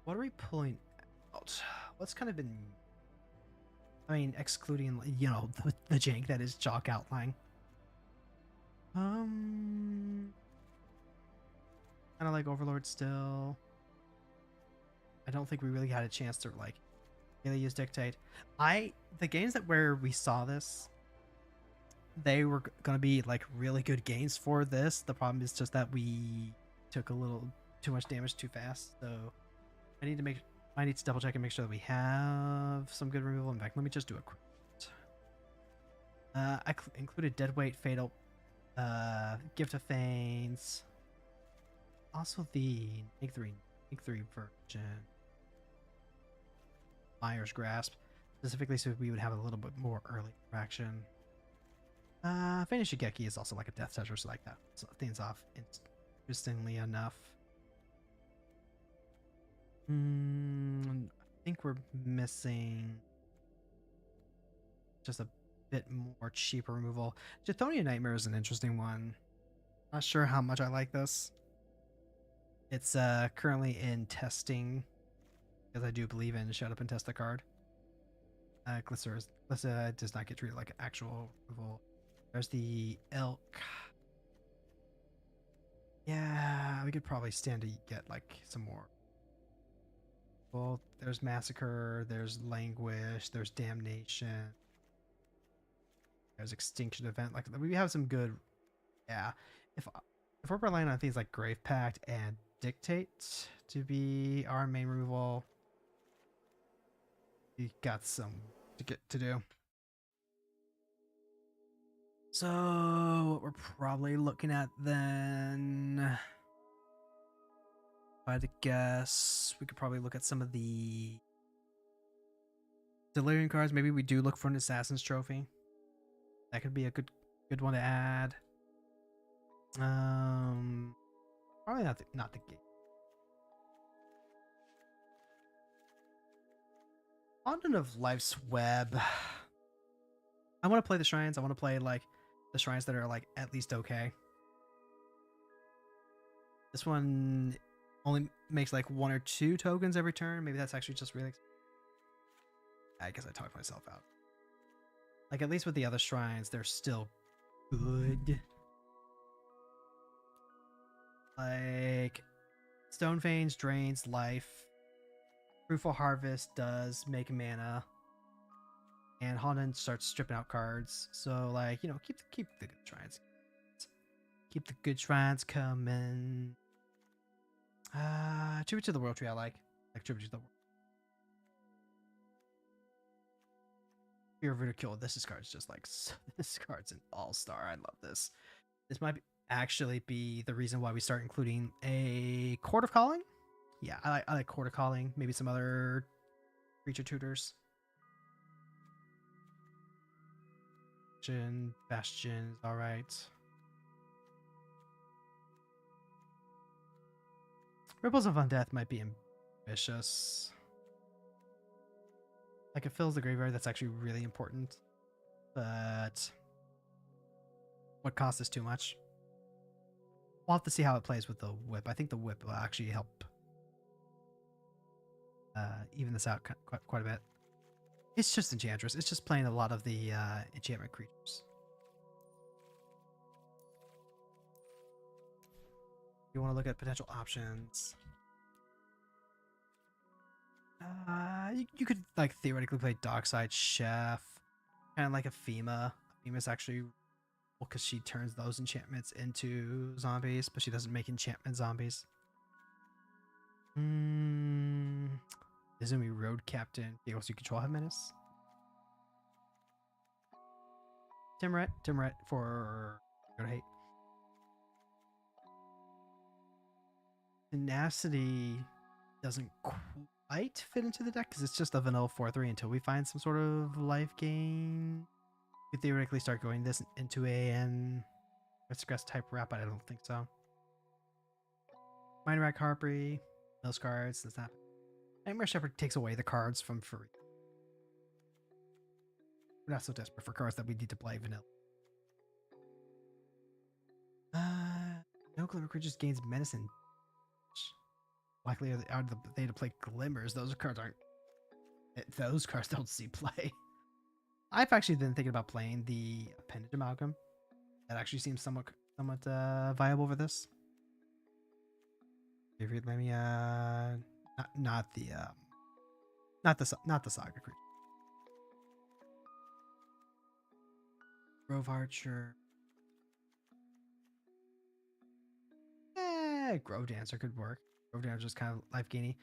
what are we pulling out? What's kind of been, I mean, excluding, you know, the jank that is Chalk Outline. Kind of like Overlord still. I don't think we really had a chance to like really use Dictate. The games where we saw this, they were gonna be like really good games for this. The problem is just that we took a little too much damage too fast. So I need to double check and make sure that we have some good removal. In fact, let me just do a quick. I included Deadweight, Fatal, Gift of Fanes, also the Ink 3 version, Myers Grasp, specifically so we would have a little bit more early interaction. Finish Shigeki is also like a Death Touch or something like that. So things off interestingly enough. I think we're missing just a bit more cheaper removal. Jathonia Nightmare is an interesting one. Not sure how much I like this. It's currently in testing because I do believe in shut up and test the card. Glyssa does not get treated like actual removal. There's the Elk. Yeah, we could probably stand to get like some more. Well, there's Massacre, there's Languish, there's Damnation, there's Extinction Event. Like, we have some good. Yeah, if we're relying on things like Grave Pact and Dictate to be our main removal, we got some to do. So what we're probably looking at then, if I had to guess, we could probably look at some of the Delirium cards. Maybe we do look for an Assassin's Trophy. That could be a good one to add. Probably not the game. Fondant of Life's Web. I want to play the shrines. I want to play like the shrines that are like at least okay. This one only makes like 1 or 2 tokens every turn. Maybe that's actually just really. I guess I talked myself out. Like, at least with the other shrines, they're still good. Like, Stone Veins drains life. Fruitful Harvest does make mana. And Honan starts stripping out cards. So, like, you know, keep the good shrines. Keep the good shrines coming. Tribute to the World Tree I like. Tribute to the World. Fear of Ridicule. This card's just like, this card's an all-star. I love this. This might actually be the reason why we start including a Court of Calling. Yeah, I like Court of Calling. Maybe some other creature tutors. Bastion is alright. Ripples of Undeath might be ambitious. Like, it fills the graveyard. That's actually really important. But what cost is too much? We'll have to see how it plays with the whip. I think the whip will actually help even this out quite a bit. It's just Enchantress. It's just playing a lot of the enchantment creatures. You want to look at potential options. You could like theoretically play Dockside Chef, kind of like a FEMA. FEMA's actually because she turns those enchantments into zombies, but she doesn't make enchantment zombies. Izumi Road Captain. Vehicles you control have menace. Timret for go to hate. Tenacity doesn't quite fit into the deck because it's just a vanilla 4/3 until we find some sort of life gain. We could theoretically start going this into an What's grass type rep? I don't think so. Mine Rack Harpy, Mills cards. That's not. Nightmare Shepherd takes away the cards from free. We're not so desperate for cards that we need to play vanilla. No Glimmer creatures gains medicine. Likely are they to play Glimmers. Those cards aren't. Those cards don't see play. I've actually been thinking about playing the Appendage Amalgam. That actually seems somewhat viable for this. If you let me not the Saga creature. Grove Archer. Grove Dancer could work. Grove Dancer is kind of life gainy.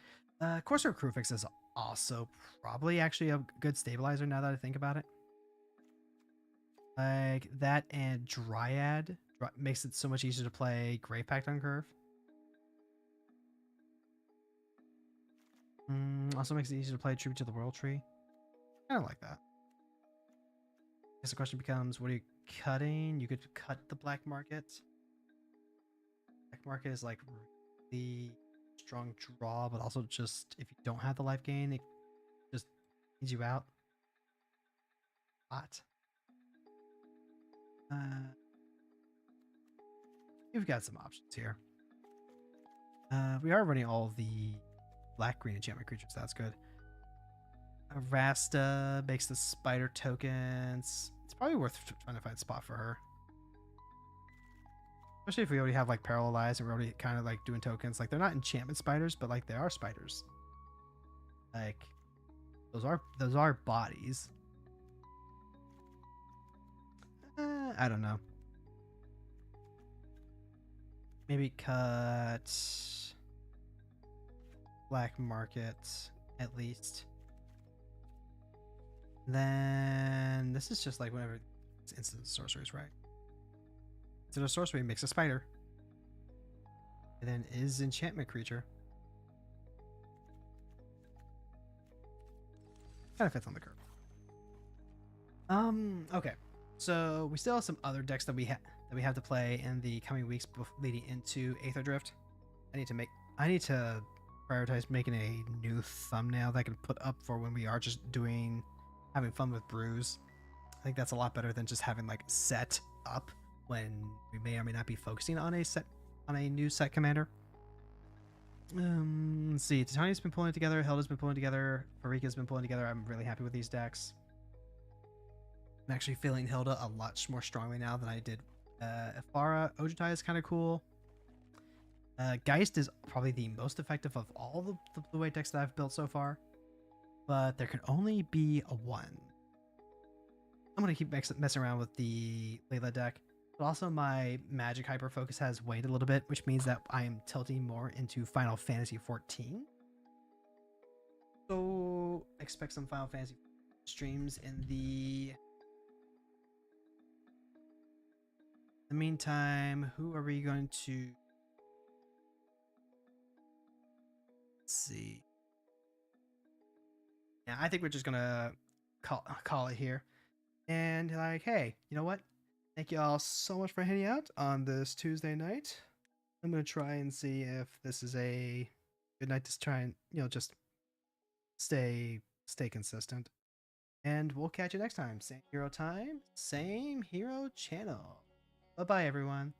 Corsair Crewfix is also probably actually a good stabilizer now that I think about it. Like that and Dryad makes it so much easier to play Grave Pact on curve. Also makes it easier to play Tribute to the World Tree. I don't like that. I guess the question becomes, what are you cutting? You could cut the Black Market. Black Market is like really strong draw, but also just if you don't have the life gain, it just needs you out. Hot. We've got some options here. We are running all the black-green enchantment creatures. That's good. Rasta makes the spider tokens. It's probably worth trying to find a spot for her. Especially if we already have like Paralyzed and we're already kind of like doing tokens. Like they're not enchantment spiders, but like they are spiders. Like those are bodies. I don't know. Maybe cut Black Market at least. Then this is just like whenever it's instant sorceries, right? Instead of sorcery makes a spider. And then is enchantment creature. Kind of fits on the curve. Okay. So we still have some other decks that we have to play in the coming weeks leading into Aether Drift. I need to prioritize making a new thumbnail that I can put up for when we are just having fun with brews. I think that's a lot better than just having like set up when we may or may not be focusing on a new set commander. Let's see. Titania's been pulling it together. Hilda's been pulling it together. Farika's been pulling it together. I'm really happy with these decks. I'm actually feeling Hilda a lot more strongly now than I did Ifara. Ojutai is kind of cool. Geist is probably the most effective of all the blue-white decks that I've built so far. But there can only be a 1. I'm going to keep messing around with the Layla deck. But also my Magic Hyper Focus has waned a little bit, which means that I am tilting more into Final Fantasy 14. So expect some Final Fantasy streams in the meantime. Who are we going to see? Yeah, I think we're just gonna call it here. And like, hey, you know what? Thank you all so much for hanging out on this Tuesday night. I'm gonna try and see if this is a good night to try and just stay consistent. And we'll catch you next time. Same hero time, same hero channel. Bye bye, everyone.